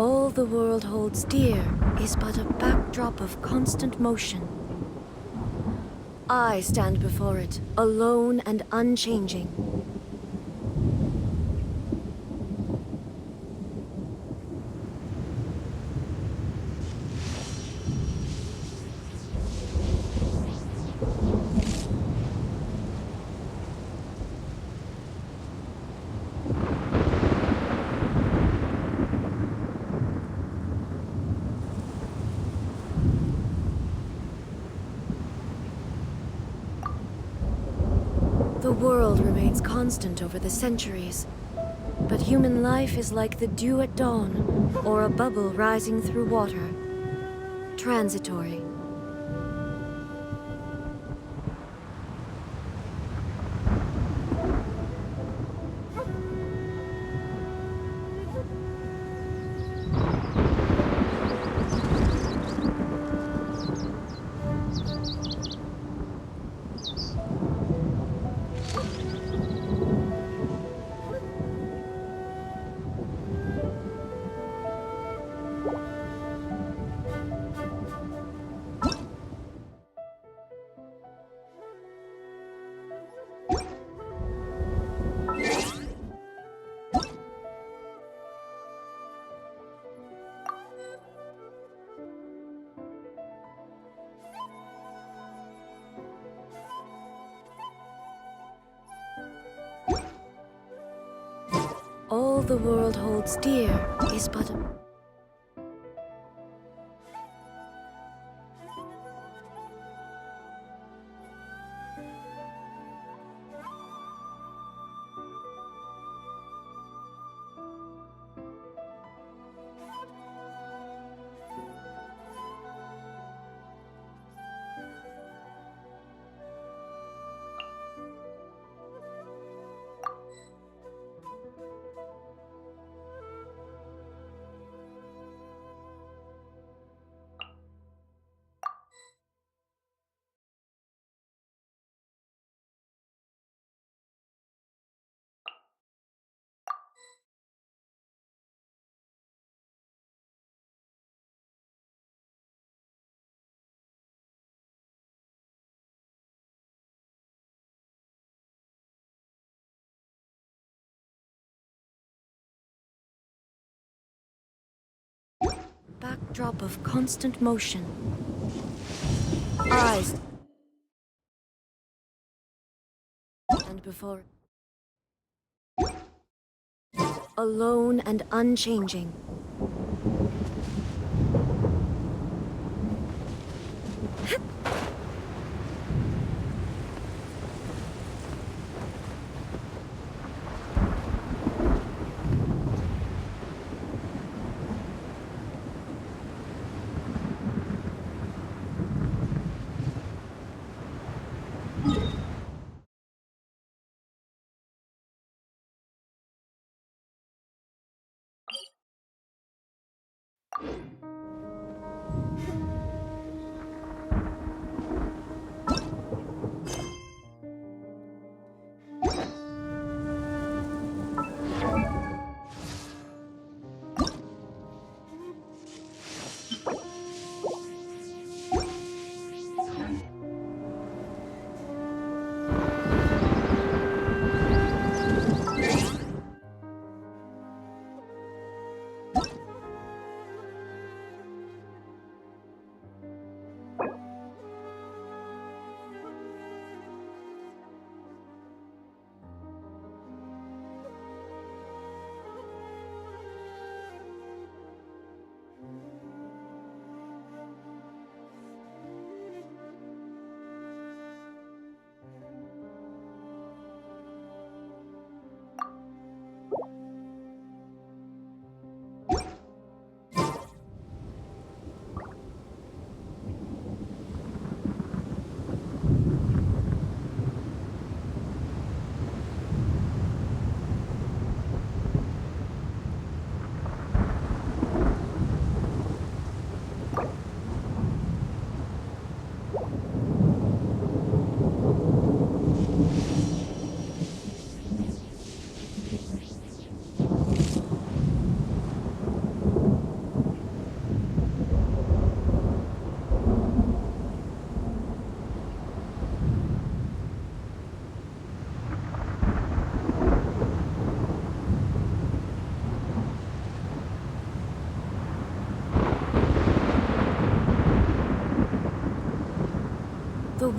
All the world holds dear is but a backdrop of constant motion. I stand before it, alone and unchanging. The world remains constant over the centuries, but human life is like the dew at dawn, or a bubble rising through water. Transitory. All the world holds dear is but a... backdrop of constant motion. Eyes and before, alone and unchanging.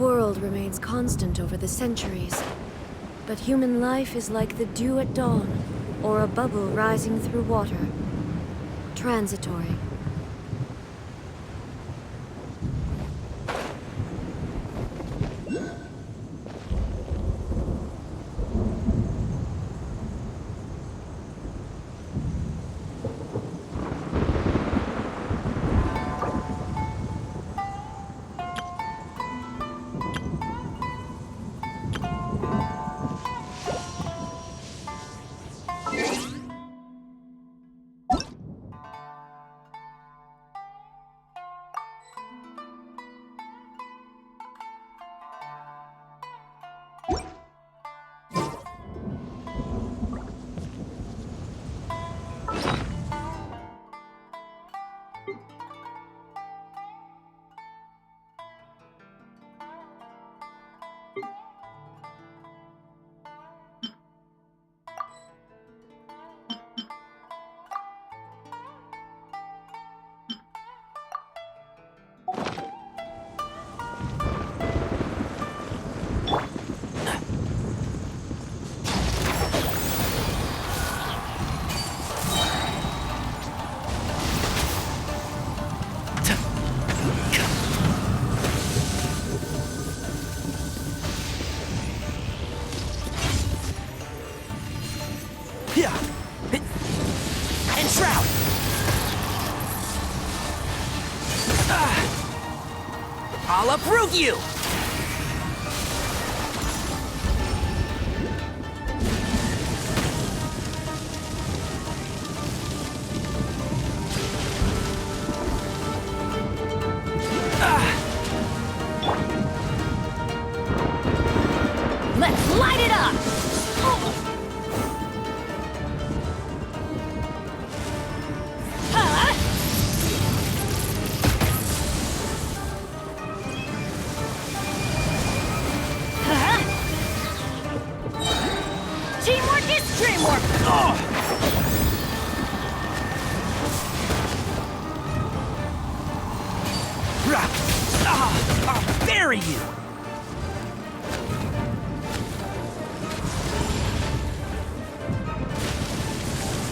world remains constant over the centuries, but human life is like the dew at dawn, or a bubble rising through water. Transitory. And shroud! I'll uproot you! Let's light it up! Teamwork is dreamwork! I'll bury you!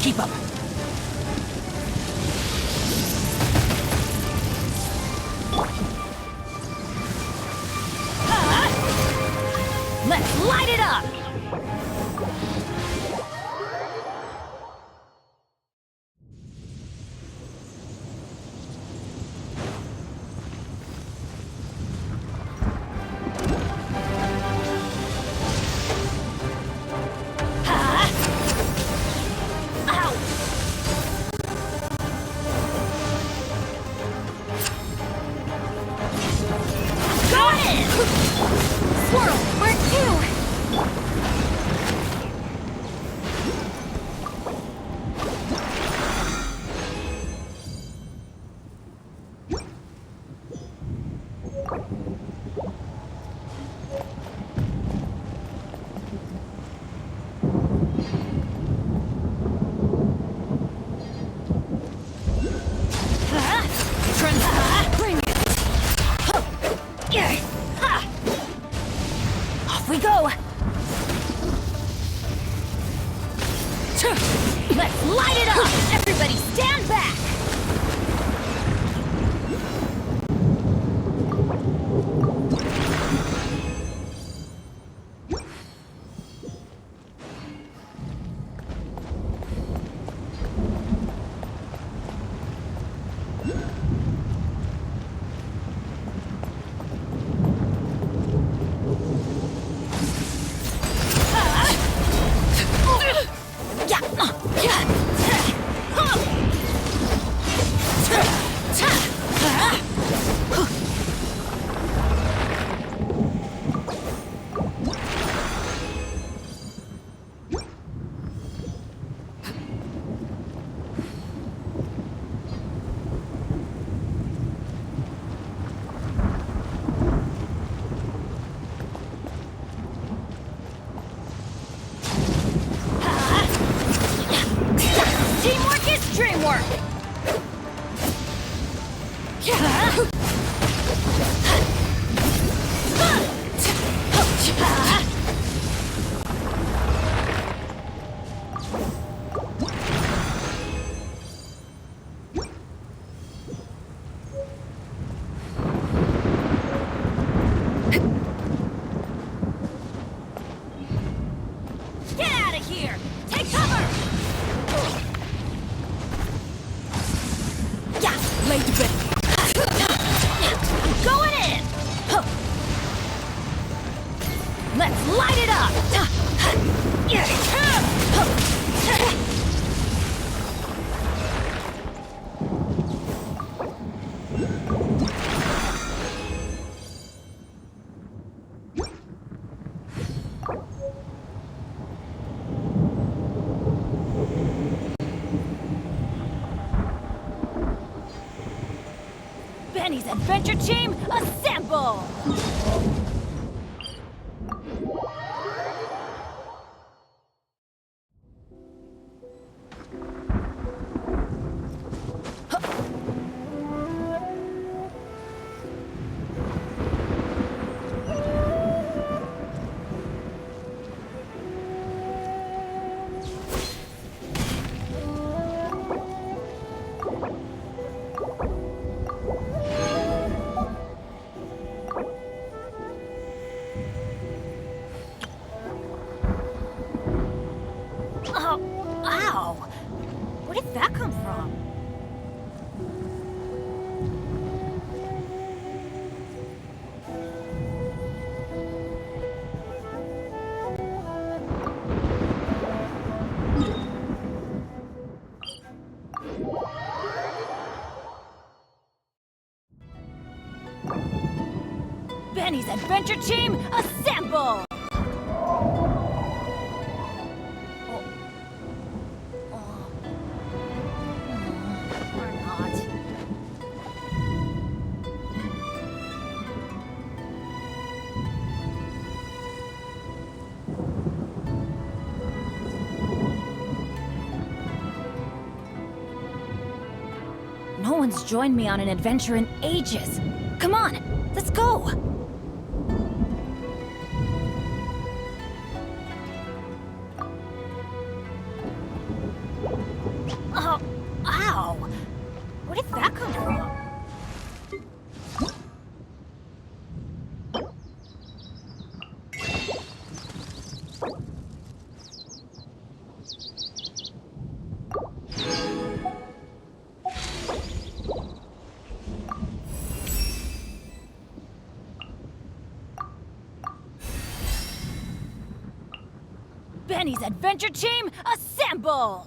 Keep up. Let's light it up! Swirl, where to? Bring it! Off we go! Let's light it up! Everybody stand back! Let's light it up! Benny's Adventure Team, assemble! Oh, ow! Where did that come from? Benny's Adventure Team, assemble! Or not. No one's joined me on an adventure in ages. Come on, let's go! Oh, ow! Where did that come from? Benny's Adventure Team, assemble!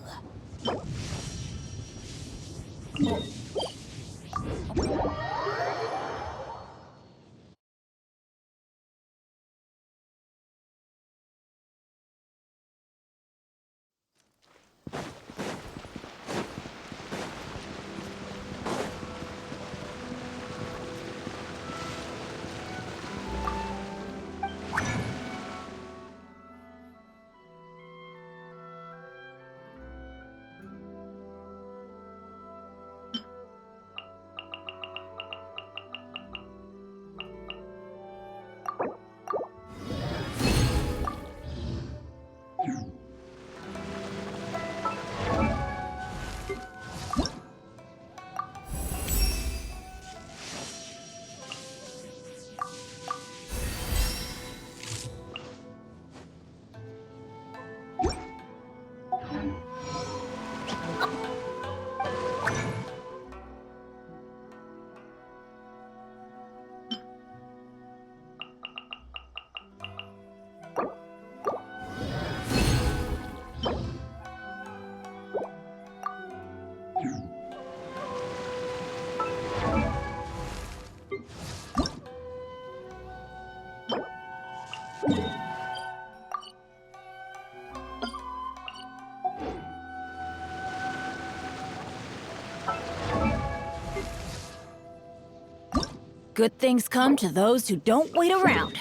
Good things come to those who don't wait around.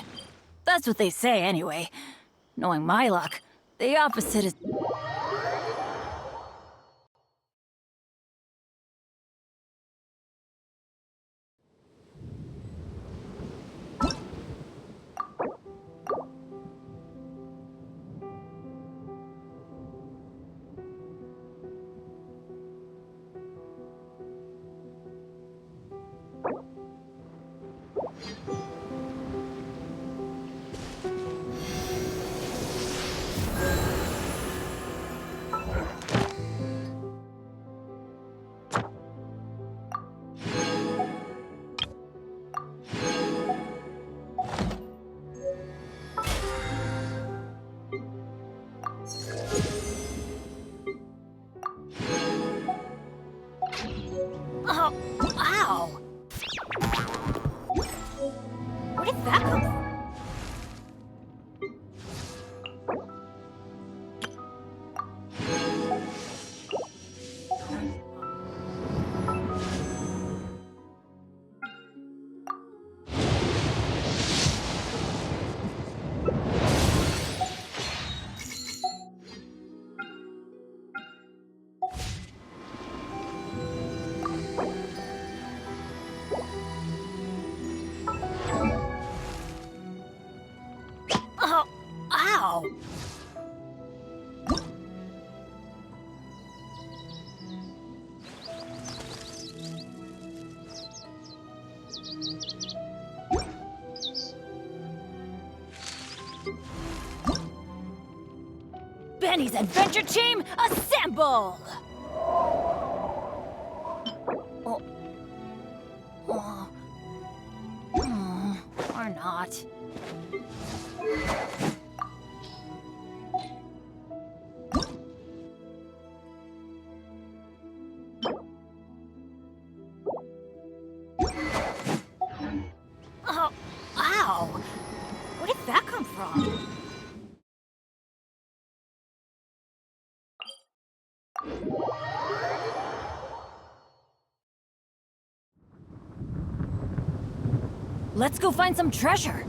That's what they say anyway. Knowing my luck, the opposite is... Ow! Benny's Adventure Team, assemble! Oh. Or not. Oh, ow! Where did that come from? Let's go find some treasure.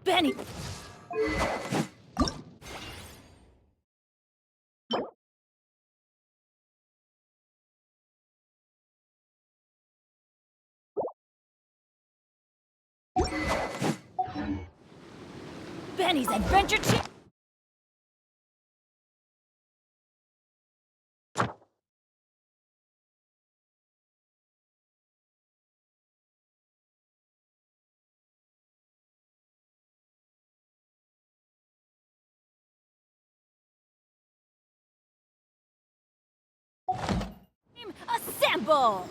Benny! Benny's Adventure Channel! Assemble!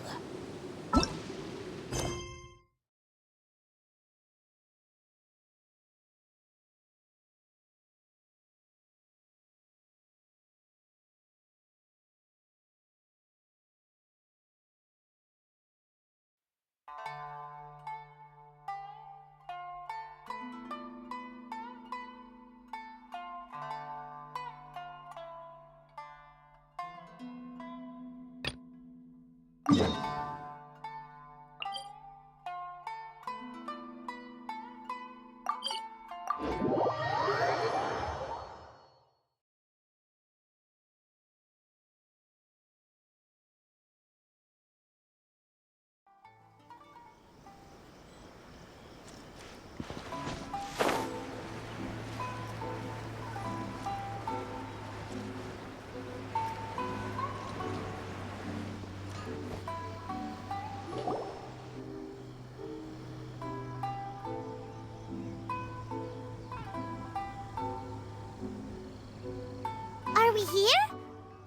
Are we here?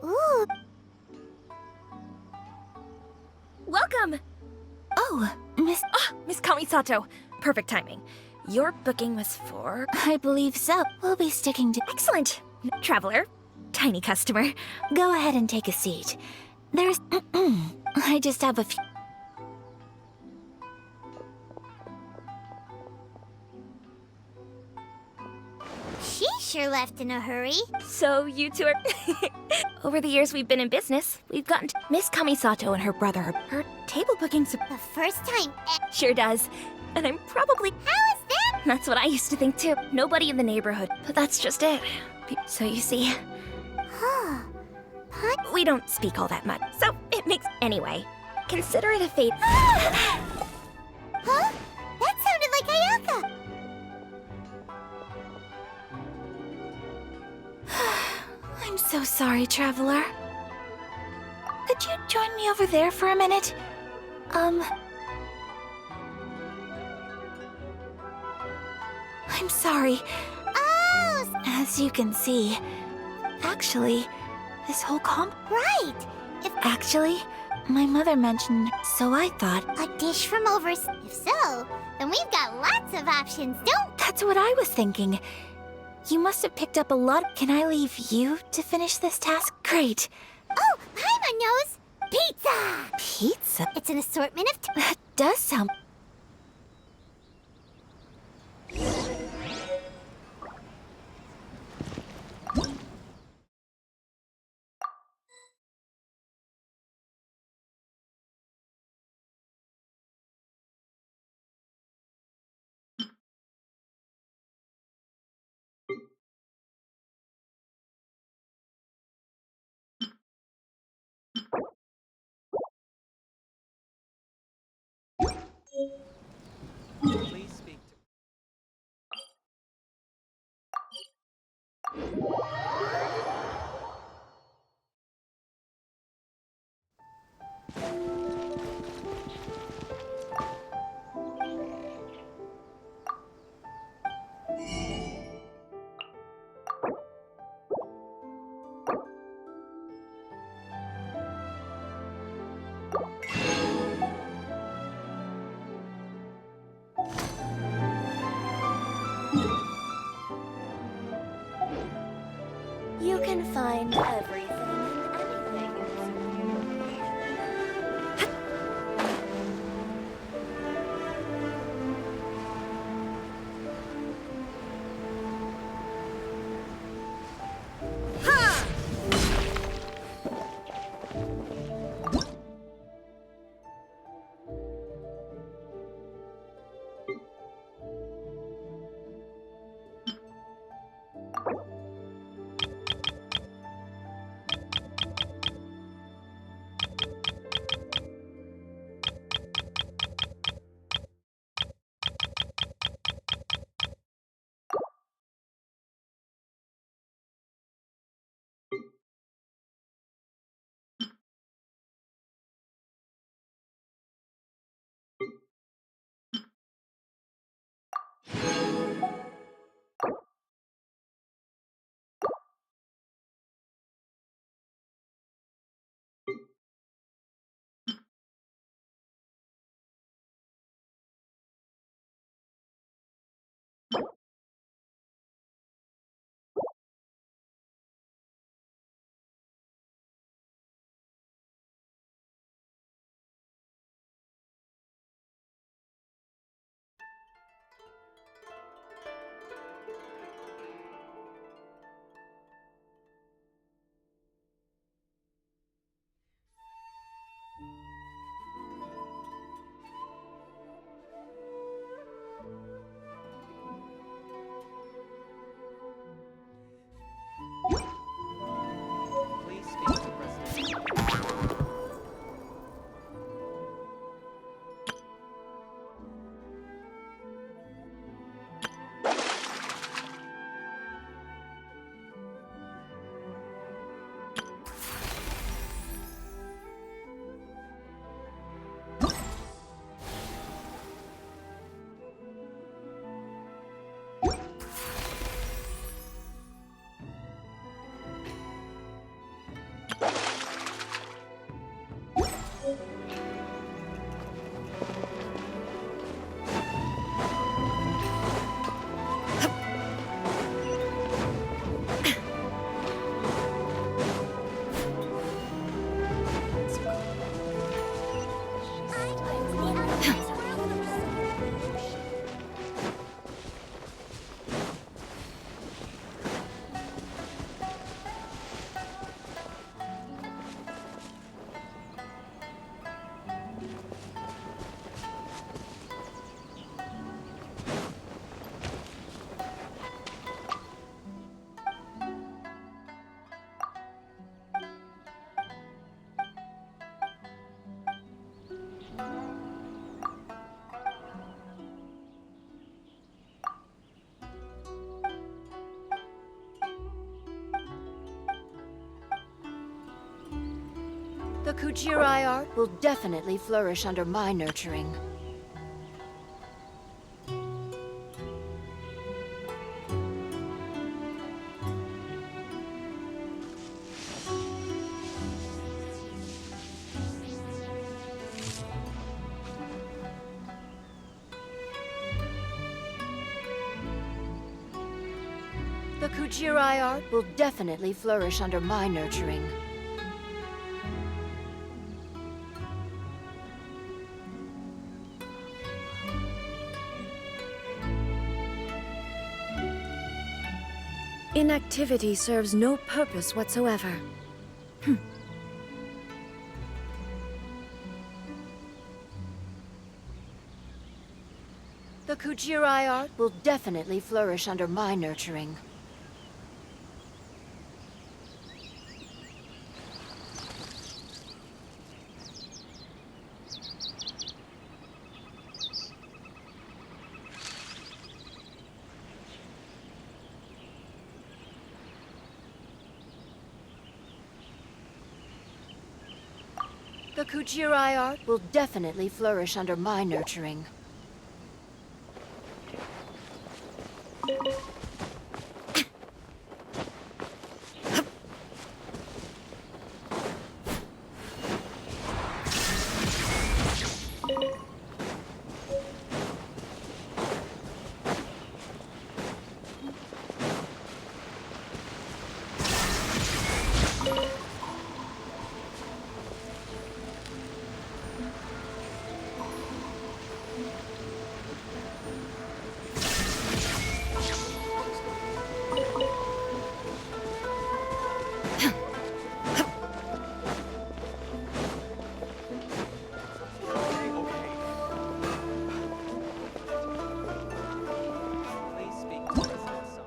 Ooh. Welcome! Oh, Miss... Miss Kamisato. Perfect timing. Your booking was for... I believe so. We'll be sticking to... Excellent! Traveler. Tiny customer. Go ahead and take a seat. There's... I just have a few... She sure left in a hurry. So you two are... Over the years we've been in business, we've gotten to... Miss Kamisato and her brother, her table bookings The first time... sure does. And I'm probably... How is that? That's what I used to think too. Nobody in the neighborhood. But that's just it. So you see, Huh. we don't speak all that much. So it makes... Anyway, consider it a fate. Huh? That sounded like Ayaka. I'm so sorry, Traveler. Could you join me over there for a minute? I'm sorry. Oh! As you can see, actually, this whole Right! Actually, my mother mentioned, so I thought... A dish from overseas. If so, then we've got lots of options, don't... That's what I was thinking. You must have picked up a lot. Can I leave you to finish this task? Great. Oh, Paimon knows! Pizza! Pizza? It's an assortment of... That does sound... Please speak to... You can find everything and anything. Kujirai art will definitely flourish under my nurturing. The Kujirai art will definitely flourish under my nurturing. Inactivity serves no purpose whatsoever. The Kujirai art will definitely flourish under my nurturing. The Kujirai art will definitely flourish under my nurturing. Okay, okay. Please speak to President Sung.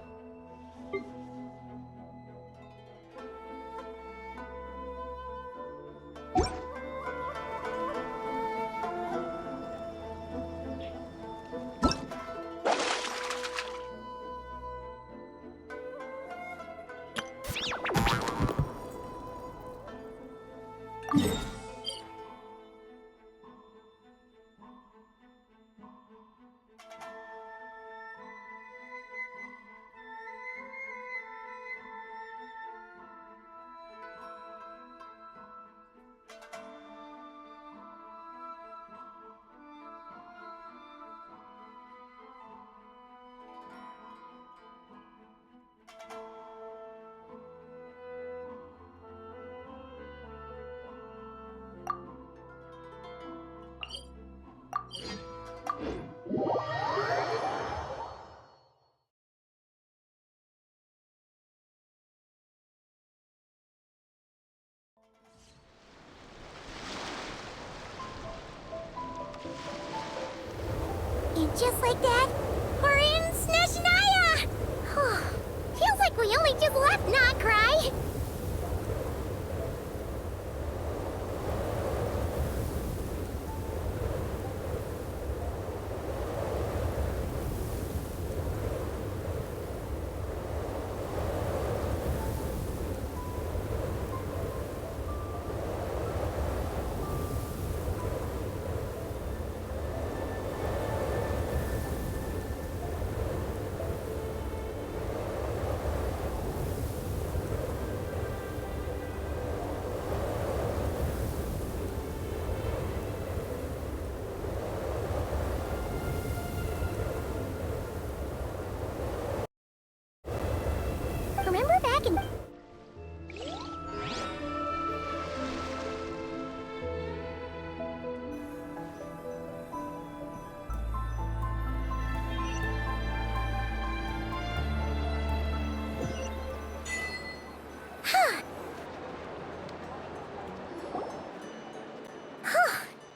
And just like that, we're in Snezhnaya! Feels like we only just left Nocry. Remember back in...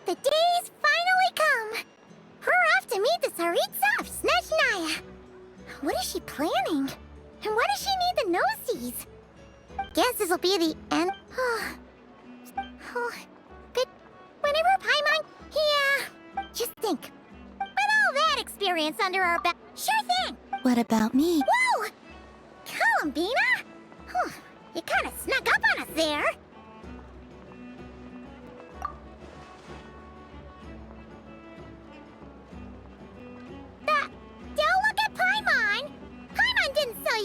The day's finally come! We're off to meet the Tsaritsa of Snezhnaya! What is she planning? And why does she need the nosies? Guess this'll be the end. But whenever Paimon... Yeah, just think. With all that experience under our belt... Sure thing! What about me? Whoa! Columbina? You kinda snuck up on us there.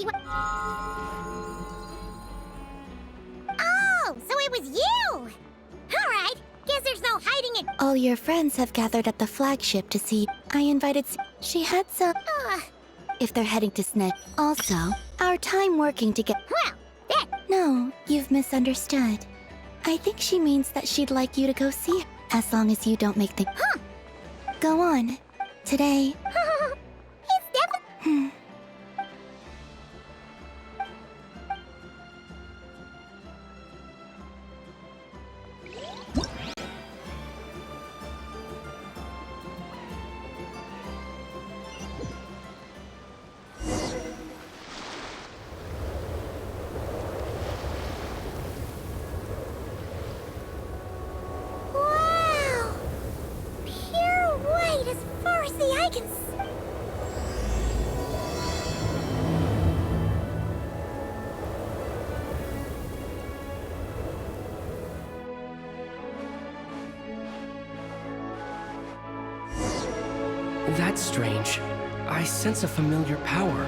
you... Oh, so it was you! Alright, guess there's no hiding it. All your friends have gathered at the flagship to see. I invited. She had some. If they're heading to Snitch. Also, our time working together. Well, that... No, you've misunderstood. I think she means that she'd like you to go see her, as long as you don't make things. Go on. Today. It's definitely... Wow! Pure white as far as the eye can see. That's strange. I sense a familiar power.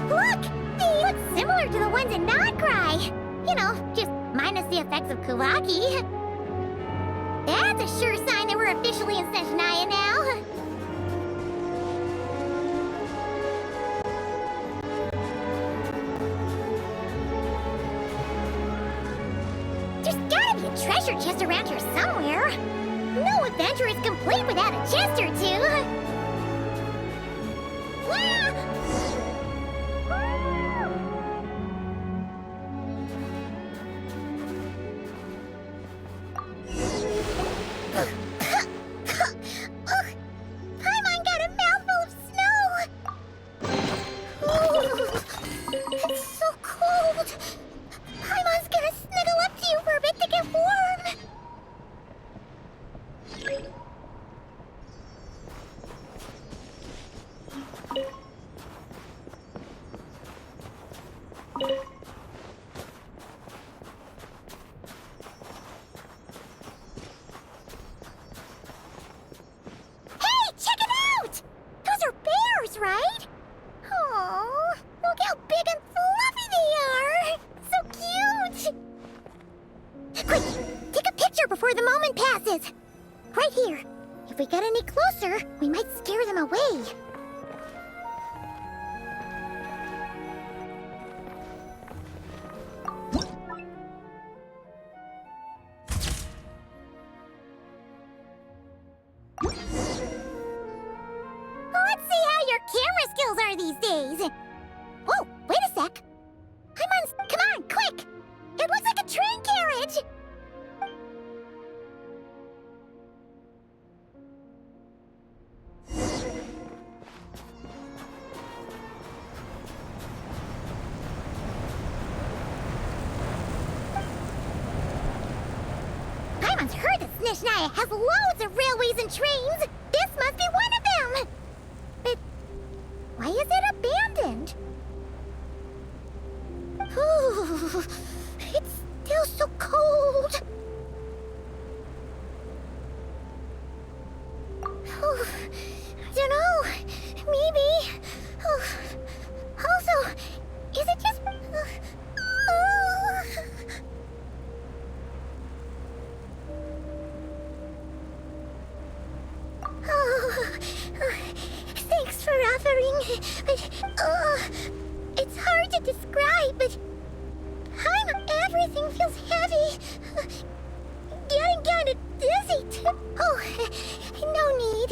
Look! They look similar to the ones in Notcry. You know, just minus the effects of Kuvaki. That's a sure sign that we're officially in Snezhnaya now. There's gotta be a treasure chest around here somewhere. No adventure is complete without a chest or two. Paimon got a mouthful of snow! Ooh, it's so cold! Paimon's gonna snuggle up to you for a bit to get warm! Hey, check it out! Those are bears, right? Oh, look how big and fluffy they are! So cute! Quick, take a picture before the moment passes. Right here. If we get any closer, we might scare them away. Let's see how your camera skills are these days. Oh, wait a sec. Come on, quick! It looks like a train carriage! Paimon's heard that Snezhnaya has loads of railways and trains. This must be one of them. But why is it abandoned? Ooh, it's still so cold. Oh, I don't know. Maybe. Oh, also, is it just... Oh, thanks for offering. It's hard to describe, but everything feels heavy. Getting kind of dizzy, too. Oh, no need.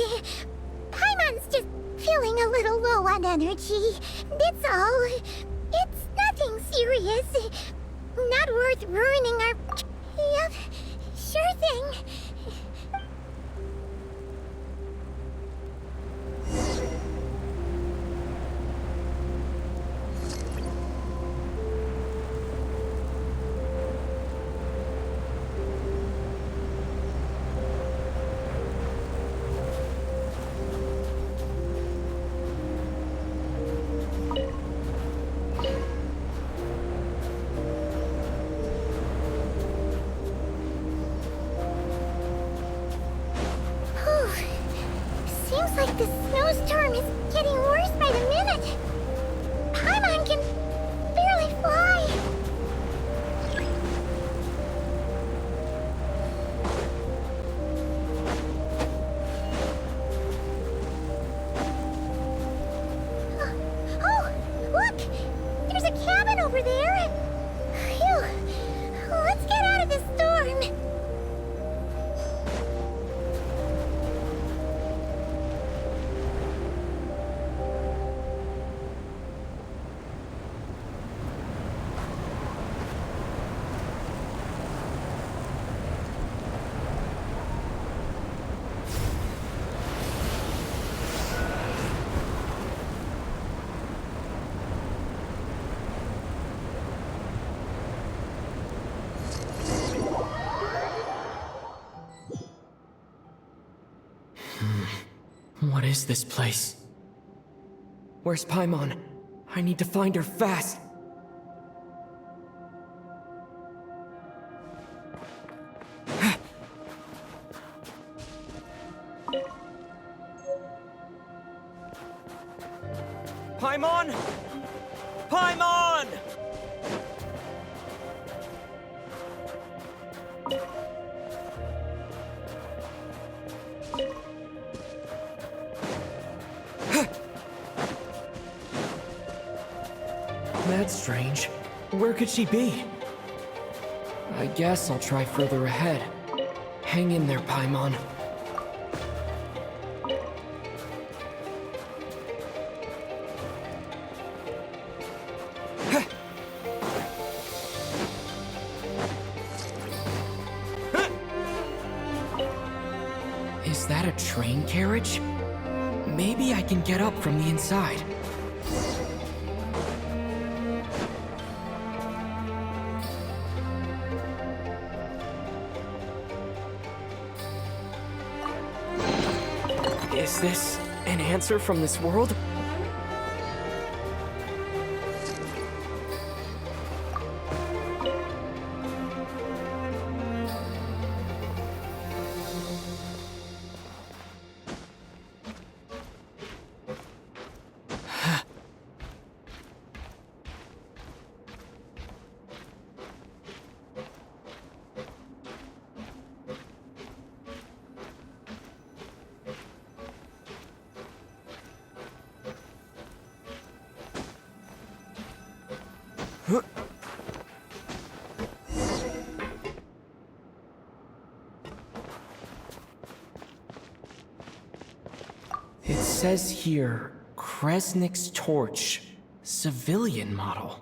Paimon's just feeling a little low on energy. That's all. It's nothing serious. Not worth ruining our... Yep, sure thing. What is this place? Where's Paimon? I need to find her fast! Paimon! Paimon! That's strange. Where could she be? I guess I'll try further ahead. Hang in there, Paimon. Is that a train carriage? Maybe I can get up from the inside. Is this an answer from this world? It says here, Kresnik's torch, civilian model.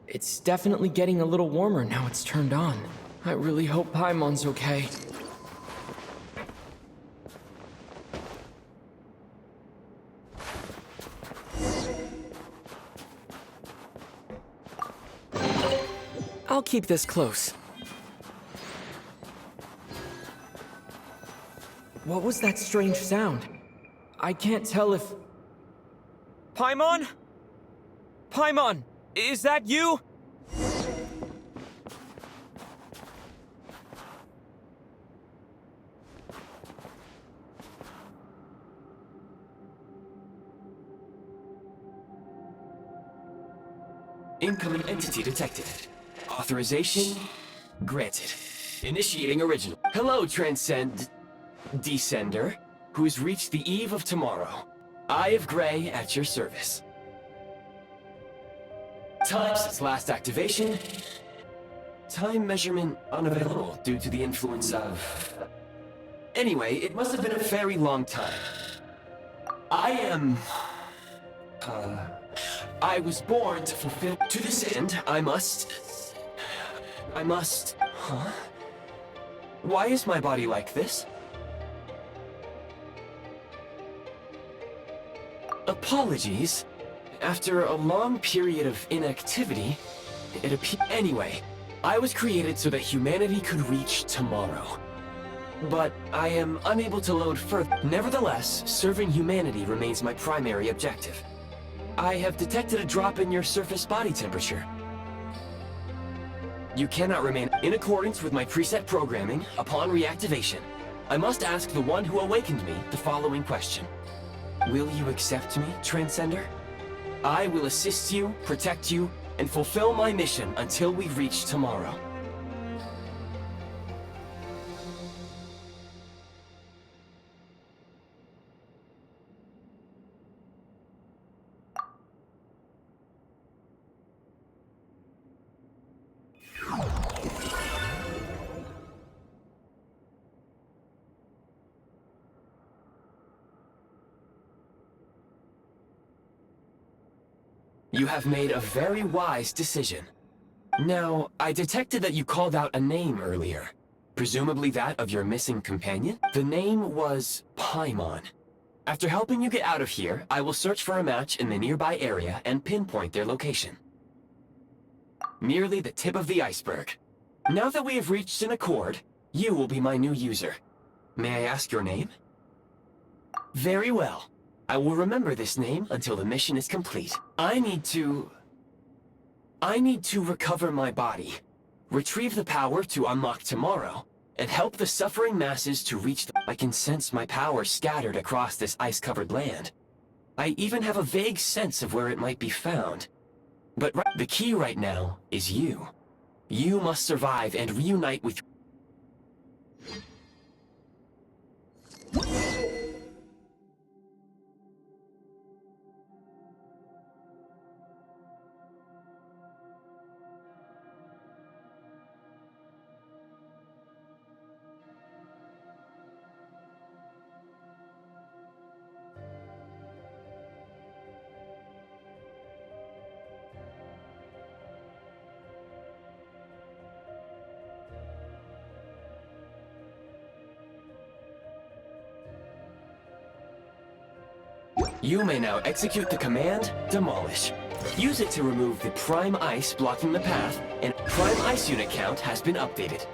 It's definitely getting a little warmer now it's turned on. I really hope Paimon's okay. I'll keep this close. What was that strange sound? I can't tell if... Paimon? Paimon, is that you? Incoming entity detected. Authorization granted. Initiating original. Hello, Descender, who's reached the eve of tomorrow. Eye of Grey at your service. Time since last activation. Time measurement unavailable due to the influence of... Anyway, it must have been a very long time. I was born to fulfill... To this end, I must... Huh? Why is my body like this? Apologies. After a long period of inactivity, it appears... Anyway, I was created so that humanity could reach tomorrow. But I am unable to load further. Nevertheless, serving humanity remains my primary objective. I have detected a drop in your surface body temperature. You cannot remain in accordance with my preset programming. Upon reactivation, I must ask the one who awakened me the following question. Will you accept me, Transcender? I will assist you, protect you, and fulfill my mission until we reach tomorrow. You have made a very wise decision. Now, I detected that you called out a name earlier. Presumably that of your missing companion? The name was Paimon. After helping you get out of here, I will search for a match in the nearby area and pinpoint their location. Merely the tip of the iceberg. Now that we have reached an accord, you will be my new user. May I ask your name? Very well. I will remember this name until the mission is complete. I need to recover my body, retrieve the power to unlock tomorrow, and help the suffering masses to reach the... I can sense my power scattered across this ice-covered land. I even have a vague sense of where it might be found. But the key right now is you. You must survive and reunite with... You may now execute the command, Demolish. Use it to remove the prime ice blocking the path, and prime ice unit count has been updated.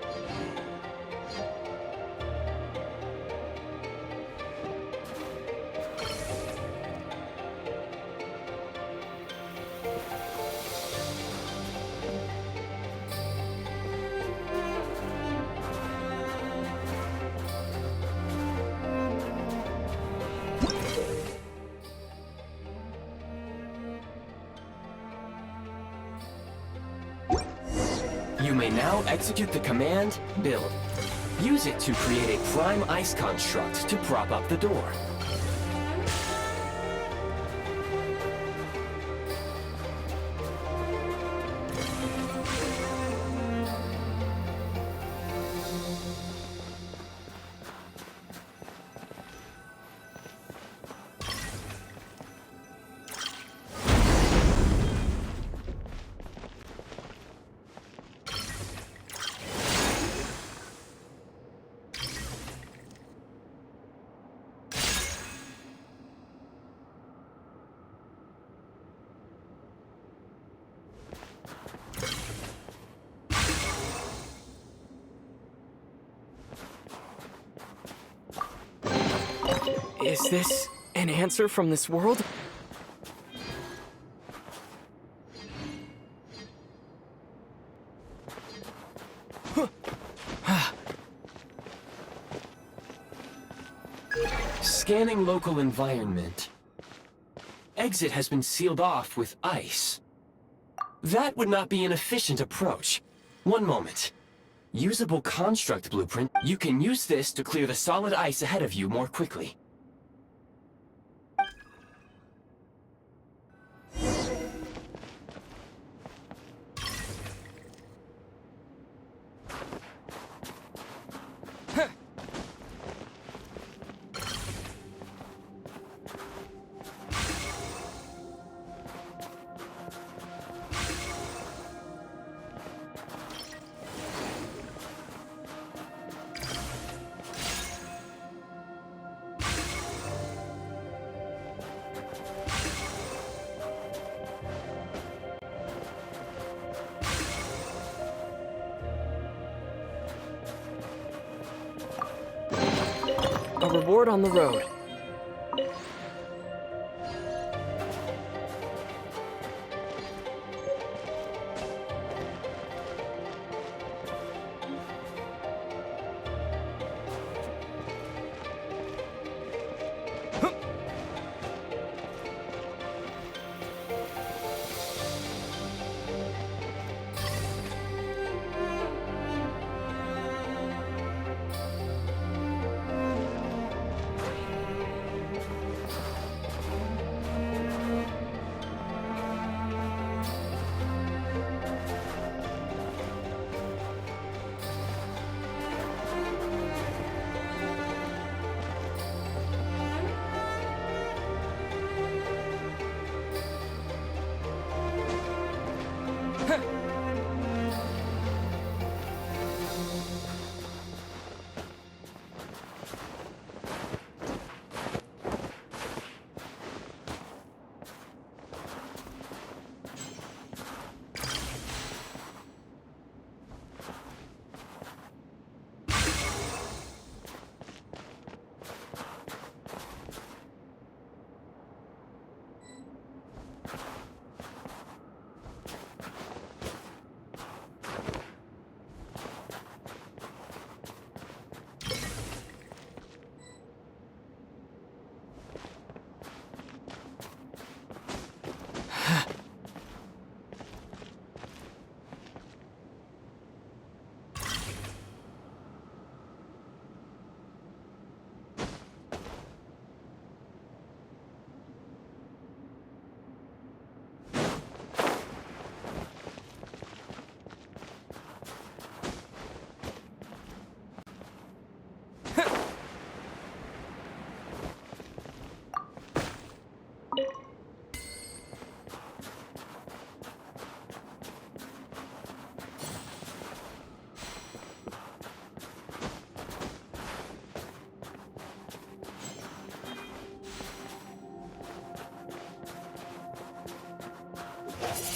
You may now execute the command, Build. Use it to create a prime ice construct to prop up the door. Is this an answer from this world? Scanning local environment. Exit has been sealed off with ice. That would not be an efficient approach. One moment. Usable construct blueprint. You can use this to clear the solid ice ahead of you more quickly. A reward on the road.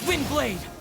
Windblade!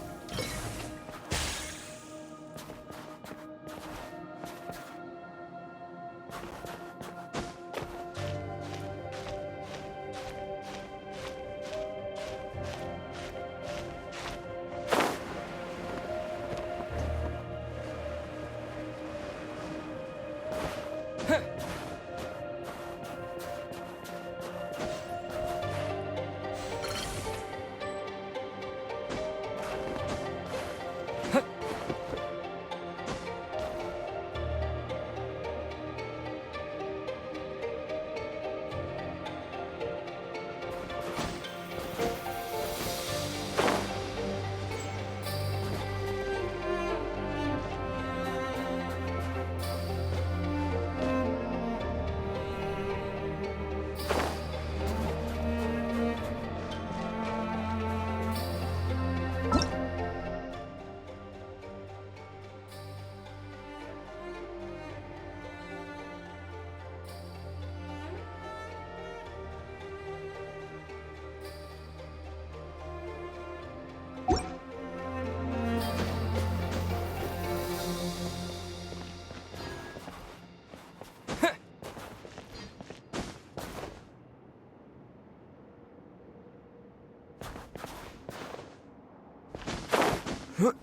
What?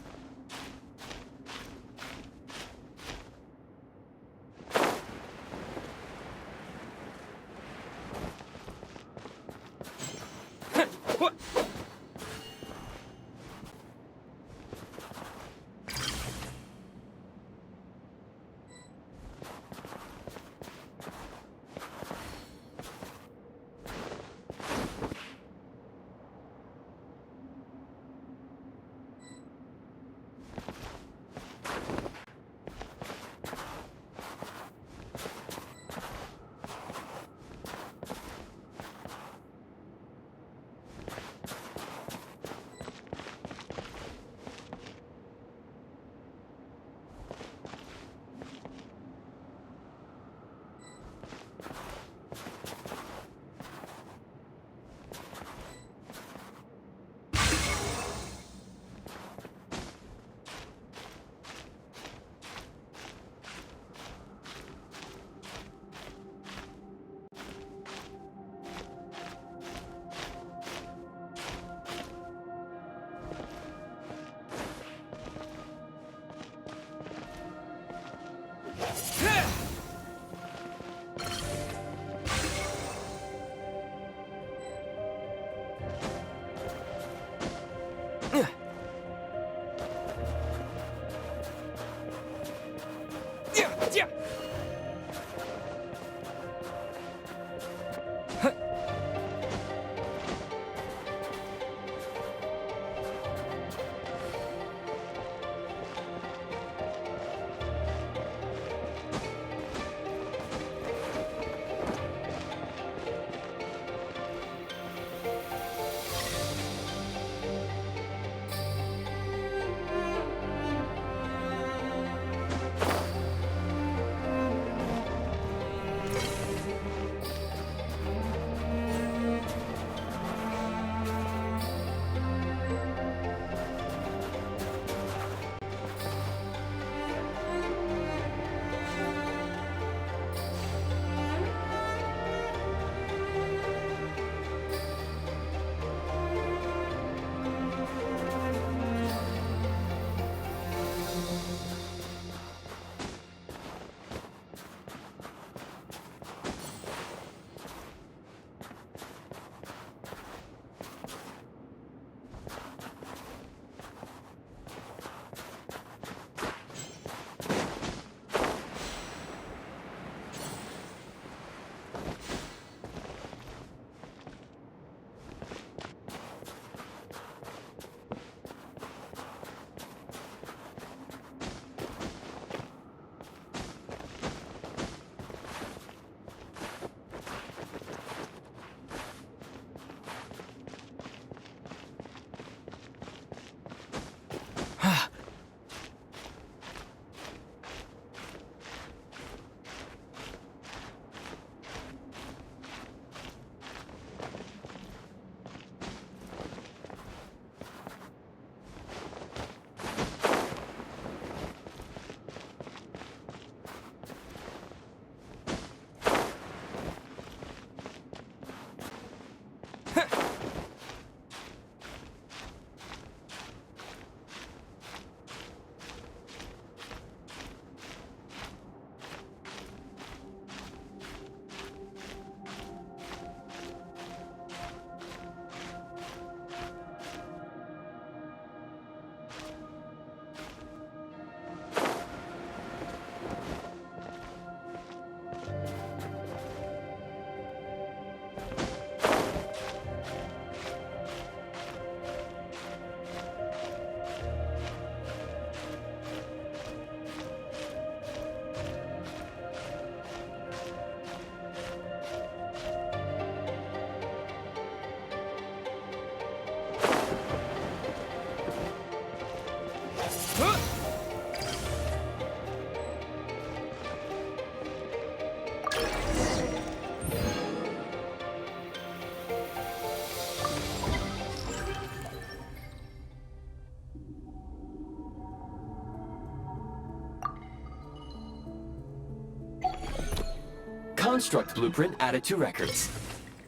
construct blueprint added to records.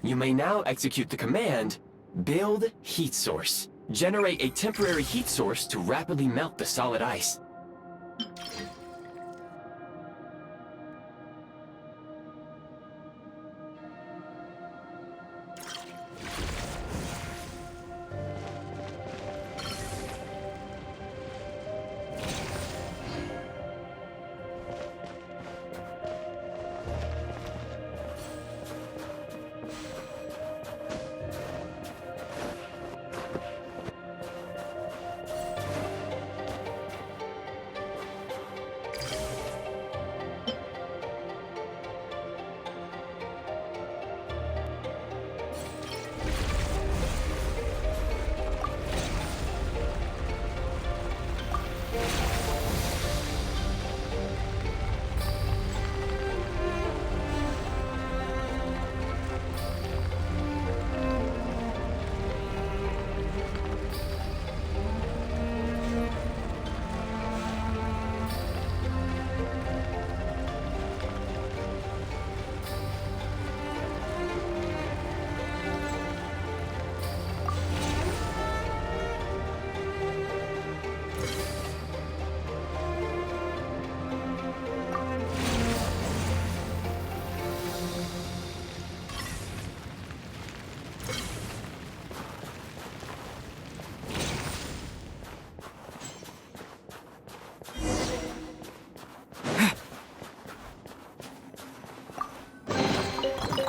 You may now execute the command, Build Heat Source. Generate a temporary heat source to rapidly melt the solid ice.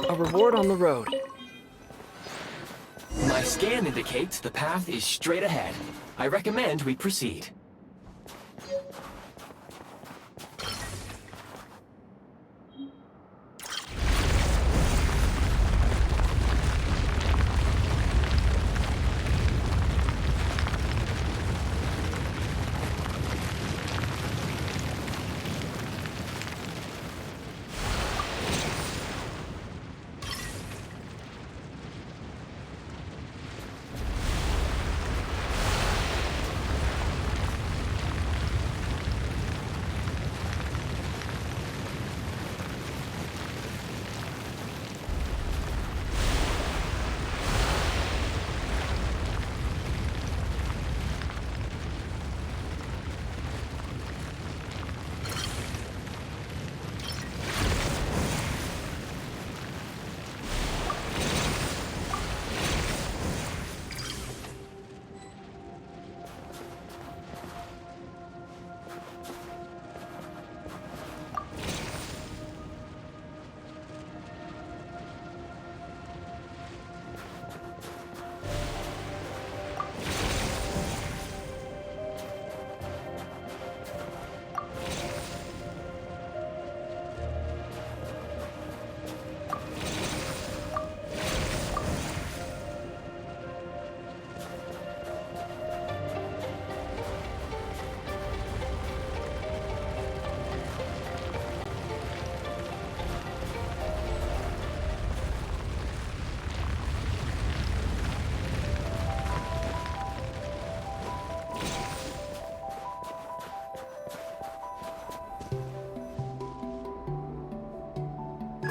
A reward on the road. My scan indicates the path is straight ahead. I recommend we proceed.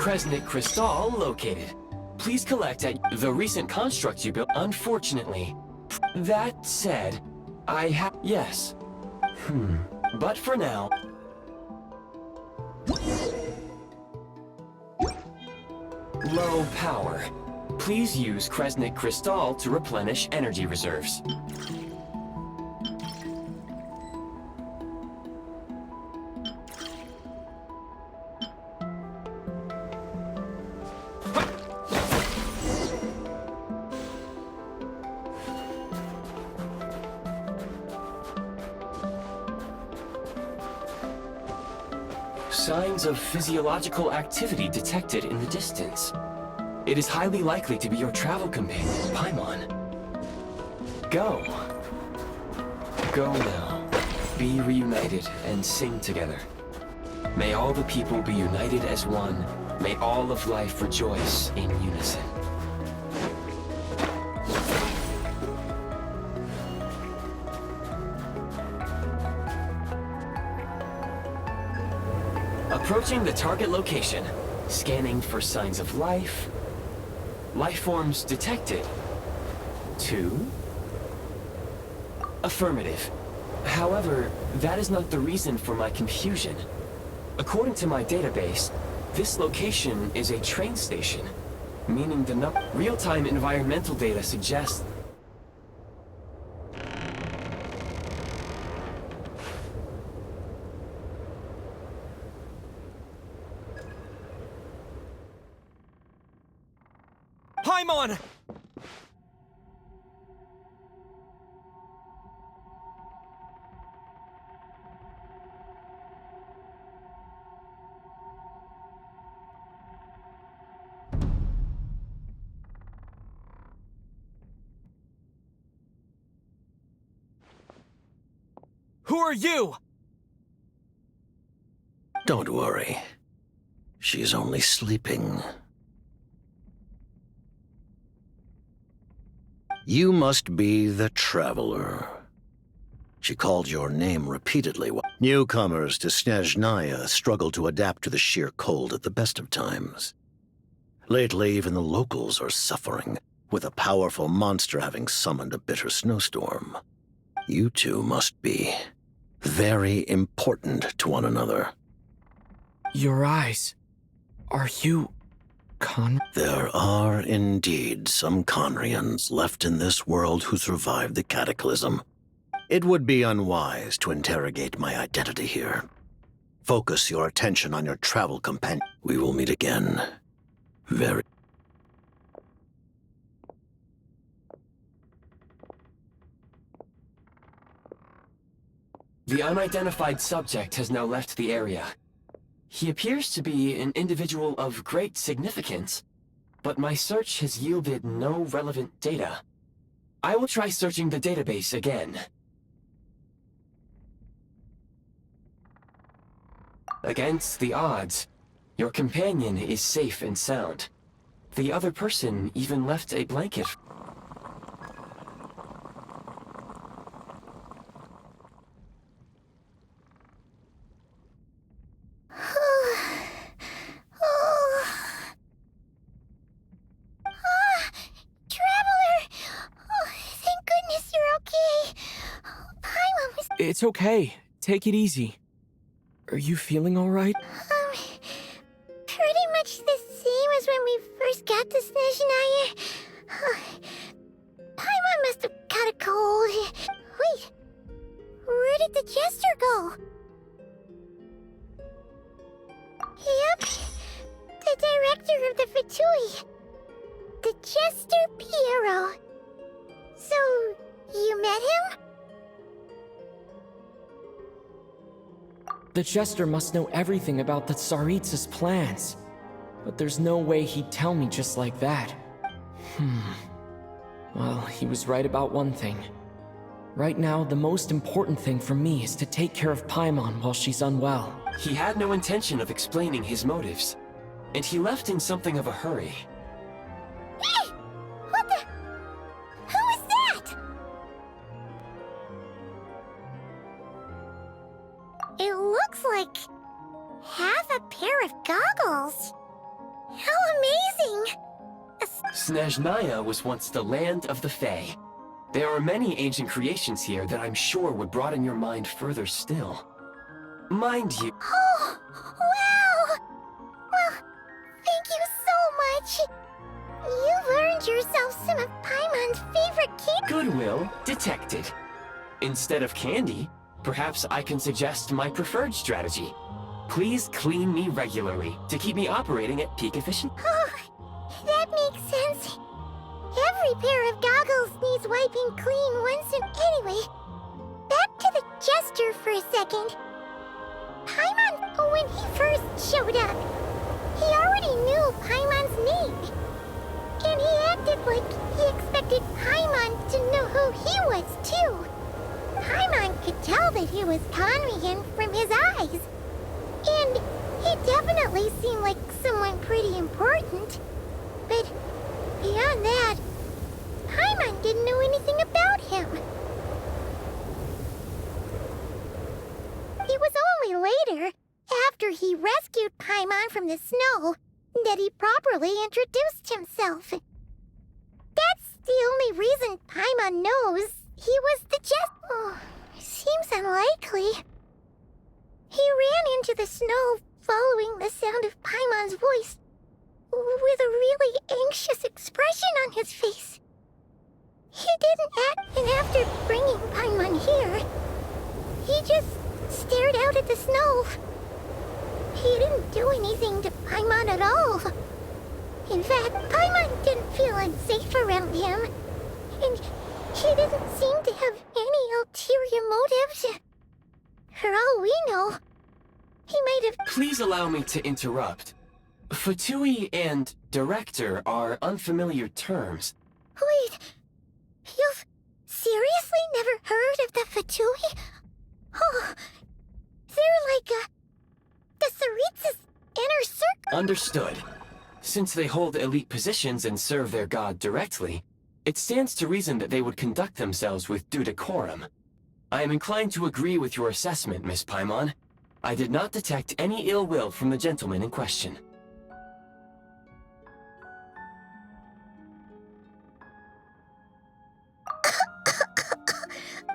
Kresnik Crystal located. Please collect at the recent construct you built. Unfortunately. That said, I have... Yes. But for now... Low power. Please use Kresnik Crystal to replenish energy reserves. Signs of physiological activity detected in the distance. It is highly likely to be your travel companion, Paimon. Go. Go now. Be reunited and sing together. May all the people be united as one. May all of life rejoice in unison. Approaching the target location. Scanning for signs of life. Life forms detected. 2. Affirmative. However, that is not the reason for my confusion. According to my database, this location is a train station, meaning the real-time environmental data suggests Paimon! Who are you? Don't worry. She's only sleeping. You must be the Traveler. She called your name repeatedly. Newcomers to Snezhnaya struggle to adapt to the sheer cold at the best of times. Lately, even the locals are suffering, with a powerful monster having summoned a bitter snowstorm. You two must be very important to one another. Your eyes. Are you... There are indeed some Conrians left in this world who survived the cataclysm. It would be unwise to interrogate my identity here. Focus your attention on your travel companion. We will meet again. Very... the unidentified subject has now left the area. He appears to be an individual of great significance, but my search has yielded no relevant data. I will try searching the database again. Against the odds, your companion is safe and sound. The other person even left a blanket. It's okay. Take it easy. Are you feeling alright? Pretty much the same as when we first got to Snezhnaya. Paimon must have got a cold. Wait, where did the jester go? Yep, the director of the Fatui. The jester Piero. So, you met him? The Jester must know everything about the Tsaritsa's plans. But there's no way he'd tell me just like that. Well, he was right about one thing. Right now, the most important thing for me is to take care of Paimon while she's unwell. He had no intention of explaining his motives, and he left in something of a hurry. What the? Who is that? It looks like half a pair of goggles. How amazing! Snezhnaya was once the land of the Fae. There are many ancient creations here that I'm sure would broaden your mind further still. Mind you... Oh, wow! Well, thank you so much. You've earned yourself some of Paimon's favorite candy. Goodwill detected. Instead of candy, perhaps I can suggest my preferred strategy. Please clean me regularly to keep me operating at peak efficiency. Oh, that makes sense. Every pair of goggles needs wiping clean once in... Anyway, back to the jester for a second. Paimon, when he first showed up, he already knew Paimon's name. And he acted like he expected Paimon to know who he was, too. Paimon could tell that he was Conrian from his eyes. And he definitely seemed like someone pretty important. But beyond that, Paimon didn't know anything about him. It was only later, after he rescued Paimon from the snow, that he properly introduced himself. That's the only reason Paimon knows he was the Oh, seems unlikely. He ran into the snow following the sound of Paimon's voice, with a really anxious expression on his face. He didn't act, and after bringing Paimon here, he just stared out at the snow. He didn't do anything to Paimon at all. In fact, Paimon didn't feel unsafe around him, and he didn't seem to have any ulterior motives. For all we know, he might have... Please allow me to interrupt. Fatui and director are unfamiliar terms. Wait, you've seriously never heard of the Fatui? Oh, they're like the Saritsa's inner circle. Understood. Since they hold elite positions and serve their god directly, it stands to reason that they would conduct themselves with due decorum. I am inclined to agree with your assessment, Miss Paimon. I did not detect any ill will from the gentleman in question.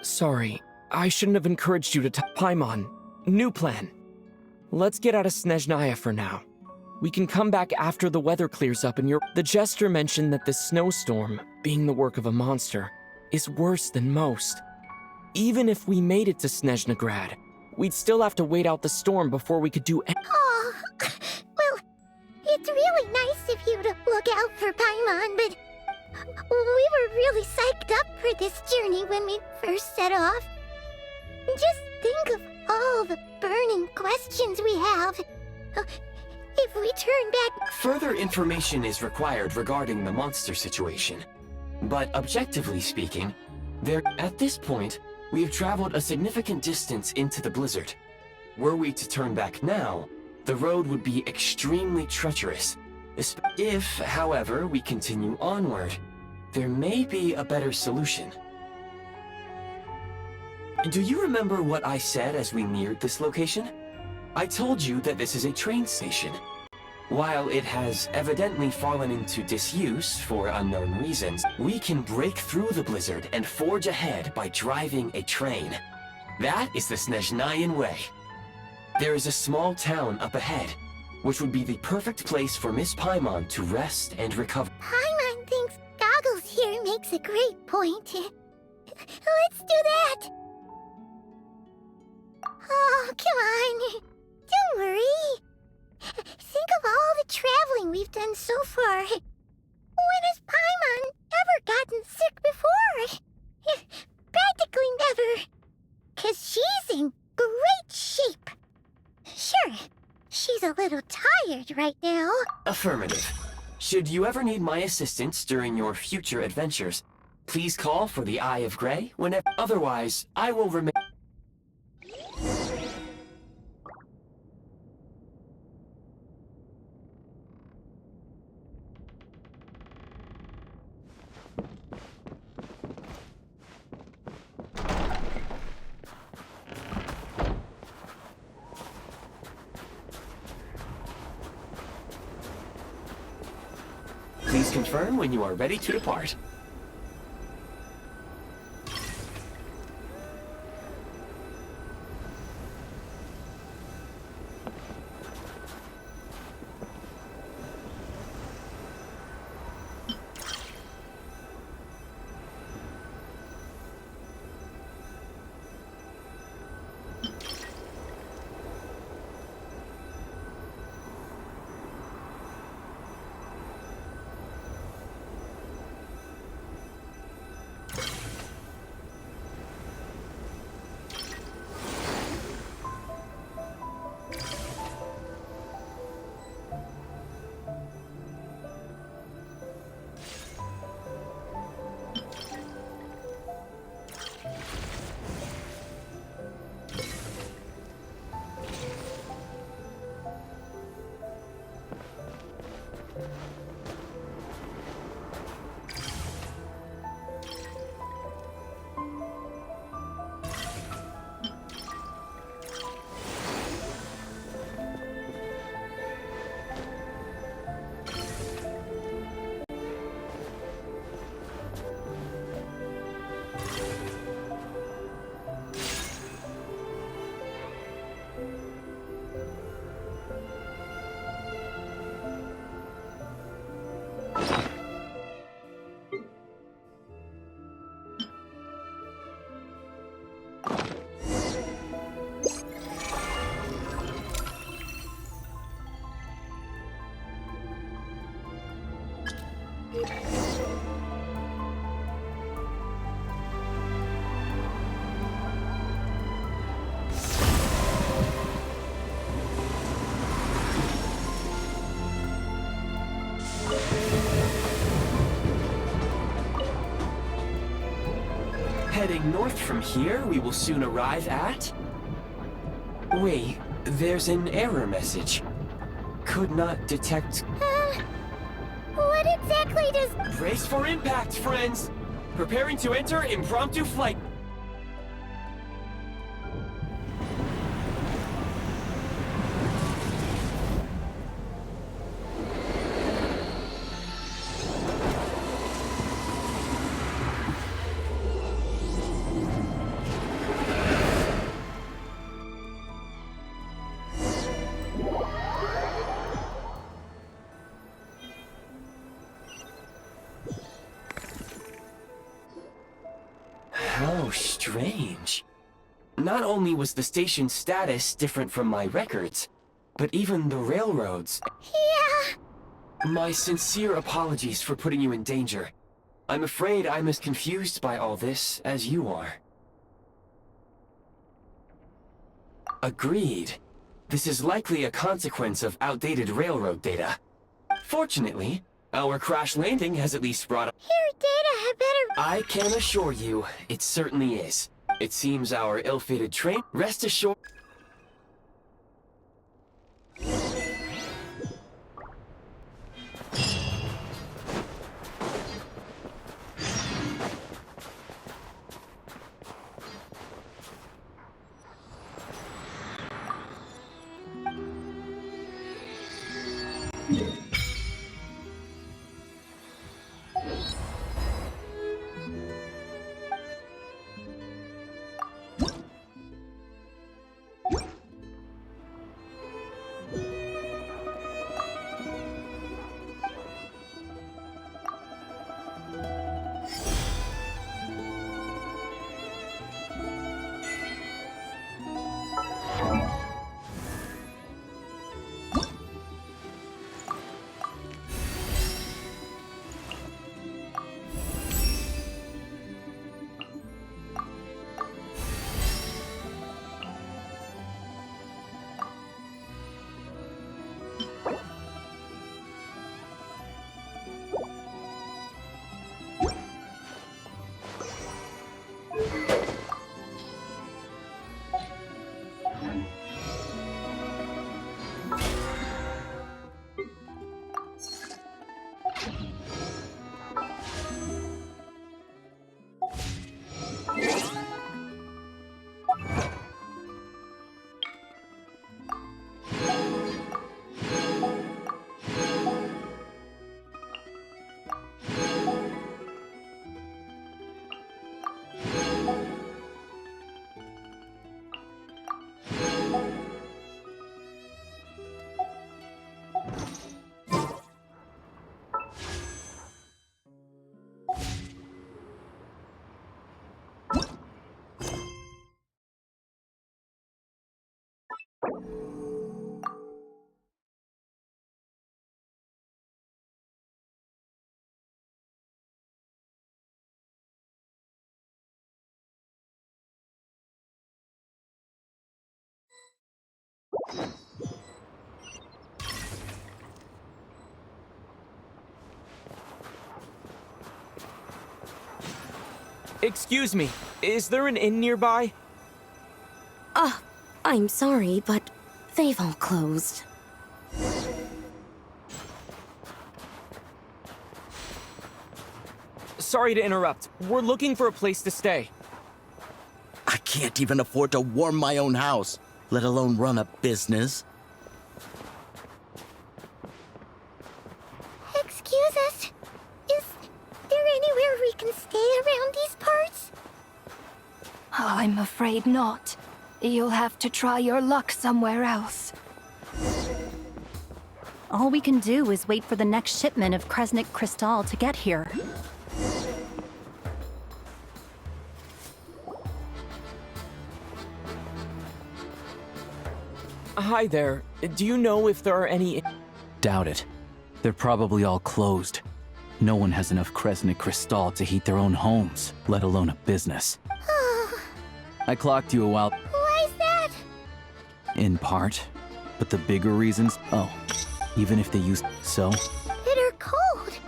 Sorry, I shouldn't have encouraged you to Paimon, new plan. Let's get out of Snezhnaya for now. We can come back after the weather clears up and The Jester mentioned that the snowstorm, being the work of a monster, is worse than most. Even if we made it to Snezhnegrad, we'd still have to wait out the storm before we could do Oh, well, it's really nice of you to look out for Paimon, but we were really psyched up for this journey when we first set off. Just think of all the burning questions we have. If we turn back... Further information is required regarding the monster situation. But objectively speaking, at this point, we have traveled a significant distance into the blizzard. Were we to turn back now, the road would be extremely treacherous. If, however, we continue onward, there may be a better solution. Do you remember what I said as we neared this location? I told you that this is a train station. While it has evidently fallen into disuse for unknown reasons, we can break through the blizzard and forge ahead by driving a train. That is the Snezhnayan way. There is a small town up ahead, which would be the perfect place for Miss Paimon to rest and recover. Paimon thinks Goggles here makes a great point. Let's do that! Oh, come on. Don't worry. Think of all the traveling we've done so far. When has Paimon ever gotten sick before? Practically never. 'Cause she's in great shape. Sure, she's a little tired right now. Affirmative. Should you ever need my assistance during your future adventures, please call for the Eye of Grey whenever. Otherwise, I will remain. Please confirm when you are ready to depart. heading north from here, we will soon arrive at... Wait, there's an error message. Could not detect... What exactly does... Brace for impact, friends! Preparing to enter impromptu flight. How strange. Not only was the station's status different from my records, but even the railroads. Yeah. My sincere apologies for putting you in danger. I'm afraid I'm as confused by all this as you are. Agreed. This is likely a consequence of outdated railroad data. Fortunately, our crash landing has at least brought... Your data had better... I can assure you, it certainly is. It seems our ill-fated train... Rest assured... Excuse me, is there an inn nearby? I'm sorry, but they've all closed. Sorry to interrupt. We're looking for a place to stay. I can't even afford to warm my own house, let alone run a business. Excuse us. Is there anywhere we can stay around these parts? I'm afraid not. You'll have to try your luck somewhere else. All we can do is wait for the next shipment of Kresnik Crystal to get here. Hi there. Do you know if there are any... Doubt it. They're probably all closed. No one has enough Kresnik Crystal to heat their own homes, let alone a business. I clocked you a while... Why is that? In part. But the bigger reasons... Oh, even if they use... So? Bitter cold.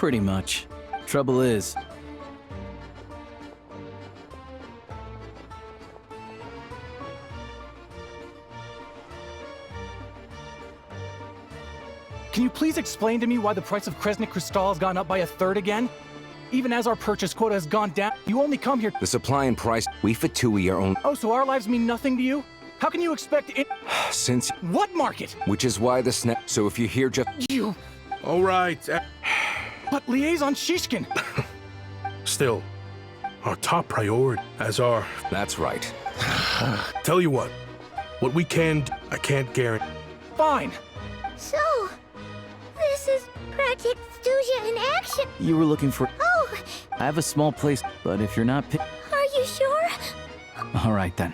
Pretty much. Trouble is, Can you please explain to me why the price of Kresnik Crystal has gone up by 1/3 again? Even as our purchase quota has gone down, you only come here. The supply and price, we Fatui are only. Oh, so our lives mean nothing to you? How can you expect it? Since. What market? Which is why the snap. So if you're here just. You. All right. But Liaison Shishkin. Still, our top priority as our. That's right. Tell you what we can, I can't guarantee. Fine. So, this is Project Stuja in action. you were looking for. Oh, I have a small place, but if you're not. are you sure? All right then.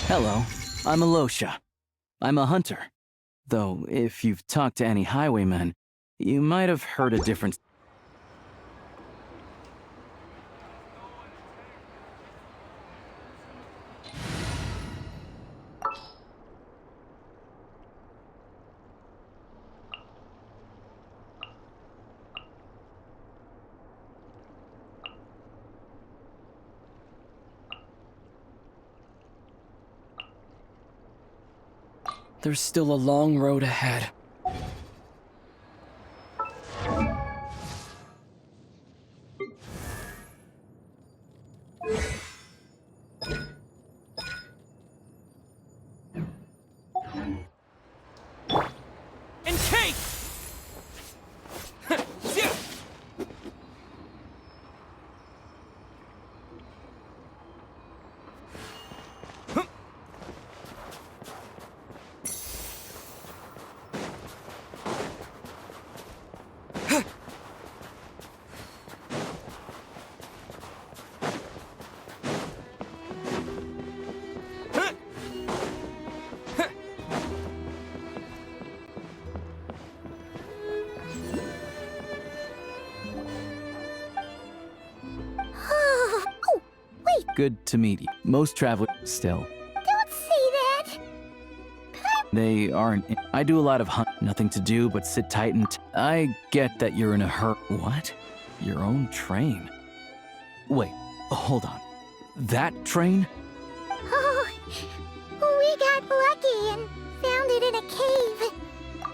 Hello, I'm Alosha. I'm a hunter. Though, if you've talked to any highwaymen, you might have heard a difference. There's still a long road ahead. And Kate! Oh, wait, Good to meet you. Most travelers still. don't say that. They aren't. I do a lot of hunt. Nothing to do but sit tight and. I get that you're in a hurry. What? Your own train? Wait, hold on. That train? Oh, we got lucky and found it in a cave.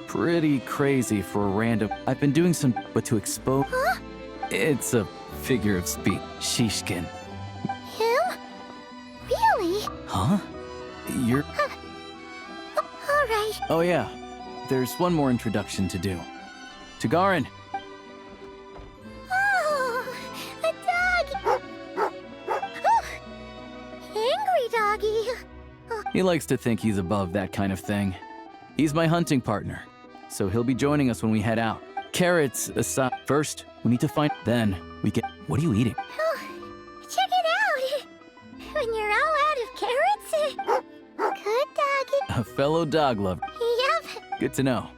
Pretty crazy for a random. I've been doing some, but to expose. Huh? It's a figure of speech. Shishkin. Him? Really? Huh? You're. All right. Oh yeah. There's one more introduction to do. Tagarin. Oh, a dog. Oh, angry doggy. He likes to think he's above that kind of thing. He's my hunting partner, so he'll be joining us when we head out. Carrots aside. First, we need to find. Then we get. What are you eating? Oh, check it out. When you're all out of carrots. Good doggy. A fellow dog lover. Yep. Good to know.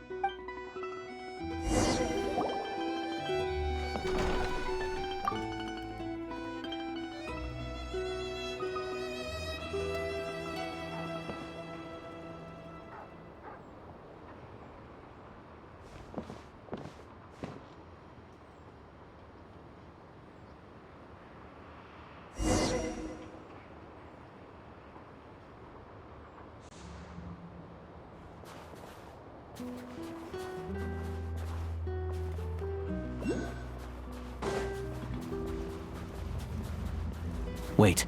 Wait.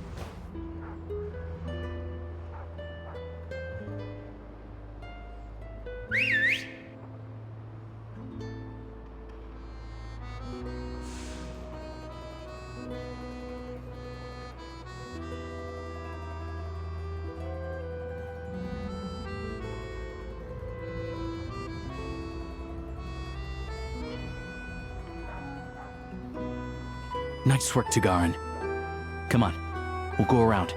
Nice work, Tagarin. Come on, we'll go around.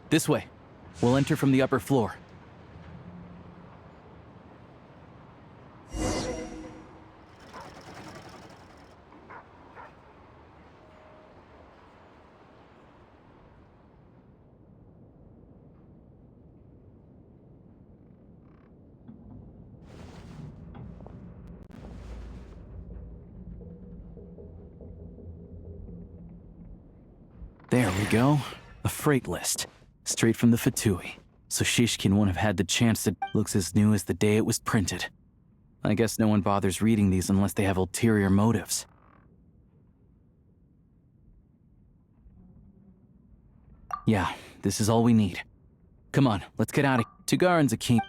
This way. We'll enter from the upper floor. There we go. A freight list. Straight from the Fatui. So Shishkin won't have had the chance to... Looks as new as the day it was printed. I guess no one bothers reading these unless they have ulterior motives. Yeah, this is all we need. Come on, let's get out of here. Tugarin's a king.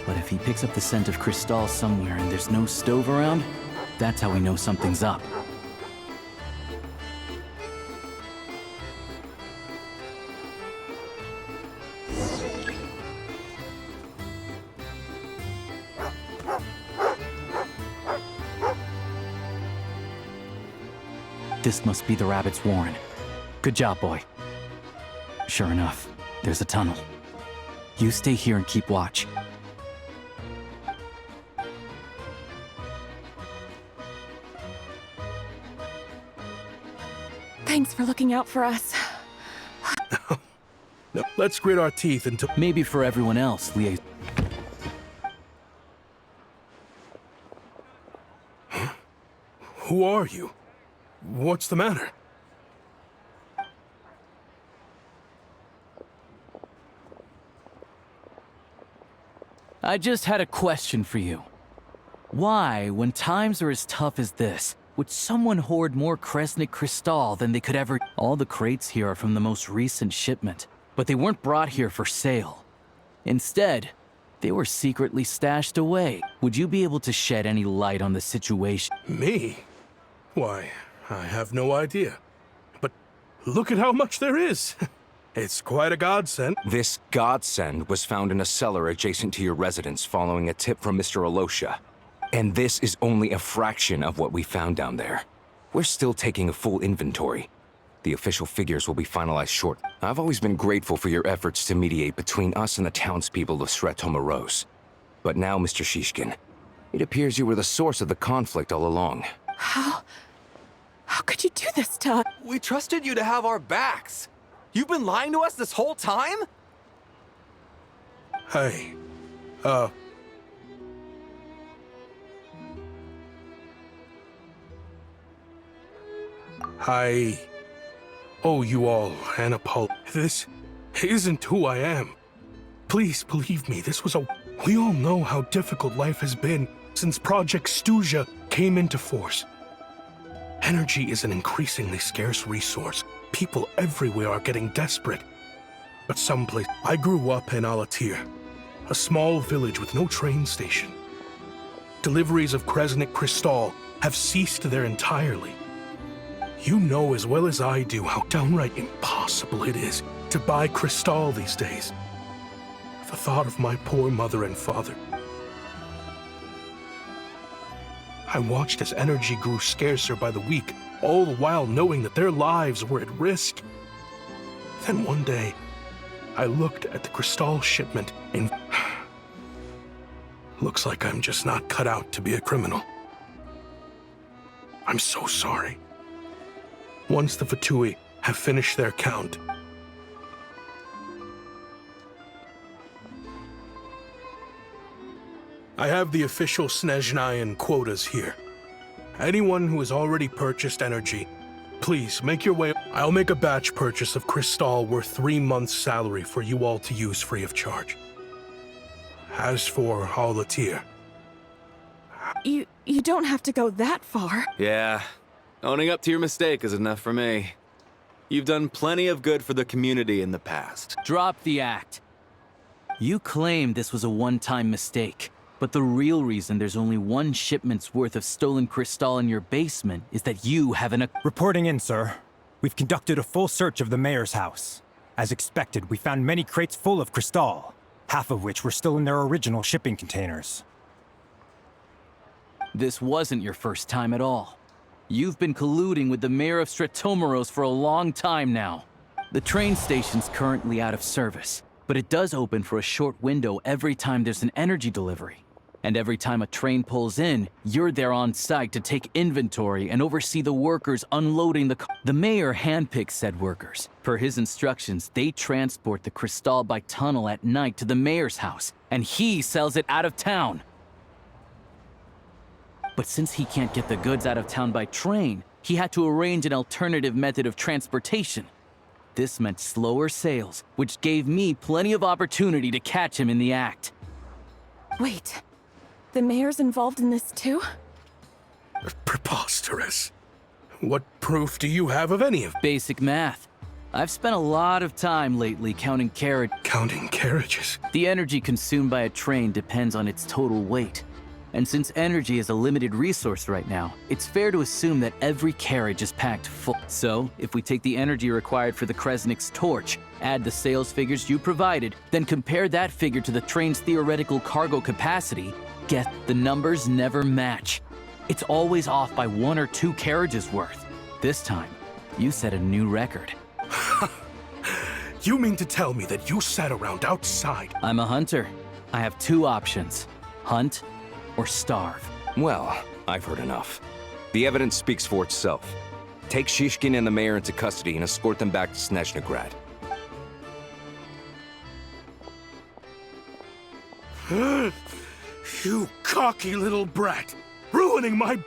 But if he picks up the scent of Cristal somewhere and there's no stove around, that's how we know something's up. This must be the rabbit's warren. Good job, boy. Sure enough, there's a tunnel. You stay here and keep watch. Thanks for looking out for us. No, let's grit our teeth until... Maybe for everyone else, Liaison. Huh? Who are you? What's the matter? I just had a question for you. Why, when times are as tough as this, would someone hoard more Kresnik Cristal than they could ever... All the crates here are from the most recent shipment, but they weren't brought here for sale. Instead, they were secretly stashed away. Would you be able to shed any light on the situation? Me? Why, I have no idea. But look at how much there is. It's quite a godsend. This godsend was found in a cellar adjacent to your residence following a tip from Mr. Alosha. And this is only a fraction of what we found down there. We're still taking a full inventory. The official figures will be finalized short. I've always been grateful for your efforts to mediate between us and the townspeople of Sretomaros. But now, Mr. Shishkin, it appears you were the source of the conflict all along. How could you do this to us? We trusted you to have our backs. You've been lying to us this whole time? Hey, I owe you all an apology. This isn't who I am. Please believe me, this was a... We all know how difficult life has been since Project Stuja came into force. Energy is an increasingly scarce resource. People everywhere are getting desperate. But someplace... I grew up in Alatir, a small village with no train station. Deliveries of Kresnik Cristal have ceased there entirely. You know as well as I do how downright impossible it is to buy Cristal these days. The thought of my poor mother and father. I watched as energy grew scarcer by the week, all the while knowing that their lives were at risk. Then one day, I looked at the Cristal shipment and... Looks like I'm just not cut out to be a criminal. I'm so sorry. Once the Fatui have finished their count, I have the official Snezhnayan quotas here. Anyone who has already purchased energy, please make your way. I'll make a batch purchase of crystal worth 3 months' salary for you all to use free of charge. As for Halatir, You don't have to go that far. Yeah, owning up to your mistake is enough for me. You've done plenty of good for the community in the past. Drop the act. You claim this was a one-time mistake, but the real reason there's only one shipment's worth of stolen crystal in your basement is that you haven't. Reporting in, sir. We've conducted a full search of the mayor's house. As expected, we found many crates full of crystal, half of which were still in their original shipping containers. This wasn't your first time at all. You've been colluding with the mayor of Stratomeros for a long time now. The train station's currently out of service, but it does open for a short window every time there's an energy delivery. And every time a train pulls in, you're there on site to take inventory and oversee the workers unloading the car. The mayor handpicks said workers. Per his instructions, they transport the crystal by tunnel at night to the mayor's house, and he sells it out of town. But since he can't get the goods out of town by train, he had to arrange an alternative method of transportation. This meant slower sales, which gave me plenty of opportunity to catch him in the act. Wait, the mayor's involved in this too? Preposterous. What proof do you have of any of basic math? I've spent a lot of time lately counting carriages. Counting carriages? The energy consumed by a train depends on its total weight. And since energy is a limited resource right now, it's fair to assume that every carriage is packed full. So, if we take the energy required for the Kresnik's torch, add the sales figures you provided, then compare that figure to the train's theoretical cargo capacity, get the numbers never match. It's always off by 1 or 2 carriages worth. This time, you set a new record. You mean to tell me that you sat around outside? I'm a hunter. I have 2 options. Hunt or starve. Well, I've heard enough. The evidence speaks for itself. Take Shishkin and the mayor into custody and escort them back to Snezhnegrad. You cocky little brat! Ruining my...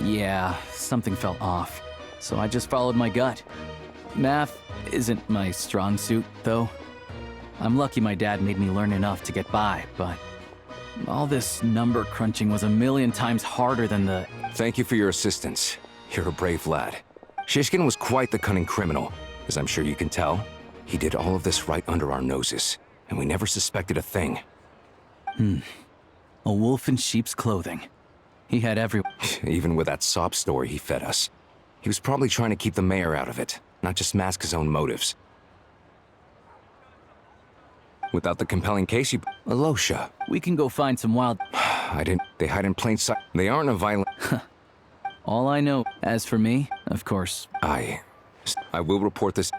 Yeah, something felt off, so I just followed my gut. Math isn't my strong suit, though. I'm lucky my dad made me learn enough to get by, but all this number crunching was a million times harder than the... Thank you for your assistance. You're a brave lad. Shishkin was quite the cunning criminal, as I'm sure you can tell. He did all of this right under our noses, and we never suspected a thing. A wolf in sheep's clothing. He had every... Even with that sob story he fed us. He was probably trying to keep the mayor out of it, not just mask his own motives. Without the compelling case, you... Alosha. We can go find some wild... They hide in plain sight. They aren't a violent... All I know. As for me, of course... I will report this...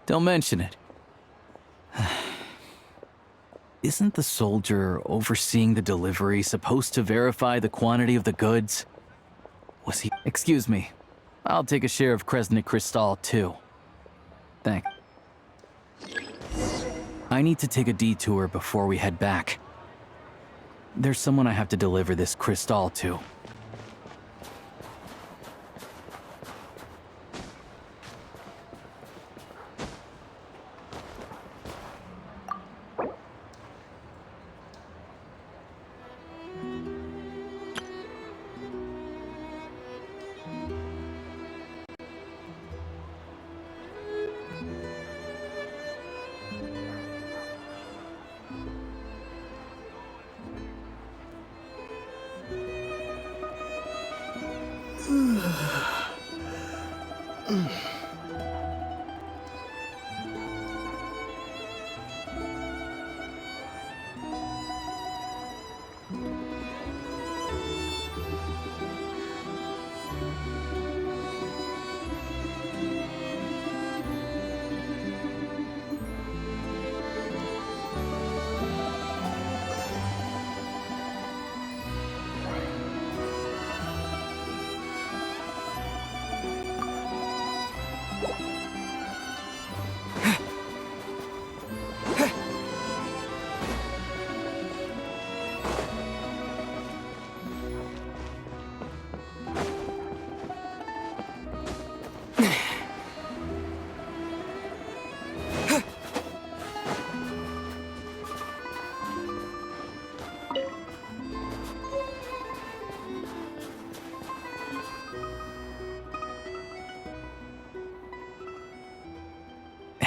Don't mention it. Isn't the soldier overseeing the delivery supposed to verify the quantity of the goods? Was he... Excuse me. I'll take a share of Kresnik Crystal, too. Thanks. I need to take a detour before we head back. There's someone I have to deliver this crystal to.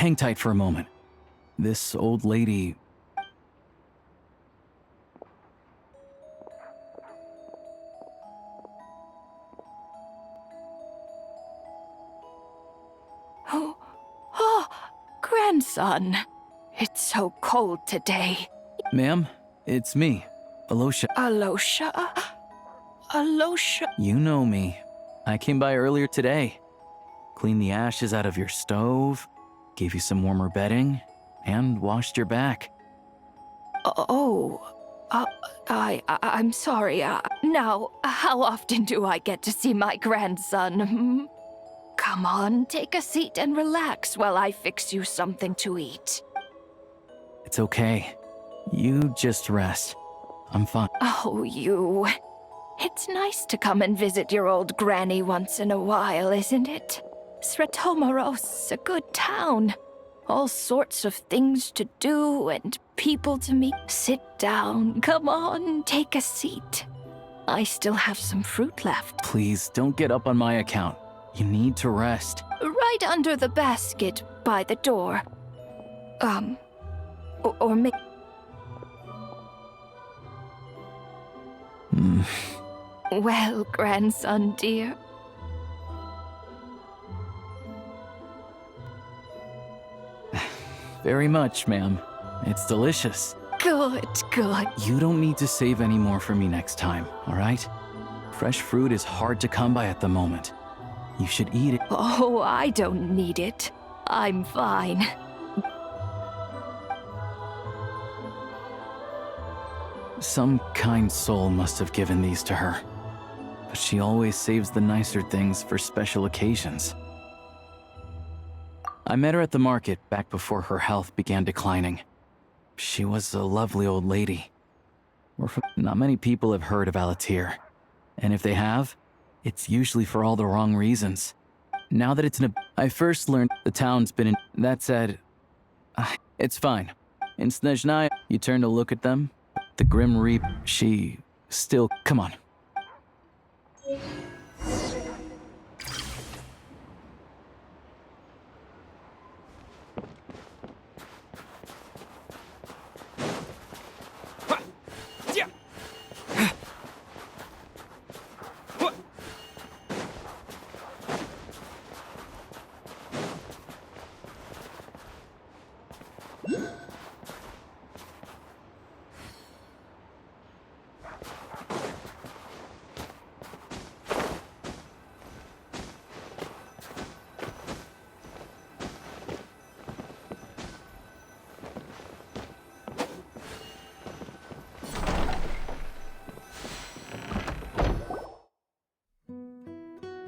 hang tight for a moment. This old lady... Oh, grandson. It's so cold today. Ma'am, it's me, Alosha. Alosha. You know me. I came by earlier today. Cleaned the ashes out of your stove, gave you some warmer bedding, and washed your back. I'm sorry. Now, how often do I get to see my grandson? Come on, take a seat and relax while I fix you something to eat. It's okay. You just rest. I'm fine. Oh, you. It's nice to come and visit your old granny once in a while, isn't it? Sretomaros, a good town. All sorts of things to do and people to meet. Sit down. Come on, take a seat. I still have some fruit left. Please, don't get up on my account. You need to rest. Right under the basket by the door. Or maybe... Well, grandson dear. Very much, ma'am. It's delicious. Good. You don't need to save any more for me next time, all right? Fresh fruit is hard to come by at the moment. You should eat it. Oh, I don't need it. I'm fine. Some kind soul must have given these to her. But she always saves the nicer things for special occasions. I met her at the market back before her health began declining. She was a lovely old lady. Not many people have heard of Alatir. And if they have, it's usually for all the wrong reasons. Now that it's in a... I first learned the town's been in... That said, it's fine. In Snezhnaya, you turn to look at them. The Grim Reap, she still... Come on.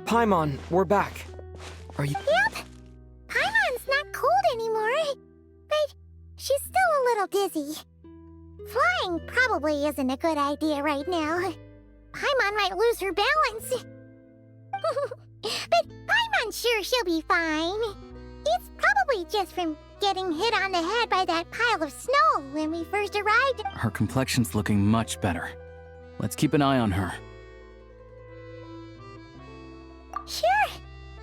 Paimon, we're back. Are you... Yep. Paimon's not cold anymore. But she's still a little dizzy. Flying probably isn't a good idea right now. Paimon might lose her balance. But Paimon's sure she'll be fine. It's probably just from getting hit on the head by that pile of snow when we first arrived. Her complexion's looking much better. Let's keep an eye on her. Sure,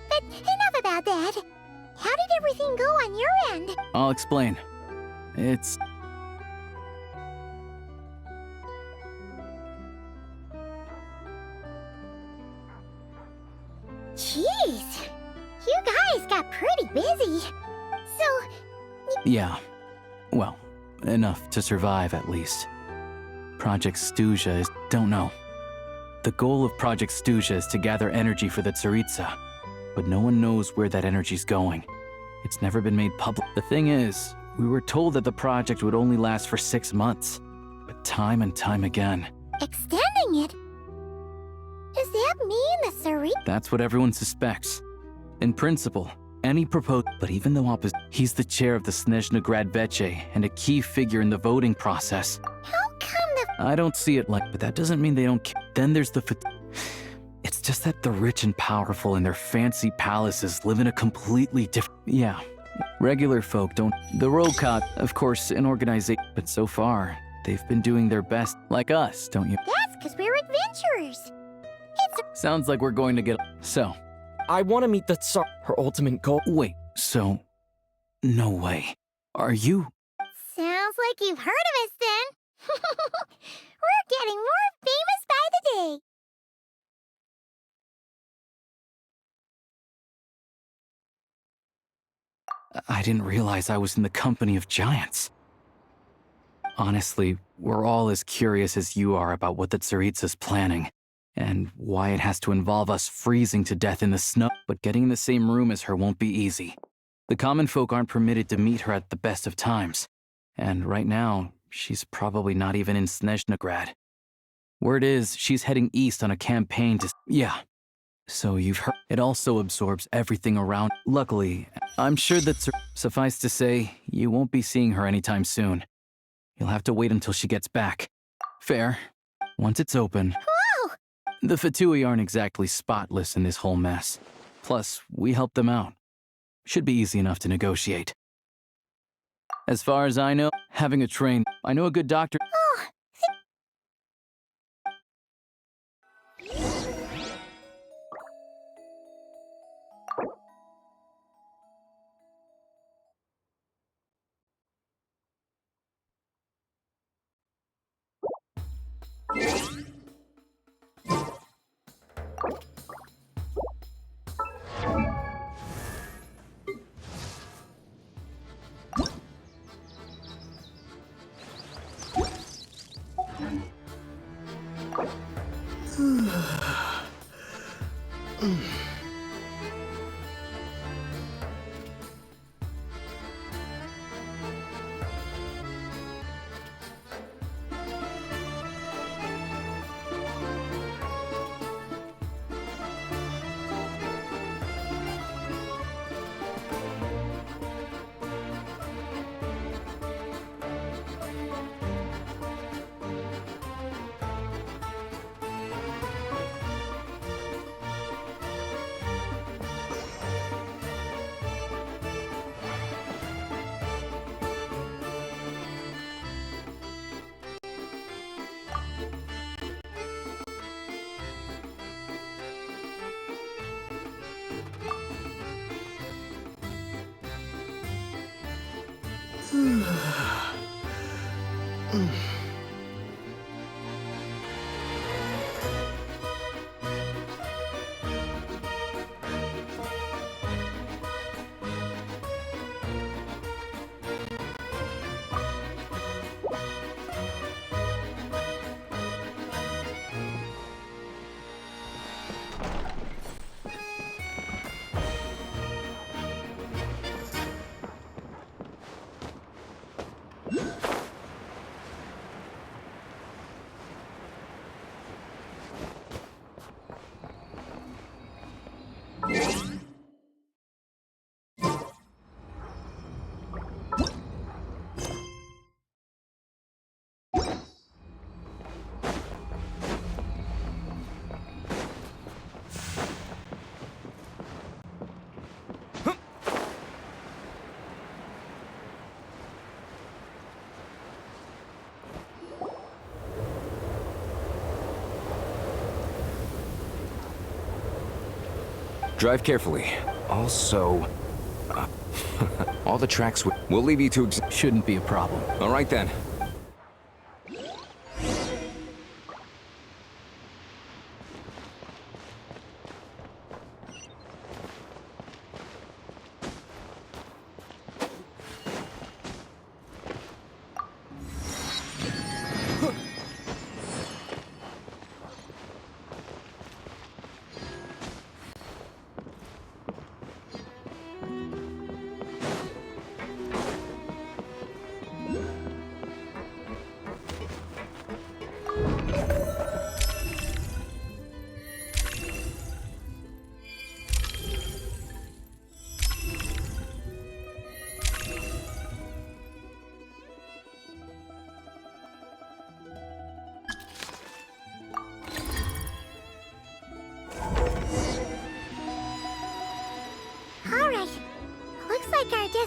but enough about that. How did everything go on your end? I'll explain. It's... Jeez, you guys got pretty busy. So... Yeah. Well, enough to survive at least. Project Stuja is... Don't know. The goal of Project Stuja is to gather energy for the Tsaritsa, but no one knows where that energy's going. It's never been made public. The thing is, we were told that the project would only last for 6 months, but time and time again. Extending it? Does that mean the Tsaritsa? That's what everyone suspects. In principle, any proposed... But even though he's the chair of the Snezhnegrad Veche and a key figure in the voting process. How come the... I don't see it like, but that doesn't mean they don't care. Then there's the... It's just that the rich and powerful in their fancy palaces live in a completely different... Yeah, regular folk don't... The Rokat, of course, an organization, but so far, they've been doing their best, like us, don't you? That's because we're adventurers. Sounds like we're going to get... So... I want to meet the Tsar. Her ultimate goal... Wait, so... No way. Are you? Sounds like you've heard of us then. We're getting more famous by the day. I didn't realize I was in the company of giants. Honestly, we're all as curious as you are about what the Tsaritsa's planning, and why it has to involve us freezing to death in the snow. But getting in the same room as her won't be easy. The common folk aren't permitted to meet her at the best of times, and right now, she's probably not even in Snezhnograd. Word is, she's heading east on a campaign to— Yeah. So you've heard. It also absorbs everything around. Luckily, I'm sure that— Suffice to say, you won't be seeing her anytime soon. You'll have to wait until she gets back. Fair. Once it's open— Whoa! The Fatui aren't exactly spotless in this whole mess. Plus, we helped them out. Should be easy enough to negotiate. As far as I know, having a train— I know a good doctor— Oh, Drive carefully. Also, all the tracks we'll leave you to Shouldn't be a problem. All right then.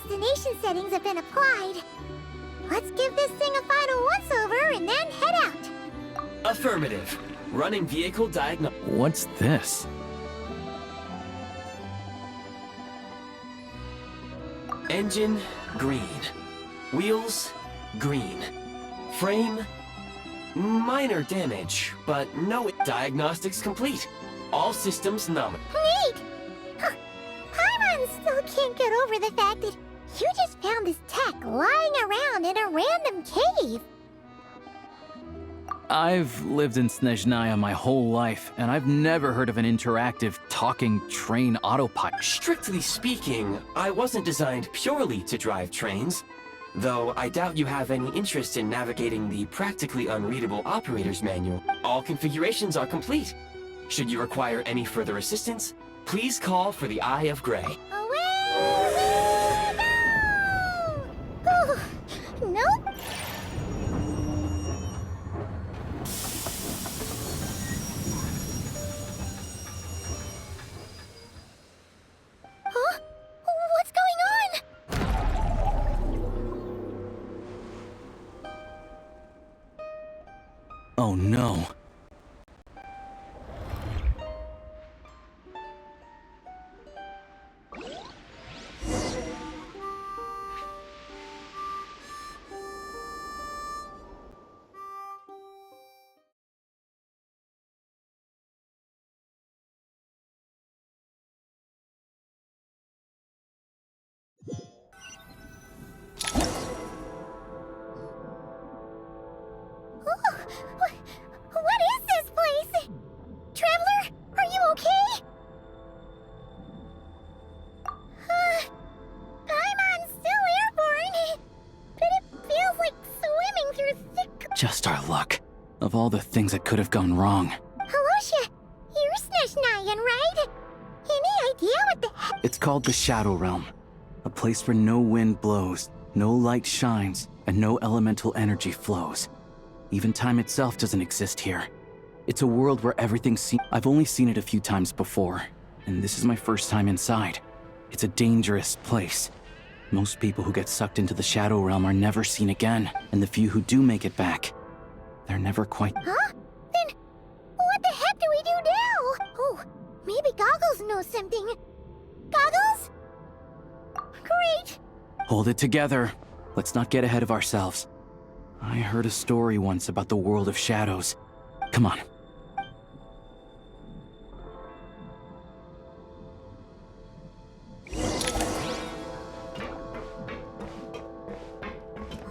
destination settings have been applied. Let's give this thing a final once-over and then head out. Affirmative. Running vehicle What's this? Engine, green. Wheels, green. Frame, minor damage, but no diagnostics complete. All systems nominal. Neat! Huh. Paimon still can't get over the fact that you just found this tech lying around in a random cave. I've lived in Snezhnaya my whole life, and I've never heard of an interactive, talking train autopilot. Strictly speaking, I wasn't designed purely to drive trains, though I doubt you have any interest in navigating the practically unreadable operator's manual. All configurations are complete. Should you require any further assistance, please call for the Eye of Grey. Away we go! Oh, nope. Huh? What's going on? Oh no. What is this place? Traveler, are you okay? Paimon's still airborne, but it feels like swimming through thick... Just our luck. Of all the things that could have gone wrong. Halosha, you're Snezhnayan, right? Any idea what the heck... It's called the Shadow Realm. A place where no wind blows, no light shines, and no elemental energy flows. Even time itself doesn't exist here. It's a world where everything I've only seen it a few times before, and this is my first time inside. It's a dangerous place. Most people who get sucked into the Shadow Realm are never seen again, and the few who do make it back, they're never quite... Huh? Then, what the heck do we do now? Oh, maybe Goggles knows something. Goggles? Great! Hold it together. Let's not get ahead of ourselves. I heard a story once about the world of shadows. Come on.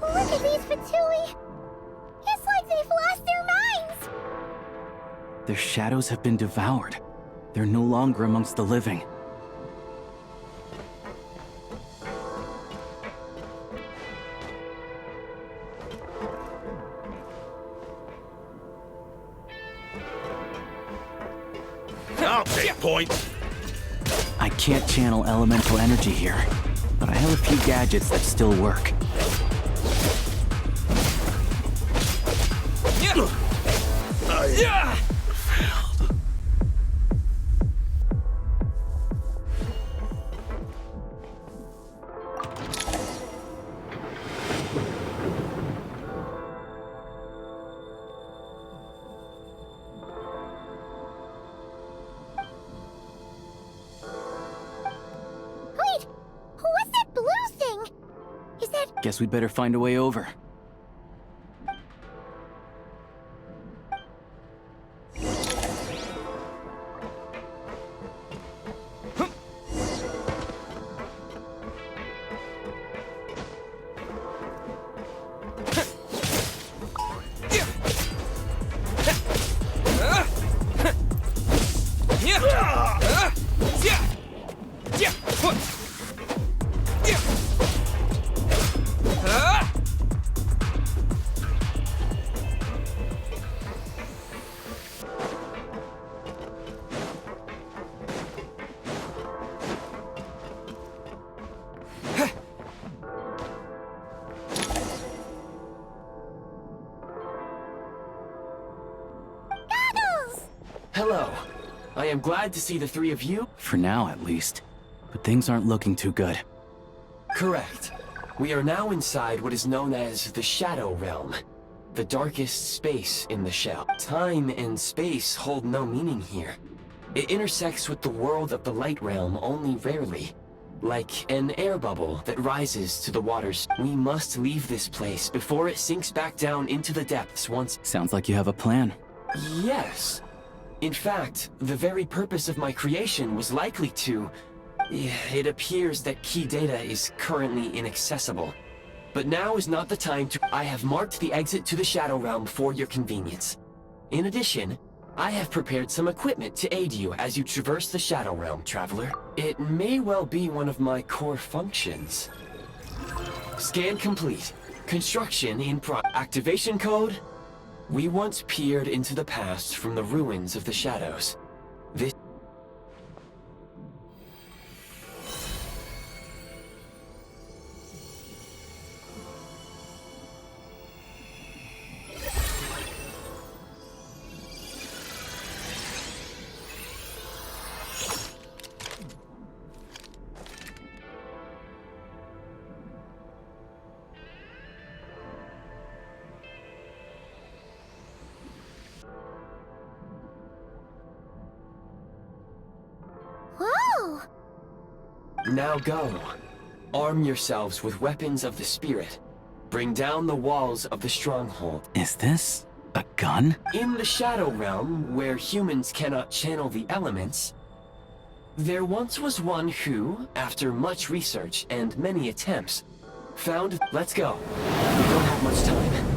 Look at these Fatui! It's like they've lost their minds! Their shadows have been devoured. They're no longer amongst the living. I'll take point. I can't channel elemental energy here, but I have a few gadgets that still work. Yeah! Wait! What's that blue thing? Is that... Guess we'd better find a way over. Hello. I am glad to see the three of you. For now, at least. But things aren't looking too good. Correct. We are now inside what is known as the Shadow Realm, the darkest space in the shell. Time and space hold no meaning here. It intersects with the world of the Light Realm only rarely. like an air bubble that rises to the waters. We must leave this place before it sinks back down into the depths once. Sounds like you have a plan. Yes. In fact, the very purpose of my creation was likely to... It appears that key data is currently inaccessible. But now is not the time to... I have marked the exit to the Shadow Realm for your convenience. In addition, I have prepared some equipment to aid you as you traverse the Shadow Realm, Traveler. It may well be one of my core functions. Scan complete. Construction in activation code. We once peered into the past from the ruins of the shadows. This... Whoa! Now go. Arm yourselves with weapons of the spirit. Bring down the walls of the stronghold. Is this a gun? In the Shadow Realm, where humans cannot channel the elements, there once was one who, after much research and many attempts, found... Let's go. We don't have much time.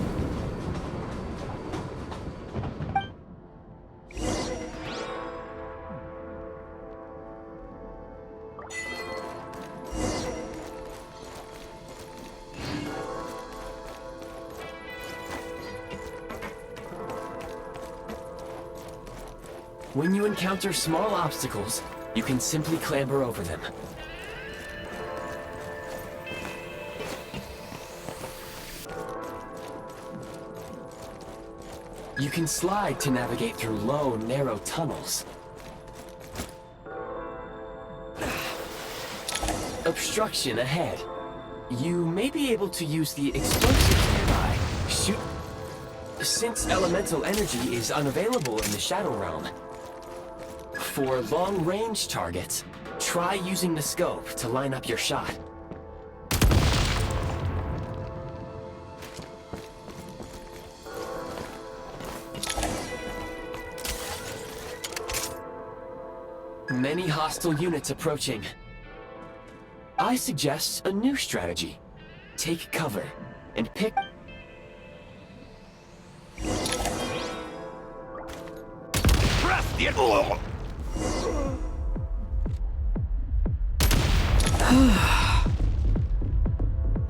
When you encounter small obstacles, you can simply clamber over them. You can slide to navigate through low, narrow tunnels. Obstruction ahead. You may be able to use the explosives nearby. Shoot. Since elemental energy is unavailable in the Shadow Realm, for long-range targets, try using the scope to line up your shot. Many hostile units approaching. I suggest a new strategy. Take cover and pick... Press the...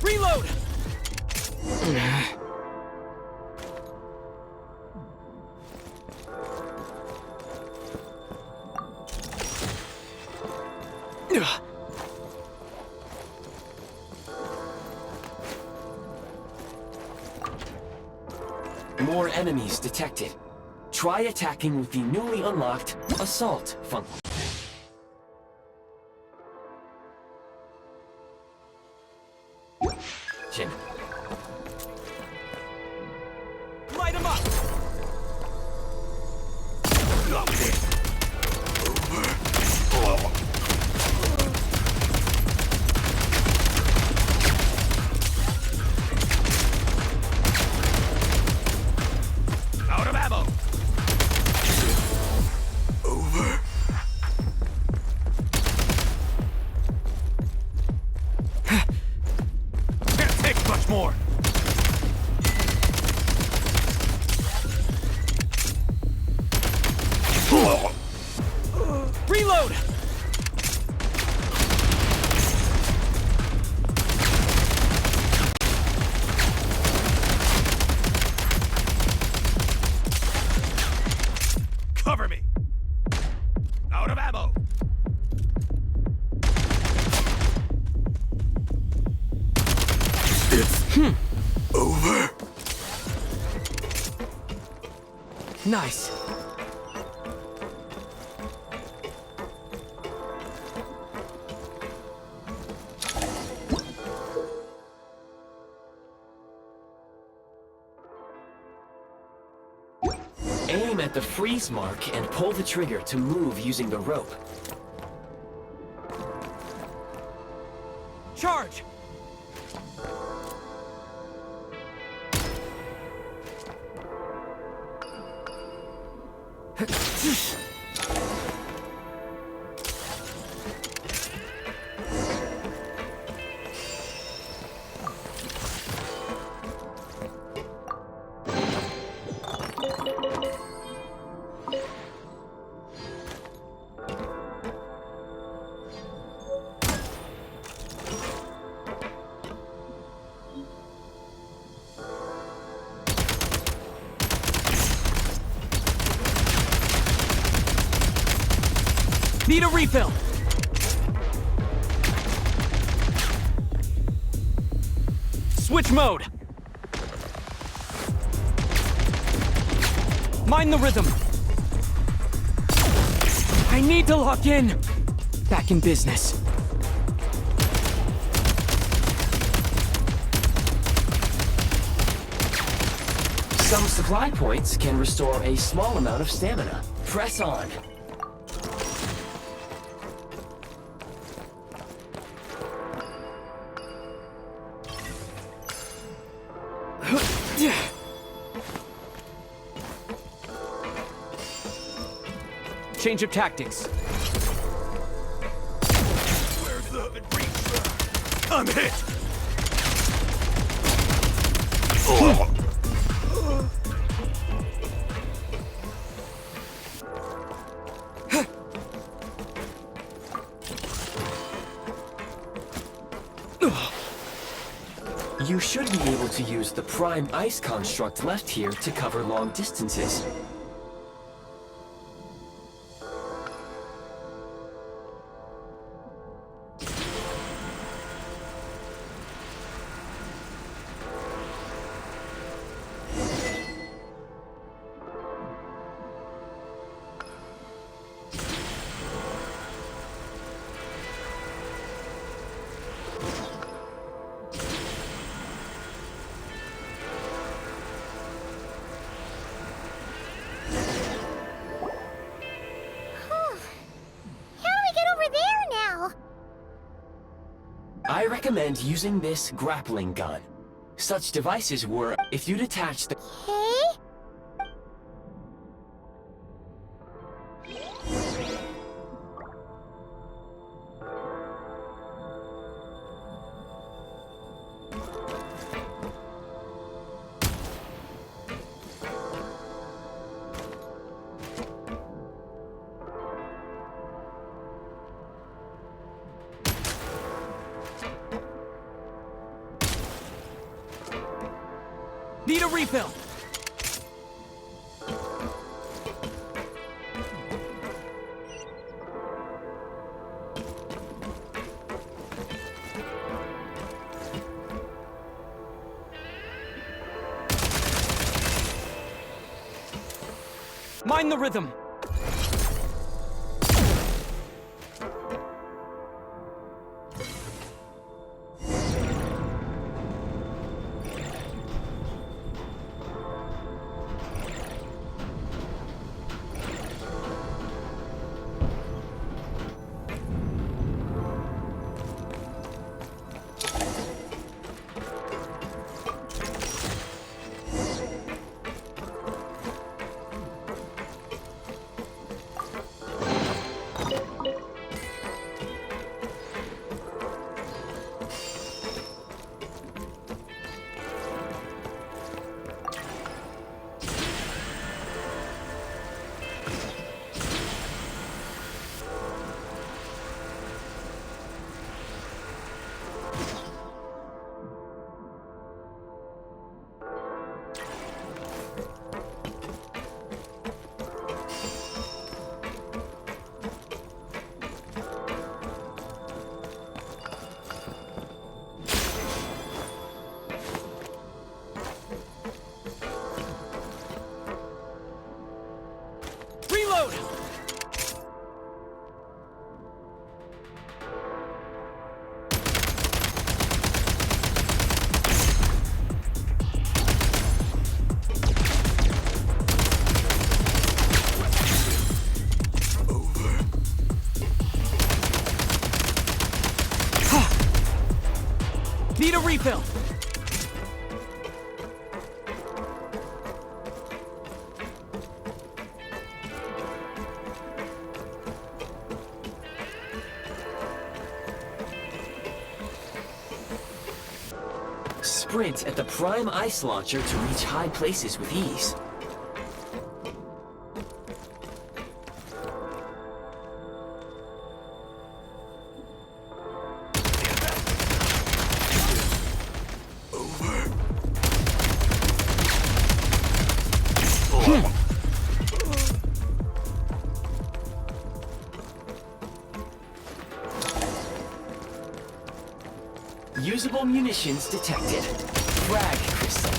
Reload! More enemies detected. Try attacking with the newly unlocked Assault function. Light him up! Out of ammo! Over. Can't take much more! Reload! Cover me! Out of ammo! It's over. Nice. Aim at the freeze mark and pull the trigger to move using the rope. Charge! Need a refill! Switch mode! Mind the rhythm! I need to lock in! Back in business. Some supply points can restore a small amount of stamina. Press on. Change of tactics. Where's the breach? I'm hit! You should be able to use the prime ice construct left here to cover long distances. I recommend using this grappling gun. Such devices were, if you detach the... Need a refill! Mind the rhythm! Need a refill. Sprint at the prime ice launcher to reach high places with ease. Usable munitions detected. Frag crystal.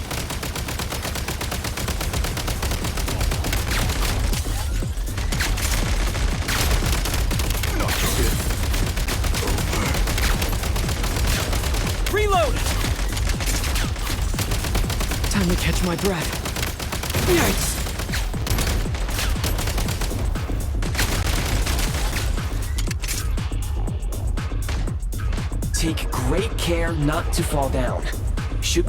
Reload! Time to catch my breath. Yikes! Take great care not to fall down. Shoot.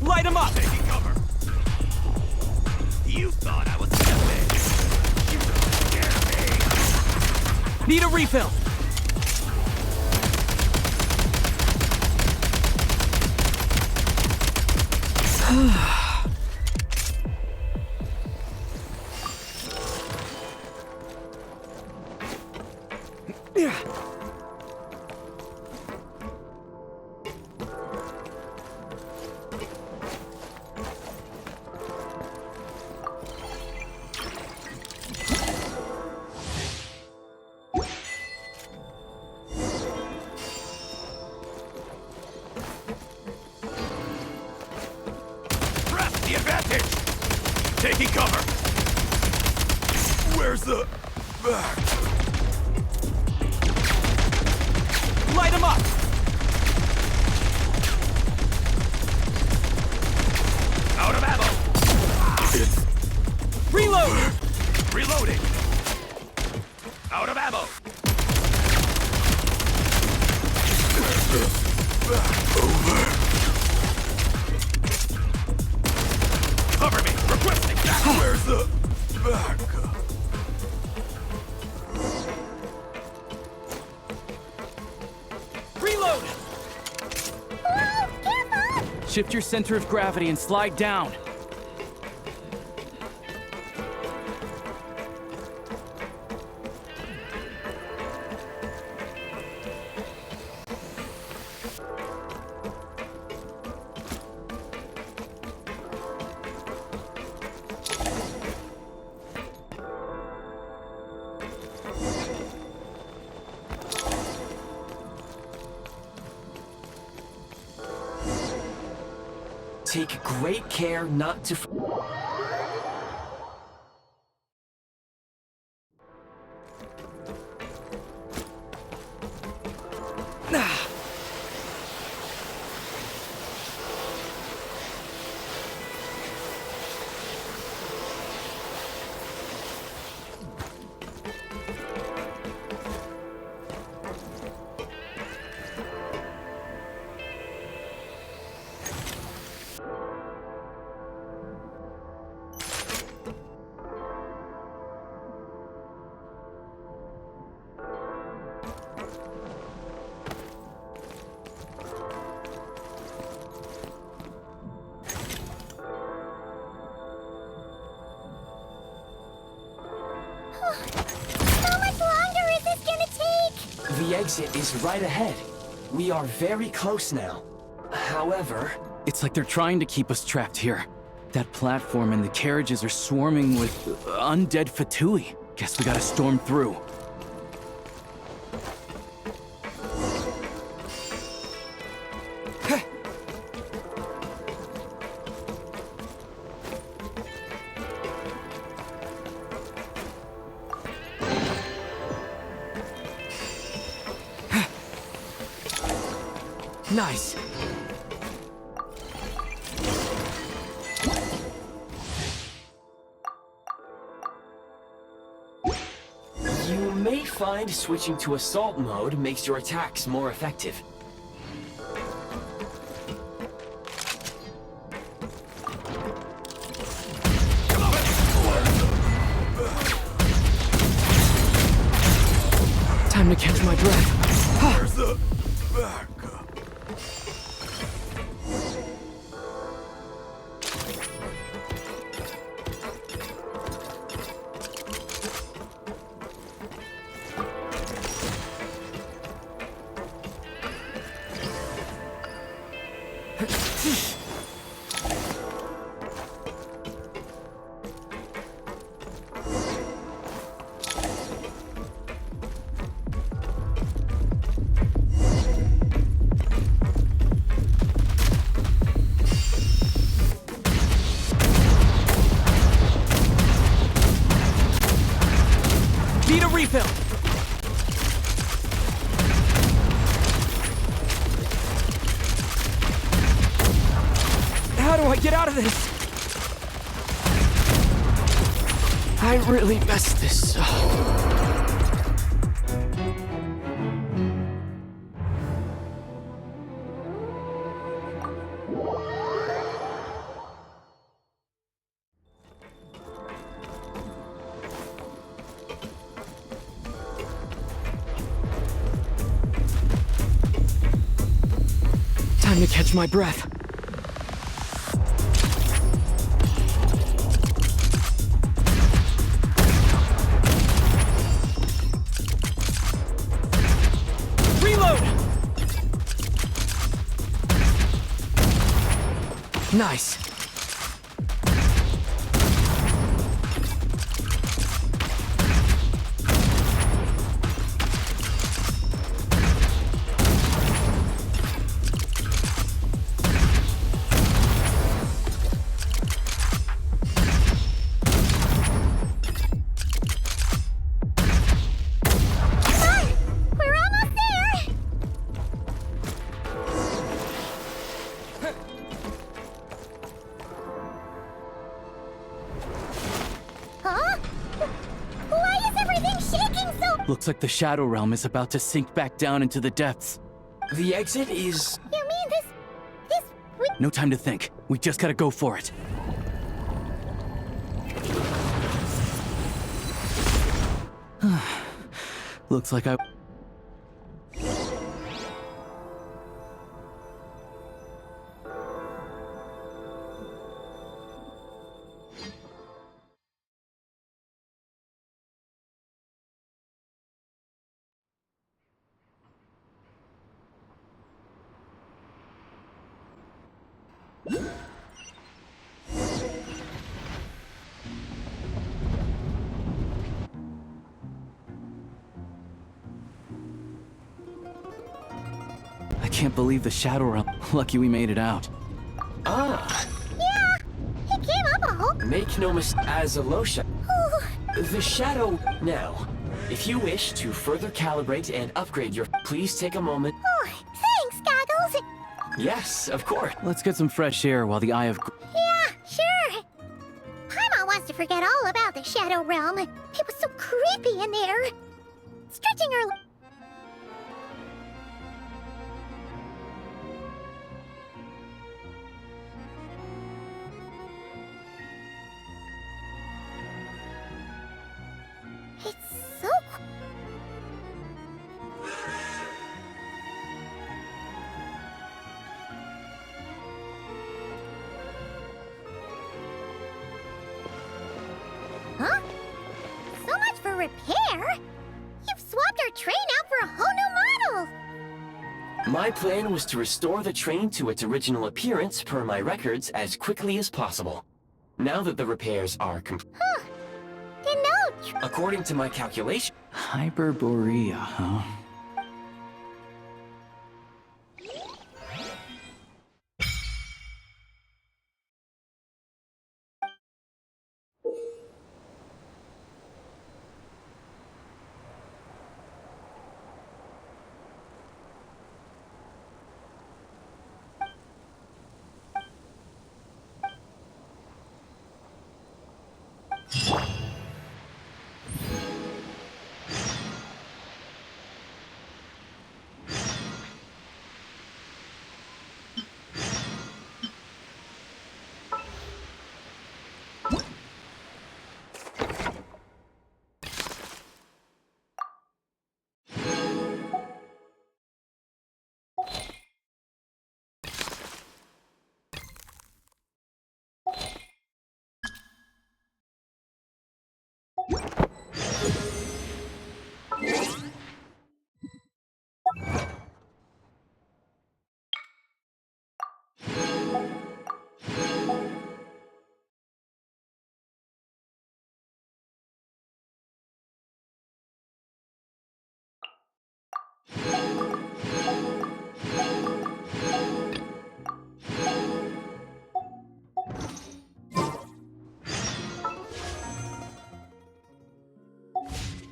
Light him up! Taking cover. You thought I was epic. You scared me. Need a refill. Press the advantage. Taking cover. Where's the back? Light him up! Out of ammo. Reload! Reloading. Out of ammo. Over. Cover me. Requesting back. Where's the back? Reload! Shift your center of gravity and slide down. Take great care not to... How much longer is this gonna take? The exit is right ahead. We are very close now. However... It's like they're trying to keep us trapped here. That platform and the carriages are swarming with undead Fatui. Guess we gotta storm through. Nice. You may find switching to assault mode makes your attacks more effective. Time to catch my breath. Where's the backup? Need a refill! How do I get out of this? I really messed this up. Time to catch my breath. Reload! Nice. We're almost there! Huh? Why is everything shaking so? Looks like the Shadow Realm is about to sink back down into the depths. The exit is... You mean this... No time to think. We just gotta go for it. Looks like I... I can't believe the Shadow Realm. Lucky we made it out. Ah, Yeah, it came up a hole. make no mistake, as Alosha. Ooh, The Shadow... Now, if you wish to further calibrate and upgrade your... Please take a moment. oh, thanks, Goggles. Yes, of course. Let's get some fresh air while the Eye of... Yeah, sure. Paimon wants to forget all about the Shadow Realm. It was so creepy in there. Stretching her... It's so... Huh? So much for repair? You've swapped our train out for a whole new model! My plan was to restore the train to its original appearance per my records as quickly as possible. Now that the repairs are complete... Huh. Didn't know... According to my calculation... Hyperborea, huh?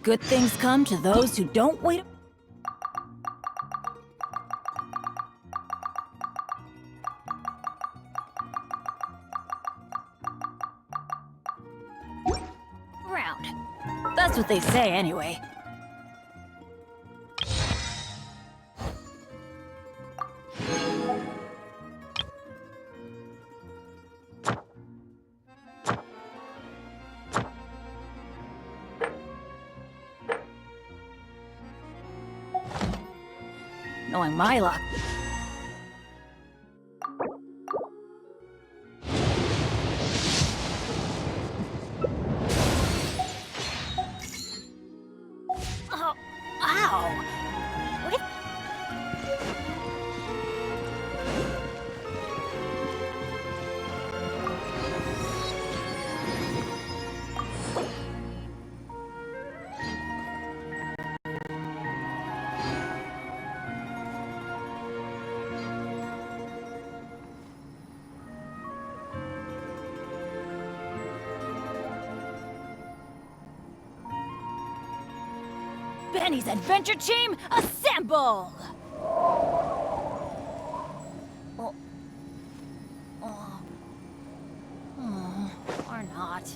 Good things come to those who don't wait. Round. That's what they say anyway. Knowing my luck. Oh, ow! What Benny's adventure team, assemble! Or not.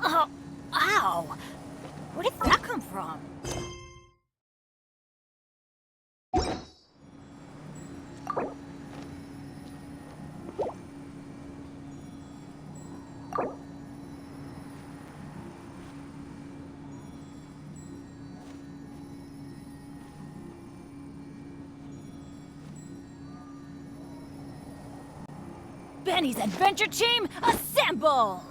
Oh, ow! Where did that come from? Benny's adventure team, assemble!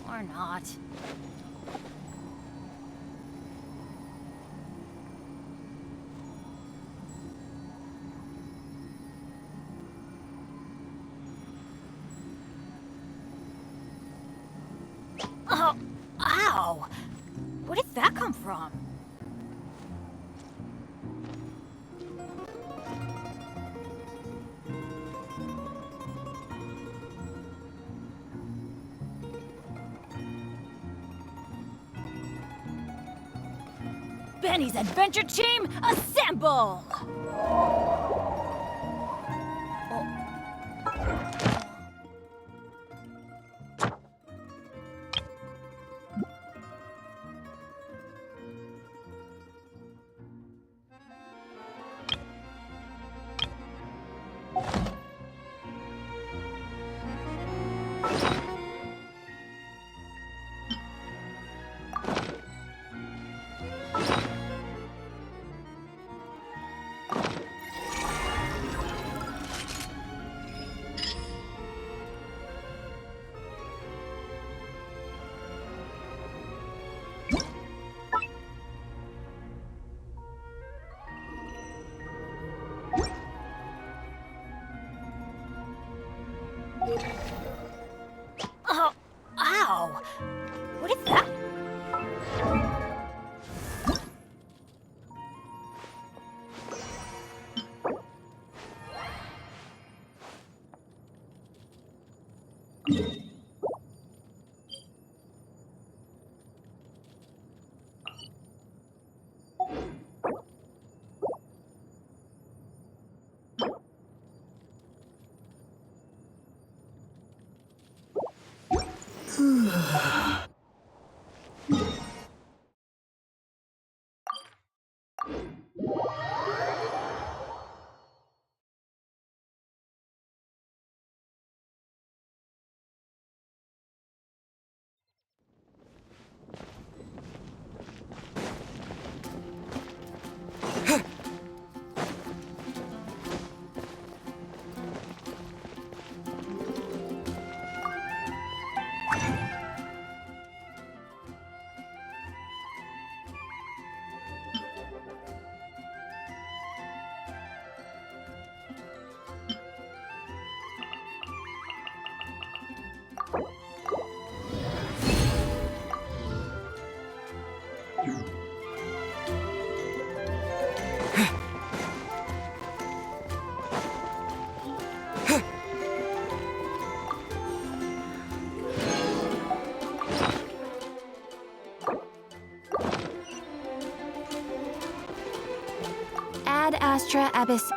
Or not. Oh, ow! Where did that come from? Benny's adventure team, assemble! Oh, ow! What is that? Astra Abyss.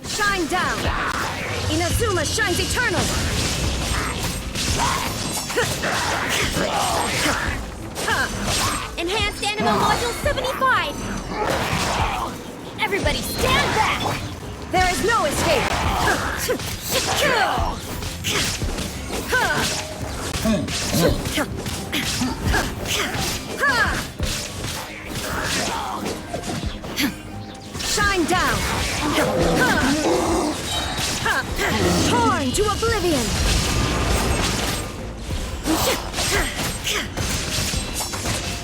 Shine down! Inazuma shines eternal! Enhanced Animal Module 75! Everybody stand back! There is no escape! Shine down! Torn to oblivion!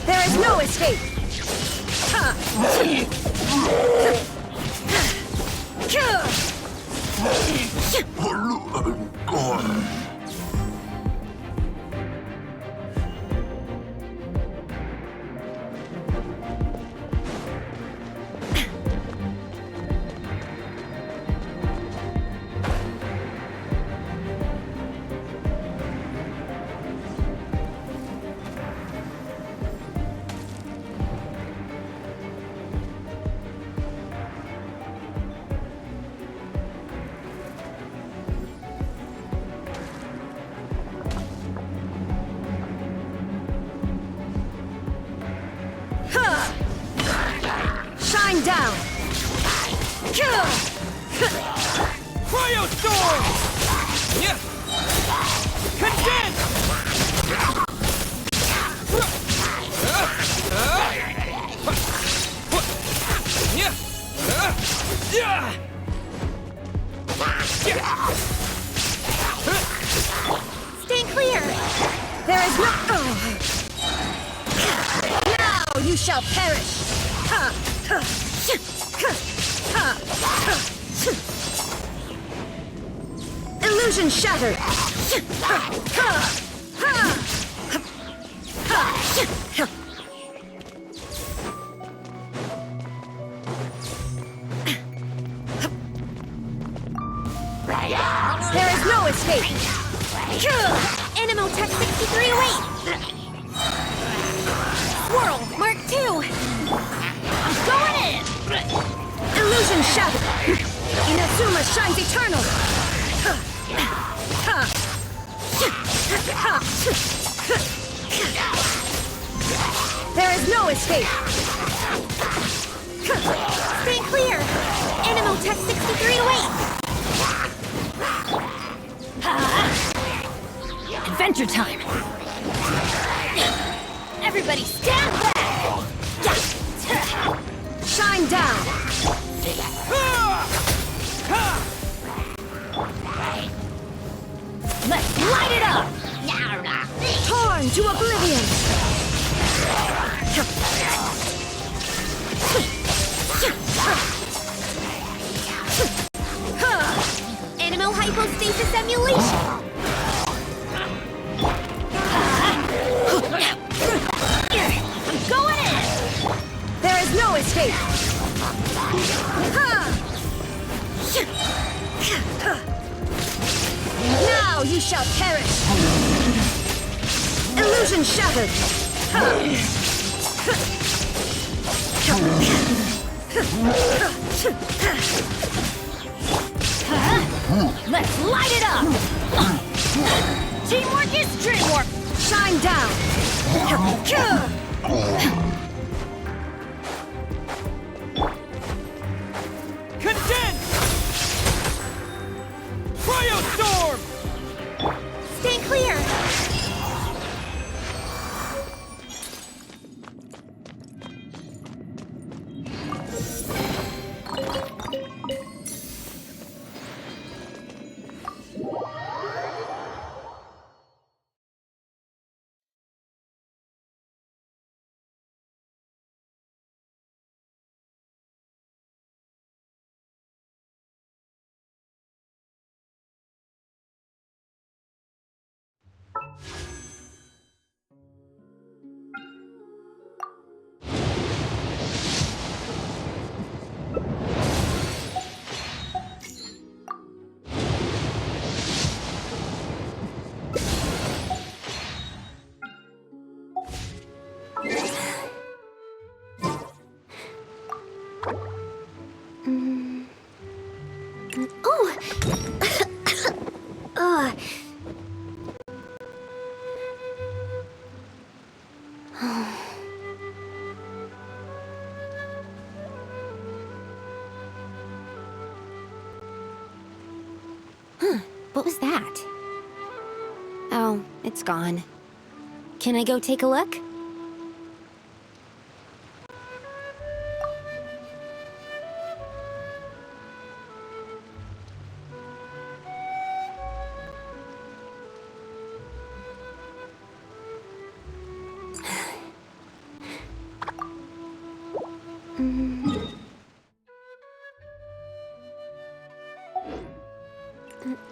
There is no escape! Shine down! Cryo storm! Yeah. Condense! Stay clear! There is no... Now you shall perish! Illusion shattered! There is no escape! Animo Tech 6308! Swirl, Mark 2! I'm going in! Illusion shattered! Inazuma shines eternal! There is no escape! Stay clear! Animo Tech 6308! Adventure time! Everybody stand back! Shine down! Let's light it up! Torn to oblivion! Animo hypostasis emulation! I'm going in! There is no escape! Now you shall perish! Illusion shattered! Let's light it up! Teamwork is dreamwork! Shine down! Condense! Cryo storm! Stay clear! Oh! What was that? Oh, it's gone. Can I go take a look?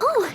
Oh!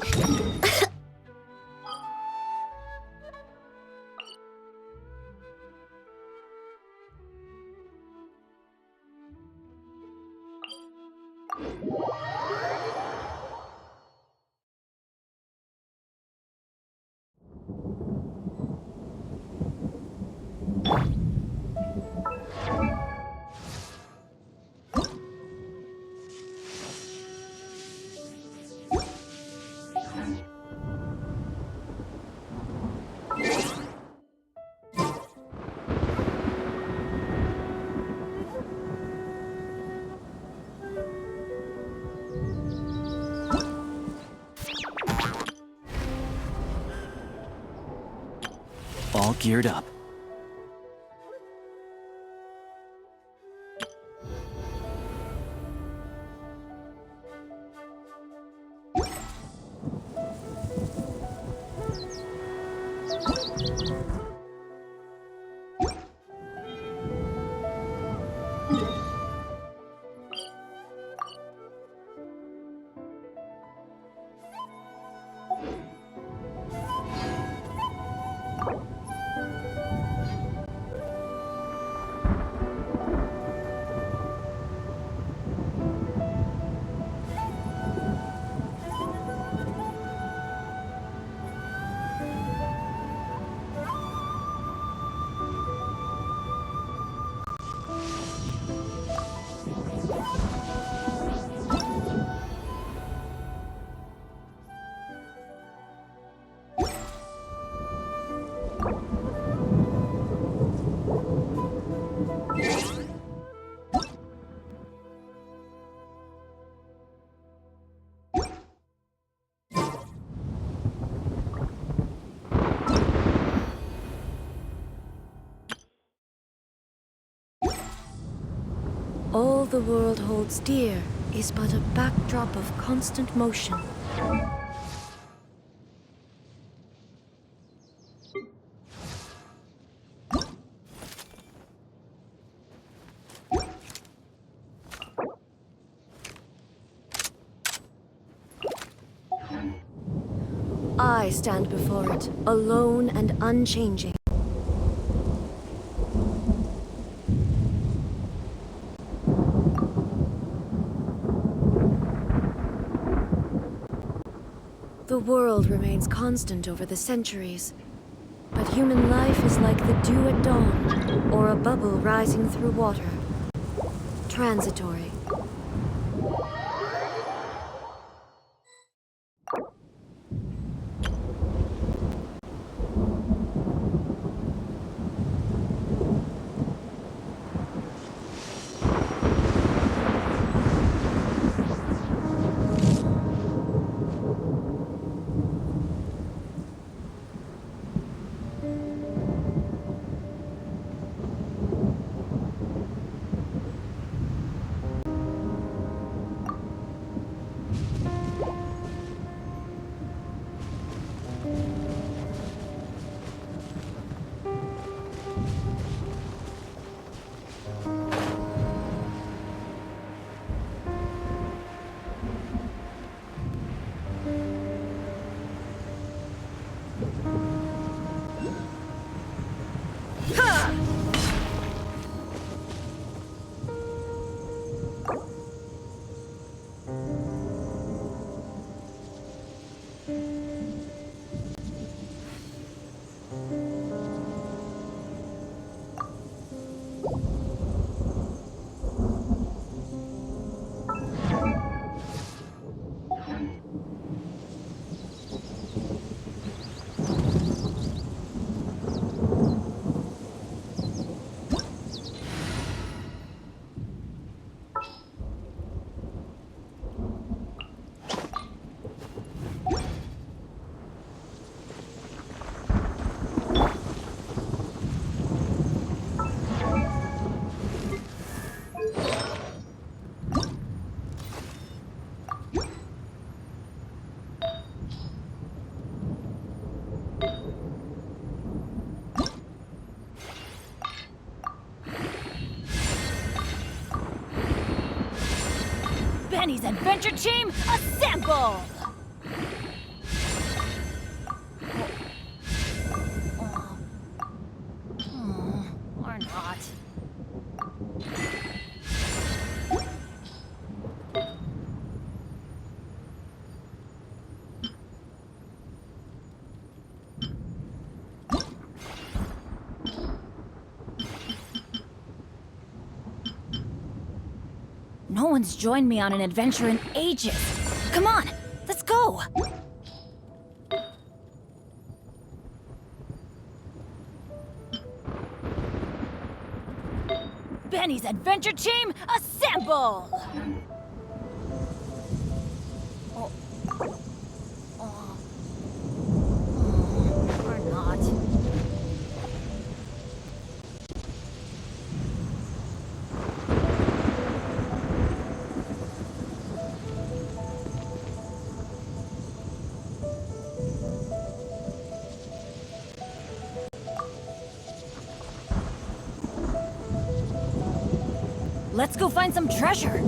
All geared up. All the world holds dear is but a backdrop of constant motion. I stand before it, alone and unchanging. The world remains constant over the centuries, but human life is like the dew at dawn, or a bubble rising through water. Transitory. Benny's adventure team, assemble! Or not. No one's joined me on an adventure in ages. Come on, let's go! Benny's adventure team, assemble! Or not. Let's go find some treasure.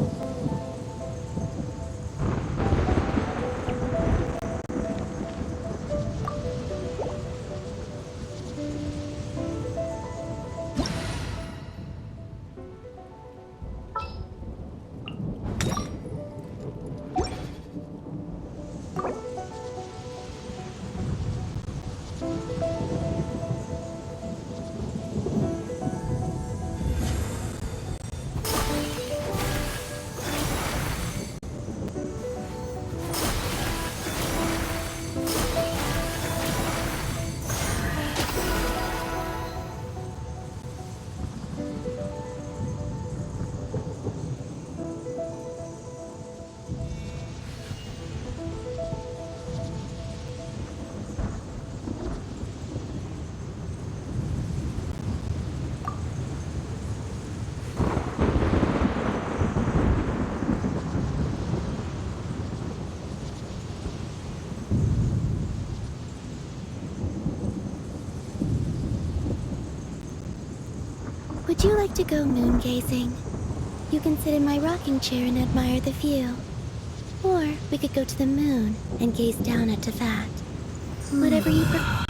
Would you like to go moon gazing? You can sit in my rocking chair and admire the view. Or we could go to the moon and gaze down at Tefat. Whatever you prefer.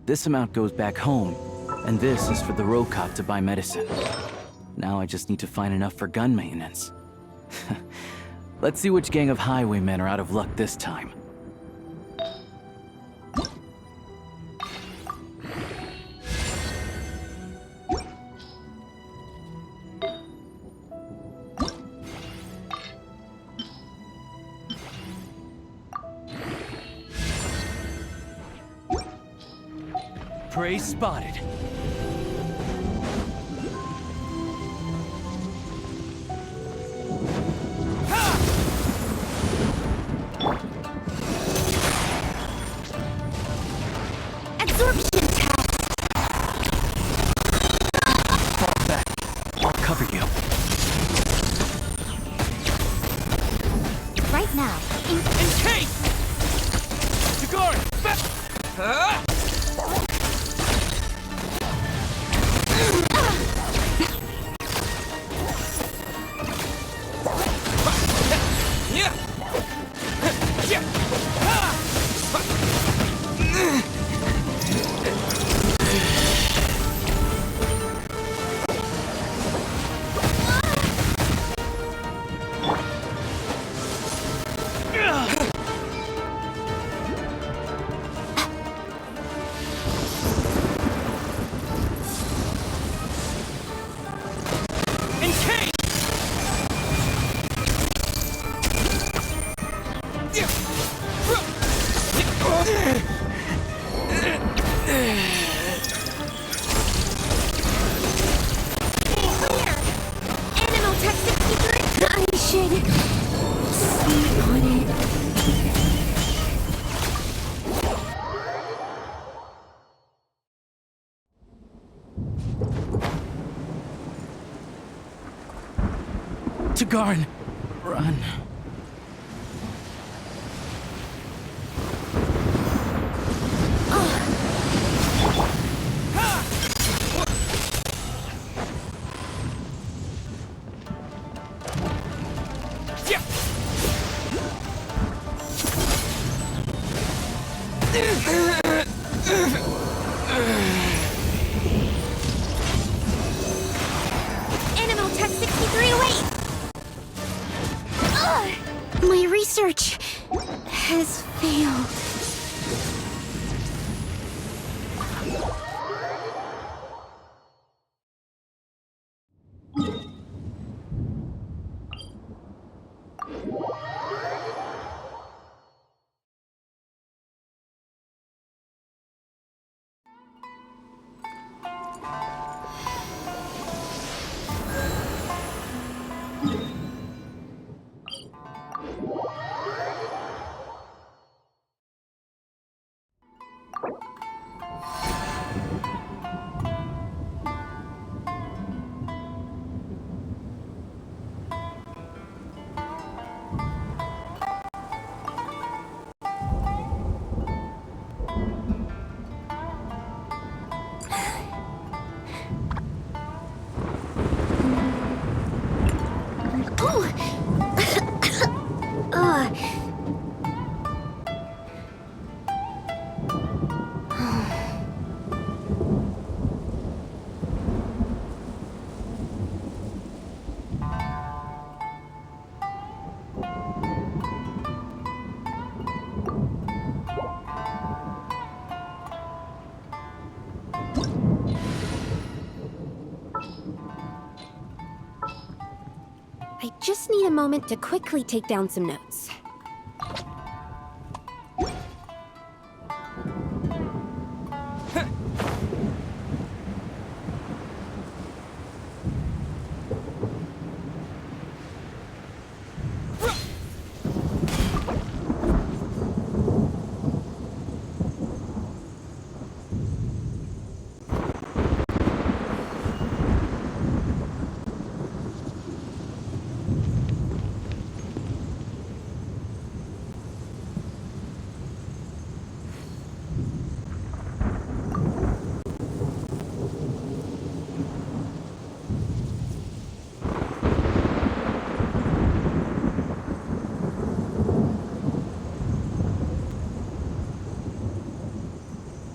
This amount goes back home, and this is for the Rokop to buy medicine. Now I just need to find enough for gun maintenance. Let's see which gang of highwaymen are out of luck this time. Prey spotted. Absorption test! To Garn. Run. Animal Test 63 away! My research has failed. I just need a moment to quickly take down some notes.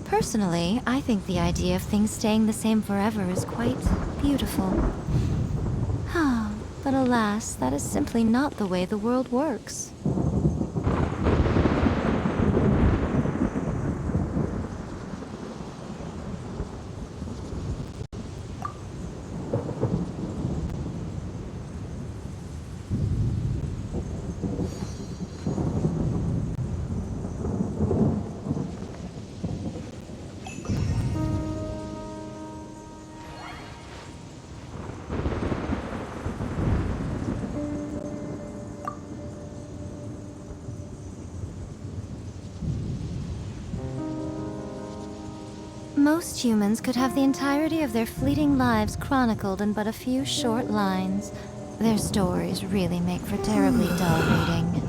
Personally, I think the idea of things staying the same forever is quite beautiful. But alas, that is simply not the way the world works. Most humans could have the entirety of their fleeting lives chronicled in but a few short lines. Their stories really make for terribly dull reading.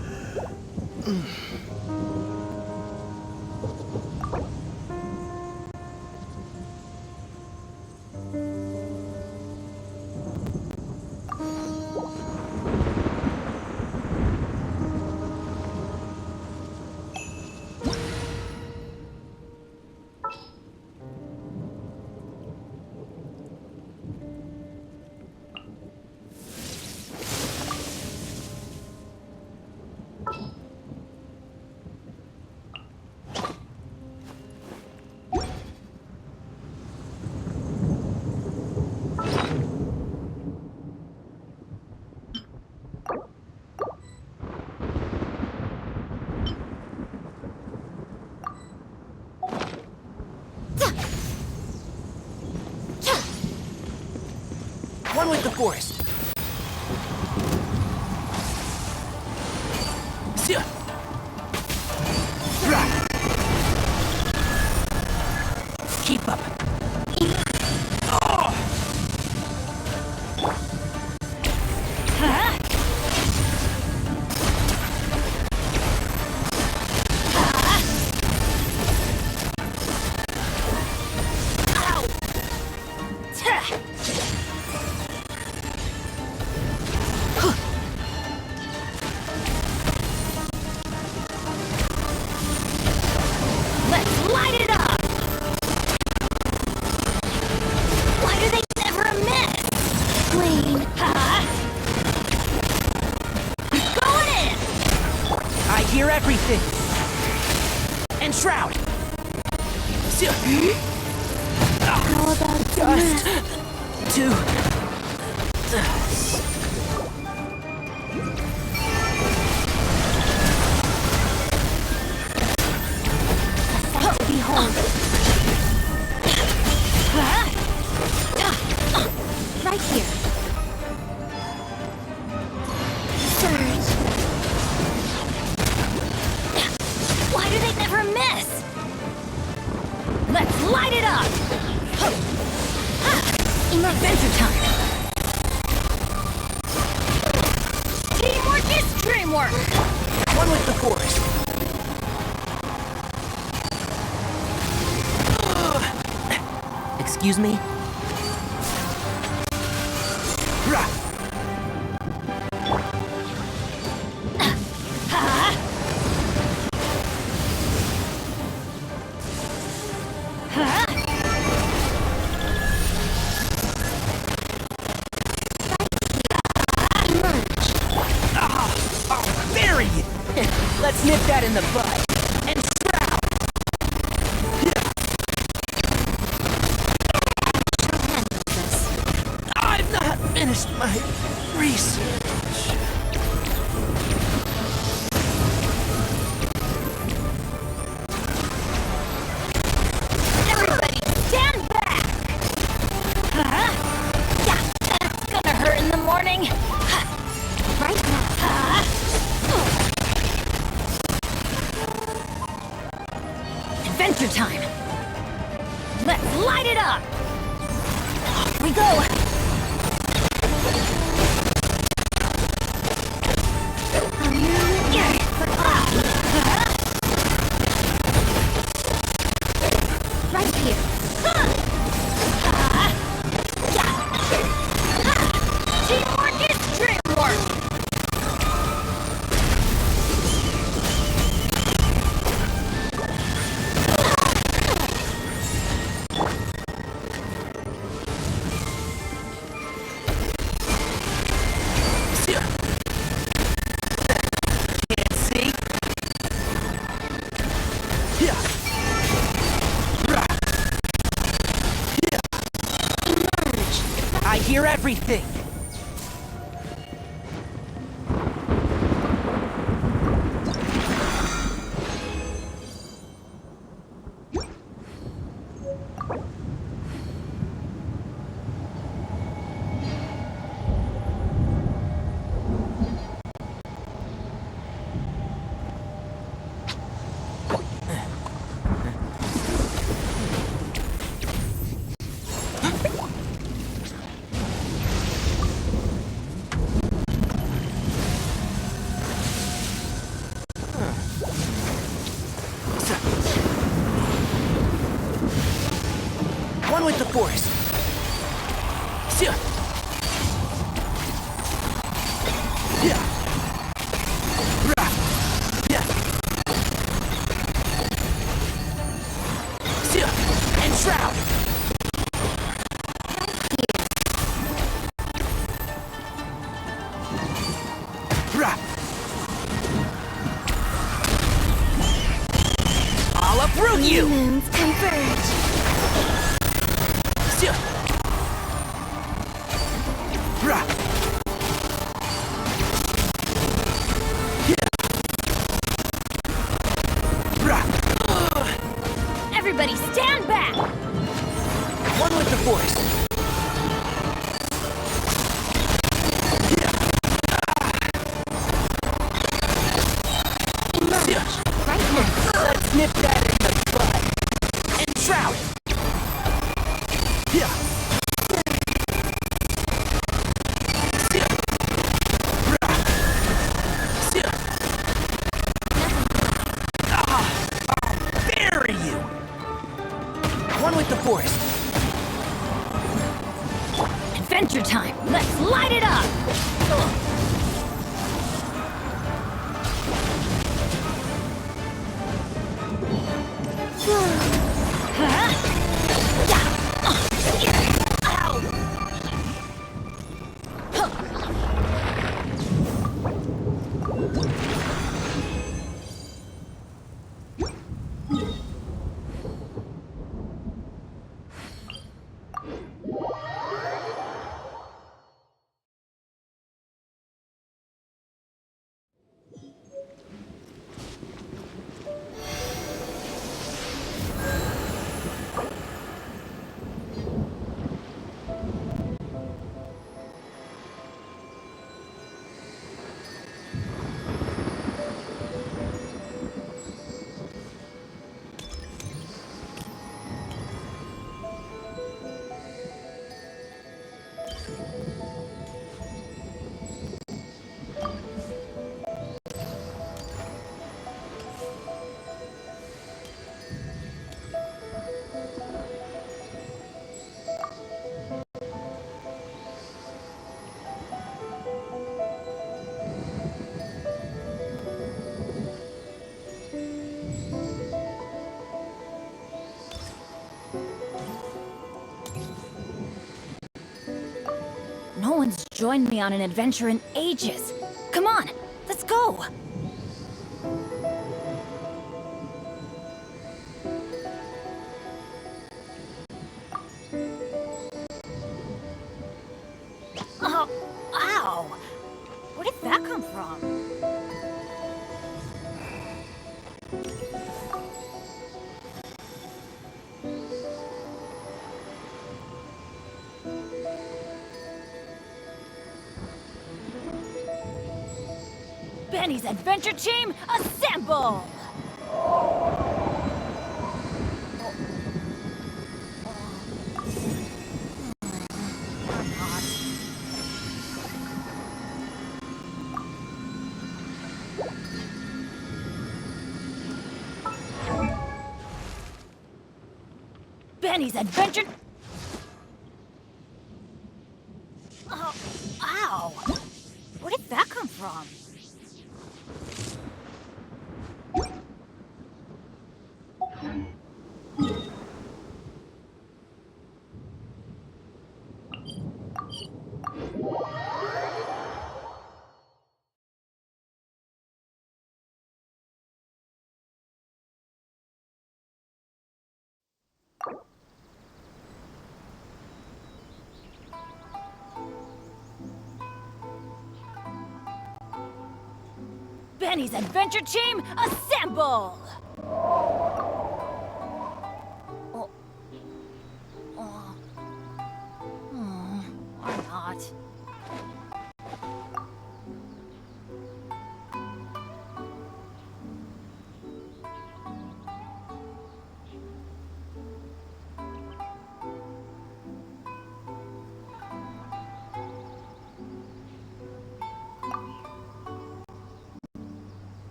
One with the forest. Keep up. Just to Behold. Right here. Surge. Why do they never miss? Let's light it up! Adventure time! Teamwork is dreamwork! one with the force. Excuse me? Bury it! Let's nip that in the bud. And shroud! I've not finished my research. Everybody, stand back! Yeah, that's gonna hurt in the morning. Right now. Adventure time! Let's light it up! Off we go! Right here. Teamwork is dreamwork! Can't see. I hear everything. One with the force. And shroud. I'll uproot you. Moons converge. Everybody stand back! One with the force. Right now. Let's nip that in the bud. And shroud. Bury you. One with the force. Adventure time! Let's light it up! one's joined me on an adventure in ages. Come on, let's go! Oh, ow! Where did that come from? Benny's Adventure Team, assemble! Benny's Adventure... Oh, ow! Where did that come from? Benny's Adventure Team, assemble! Or not.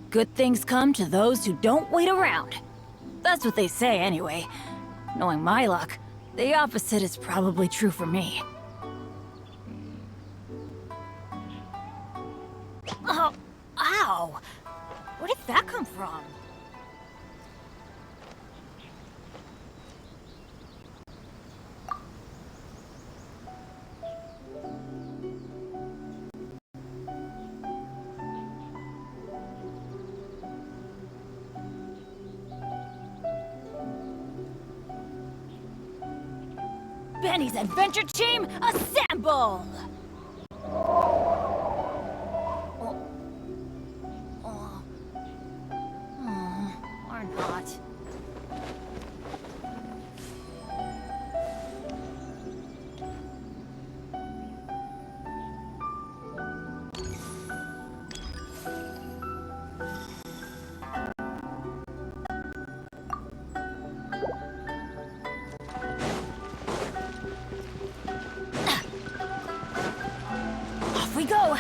Good things come to those who don't wait around. That's what they say anyway. Knowing my luck, the opposite is probably true for me. Oh, ow! Where did that come from? Benny's Adventure Team, assemble! Or not. Off we go!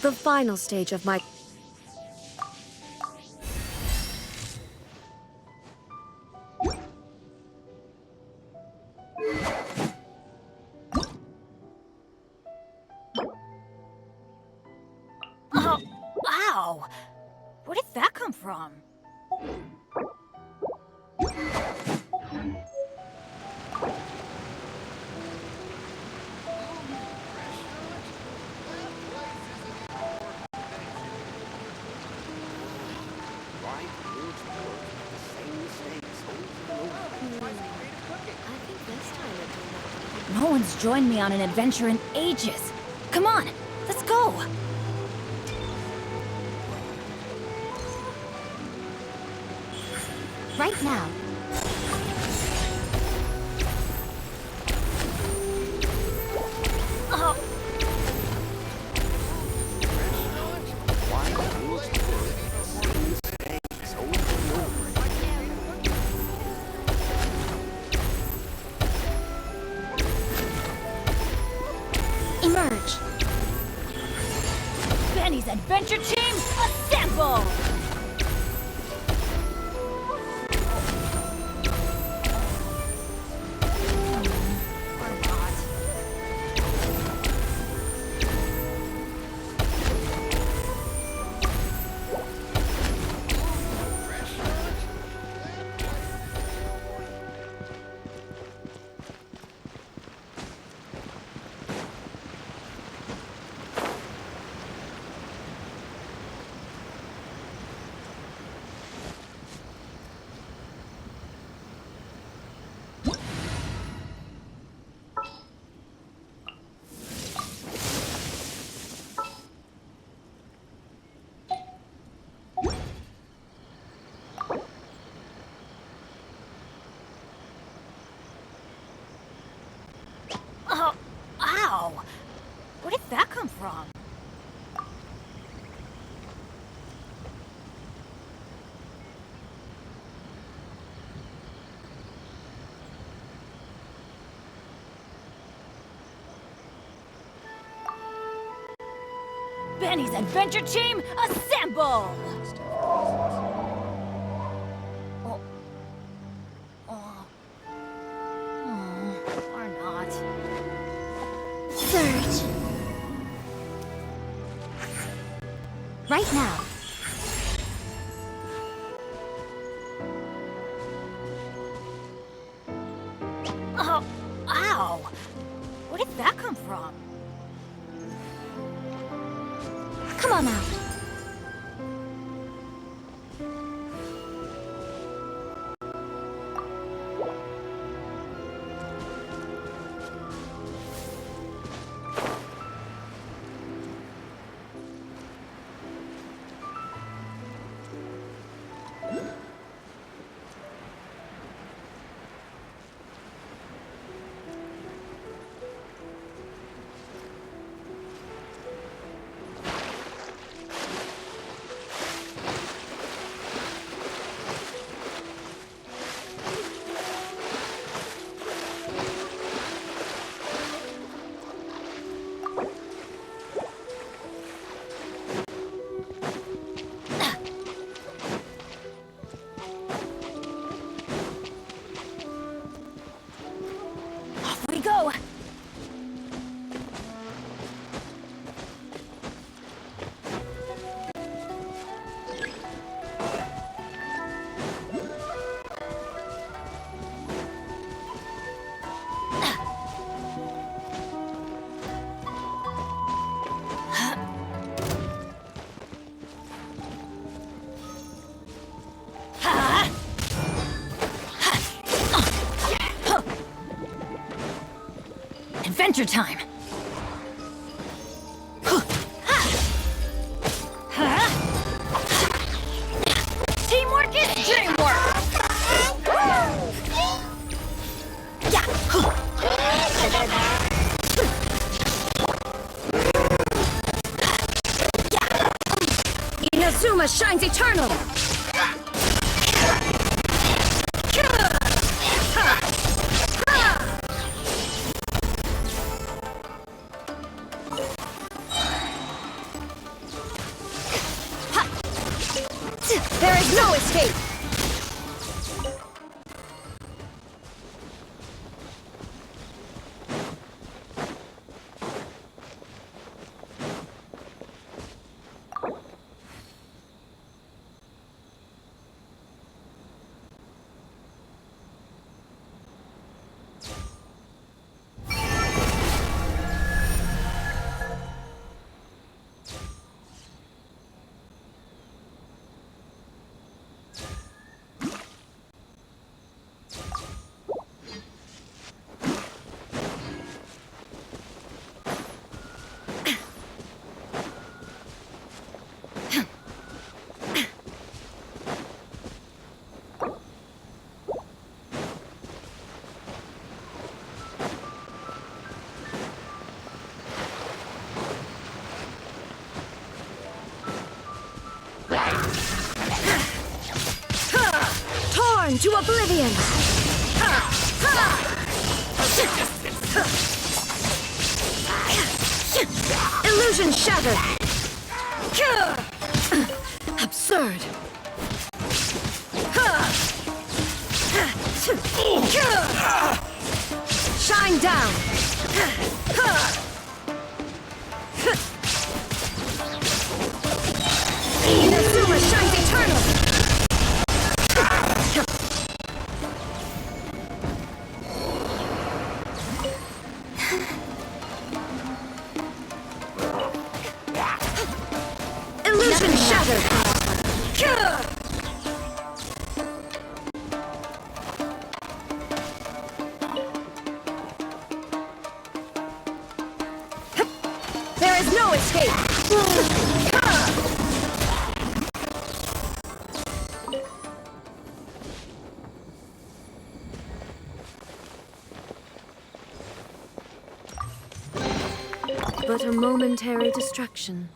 The final stage of my... Oh, ow! Where did that come from? No one's joined me on an adventure in ages. Come on, let's go! Right now. adventure team, assemble! Oh, ow! Where did that come from? Benny's adventure team, assemble! Or not. Surge. Right now. Oh, ow! Where did that come from? Come on out. Off we go! Adventure time! Teamwork is dreamwork! Inazuma shines eternal! There is no escape! Torn to oblivion! Illusion shattered! Absurd. Shine down. Inazuma shines eternal. Illusion shattered. There is no escape. But a momentary distraction.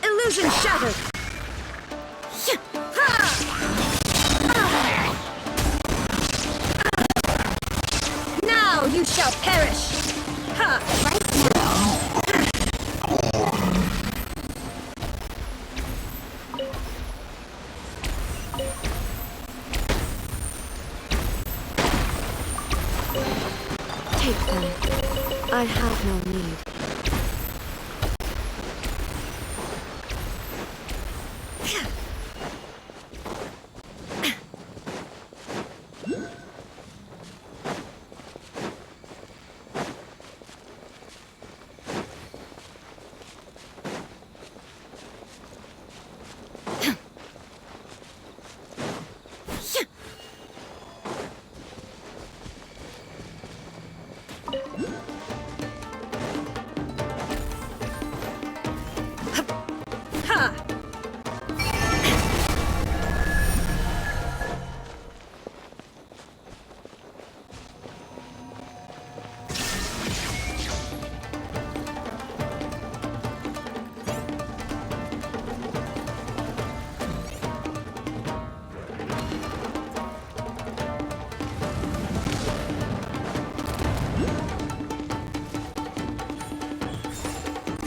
Illusion shattered! Now you shall perish! Take them. I have no need.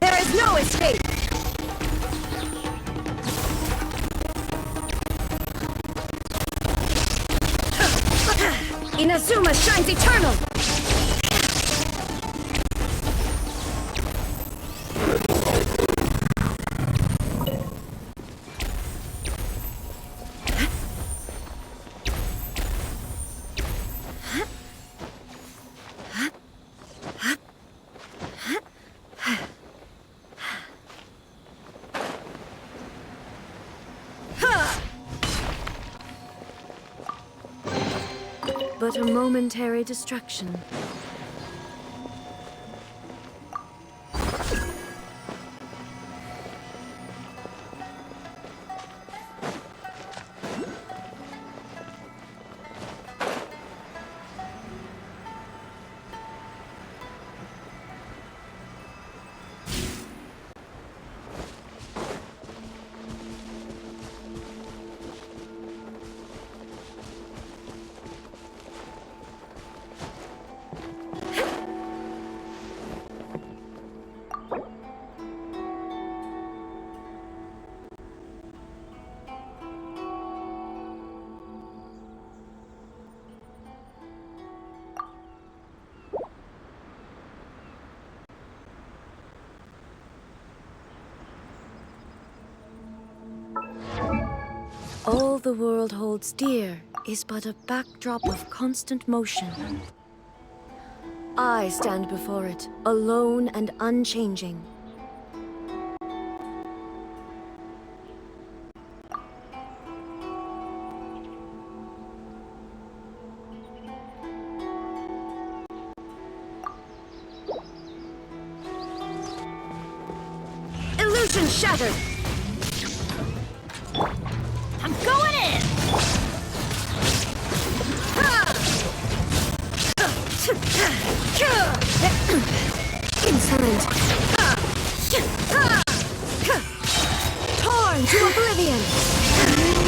There is no escape! Inazuma shines eternal! But a momentary distraction. All the world holds dear is but a backdrop of constant motion. I stand before it, alone and unchanging. Illusion shattered! I'm going in! Insolent! Torn to oblivion!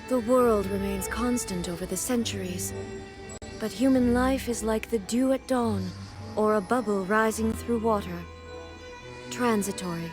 The world remains constant over the centuries, but human life is like the dew at dawn, or a bubble rising through water. Transitory.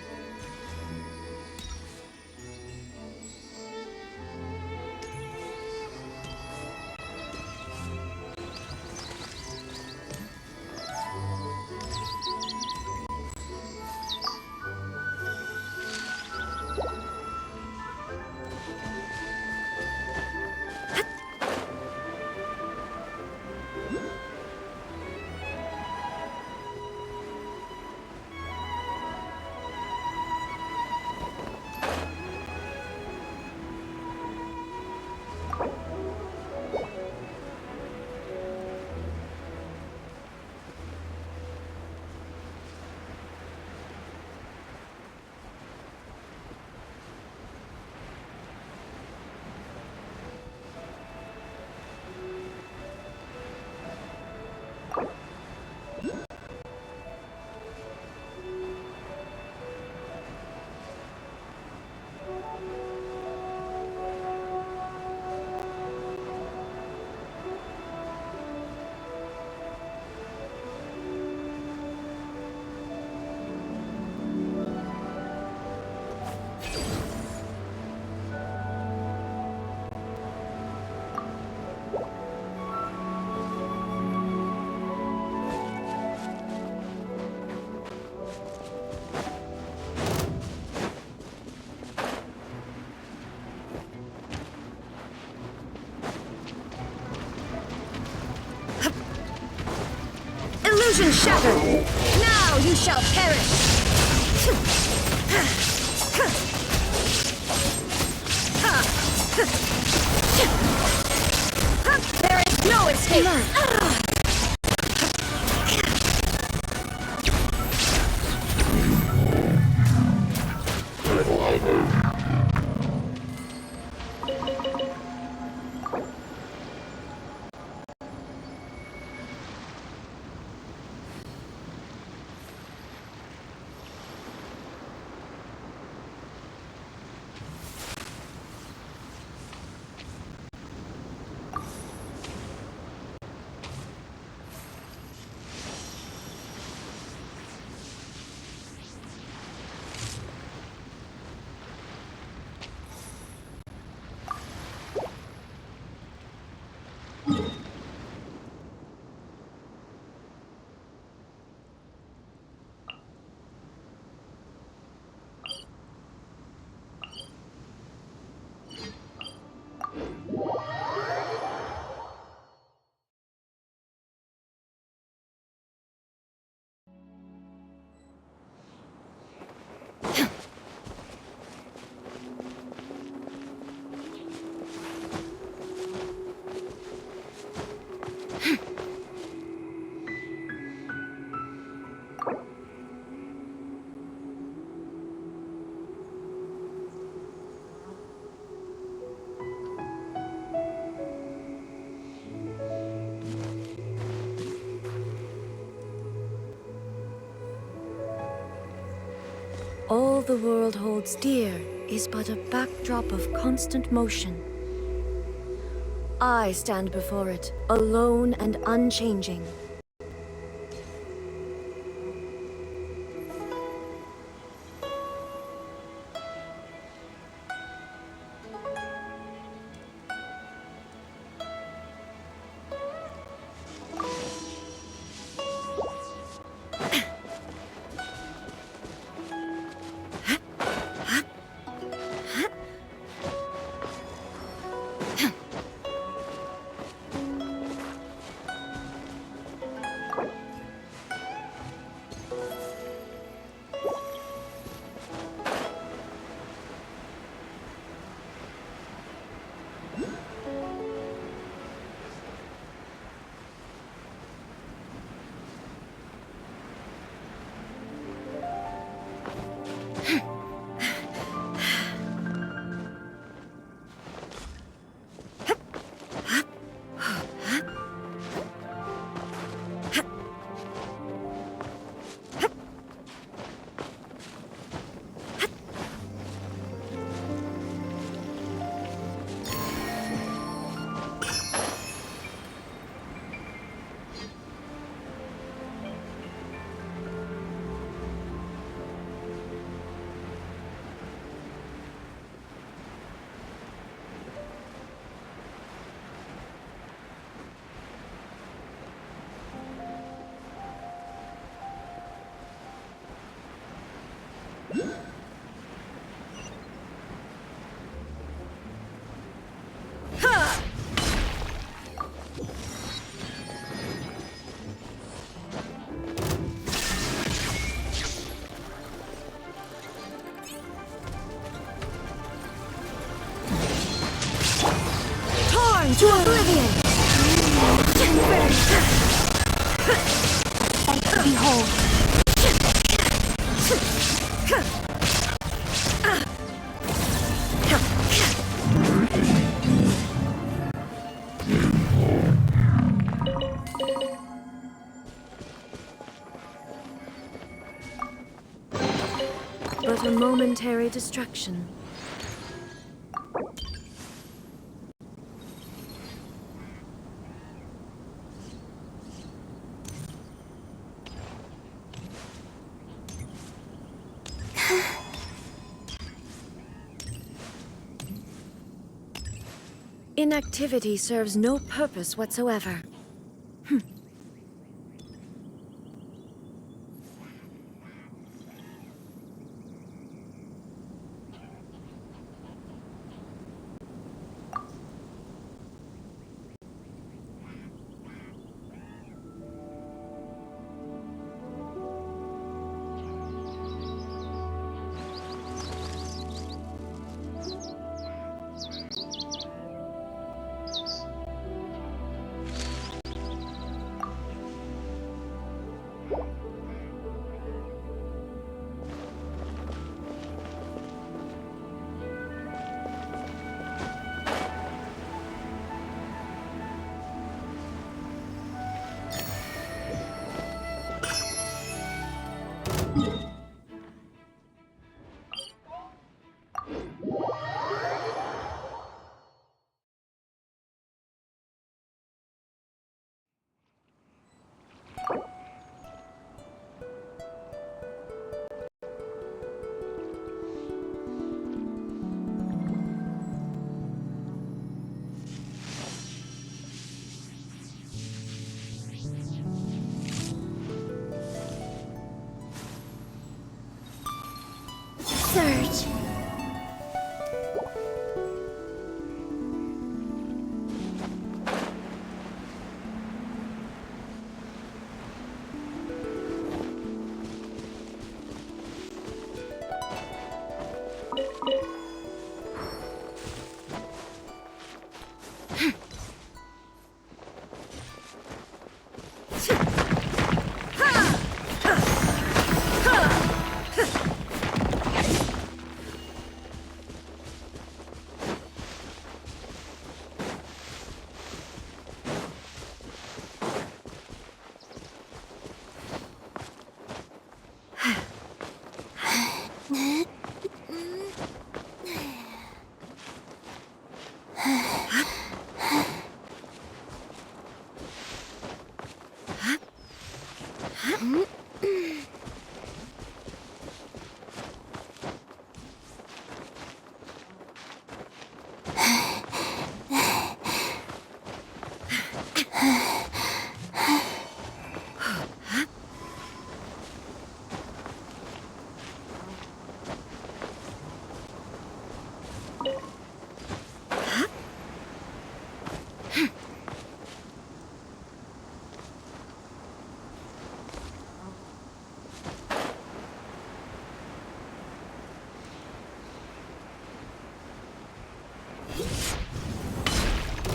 Illusion shattered! Now you shall perish! There is no escape! All the world holds dear is but a backdrop of constant motion. I stand before it, alone and unchanging. Shine to oblivion! Behold. But a momentary distraction. Inactivity serves no purpose whatsoever. Surge.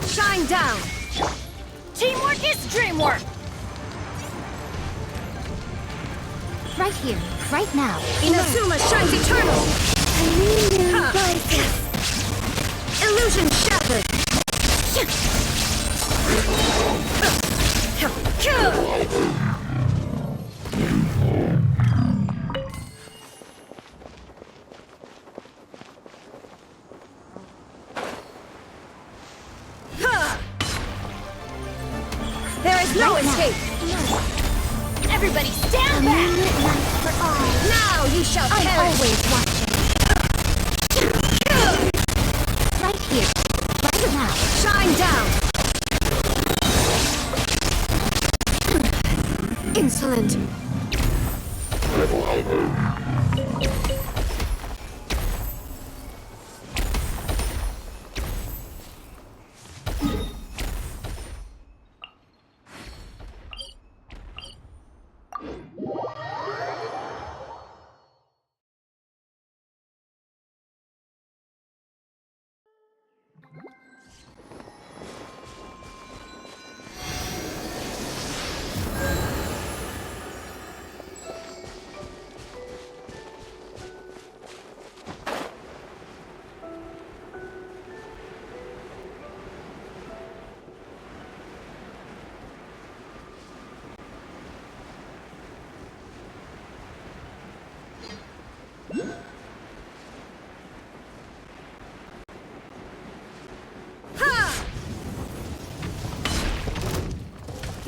Shine down! Teamwork is dreamwork! Right here, right now. Inazuma shines eternal! Illusion shattered! There is no escape! Everybody stand back! Now you shall I'm perish! always watching. Right here, right now. Shine down! Insolent!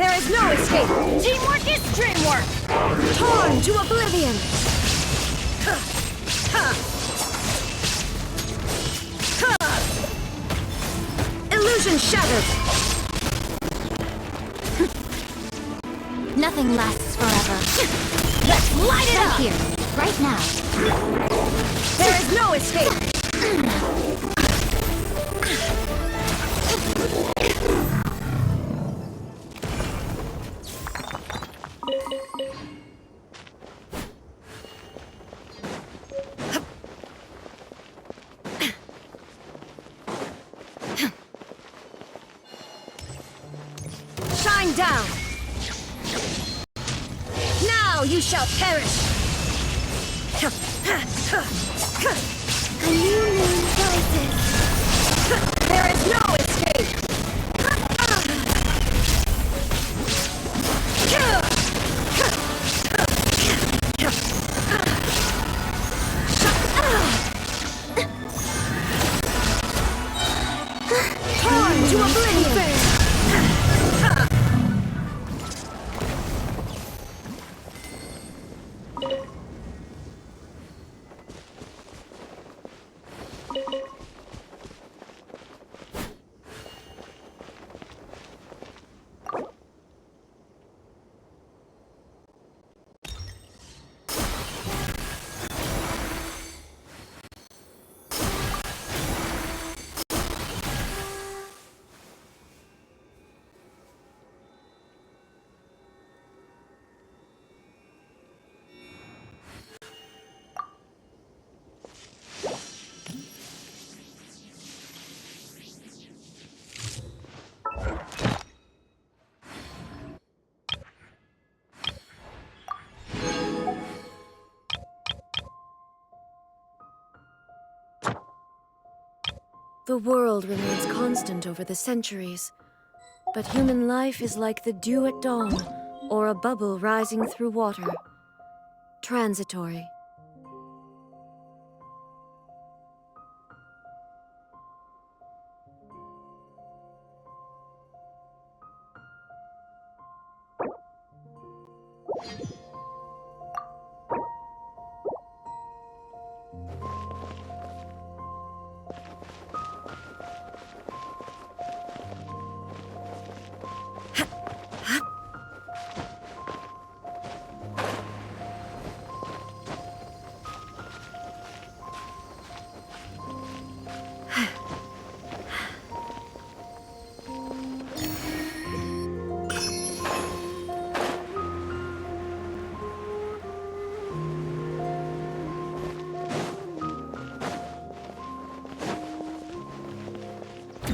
There is no escape! Teamwork is dreamwork! Torn to oblivion! Illusion shattered! Nothing lasts forever. Let's light it up! Here, right now. There is no escape! Shine down! Now you shall perish! A new moon rises. There is no escape! Torn to oblivion! The world remains constant over the centuries, but human life is like the dew at dawn, or a bubble rising through water. Transitory.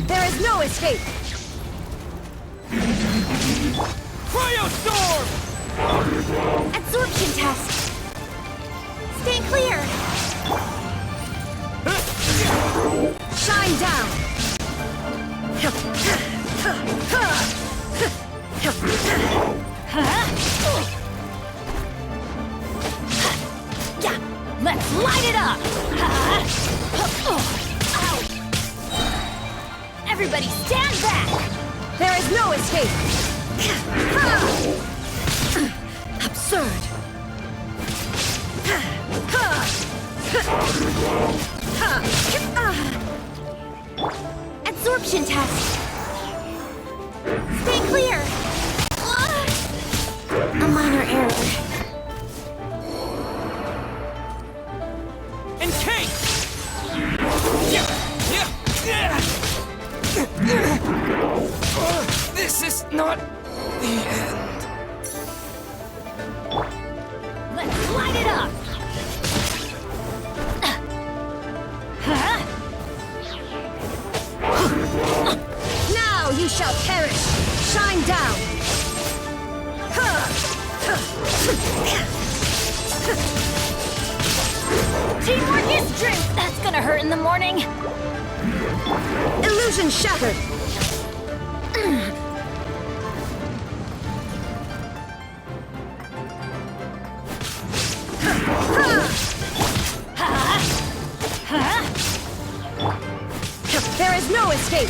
There is no escape! Cryostorm! Absorption test! Stay clear! Shine down! Yeah, let's light it up! Everybody stand back! There is no escape! Absurd! Absorption test! Stay clear! A minor error. Encase! This is not the end. Let's light it up! Now you shall perish! Shine down! Teamwork is strength! That's gonna hurt in the morning! Illusion shattered! There is no escape!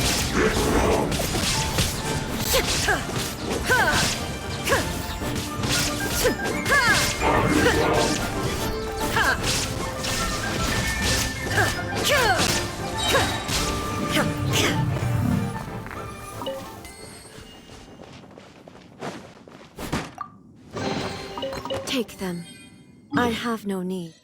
Take them. I have no need.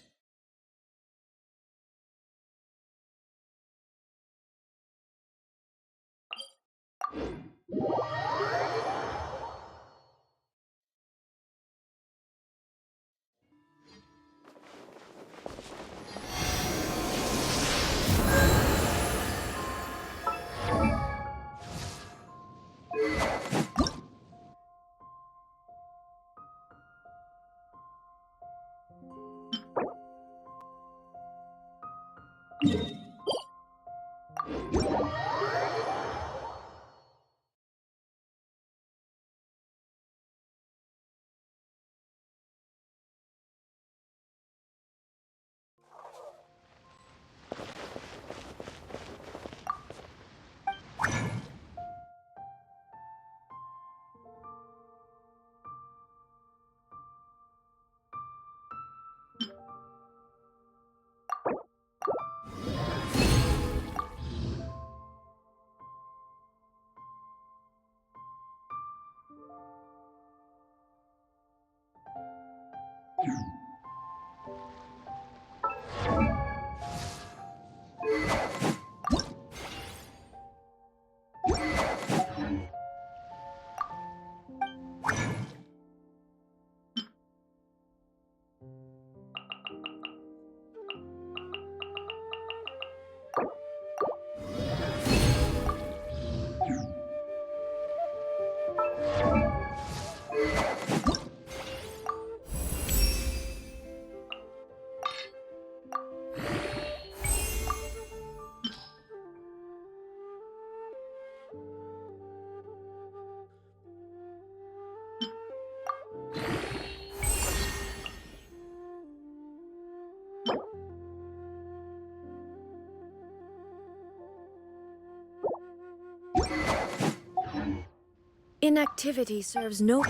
Inactivity serves no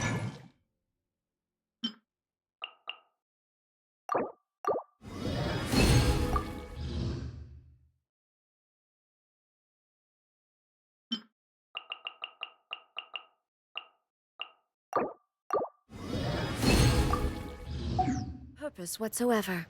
purpose whatsoever.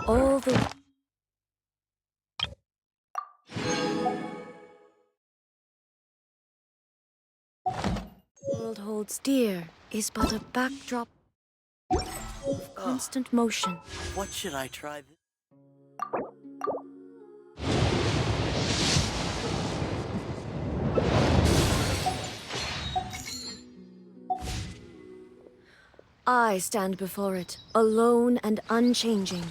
All the world holds dear is but a backdrop. of constant motion. What should I try this? I stand before it, alone and unchanging,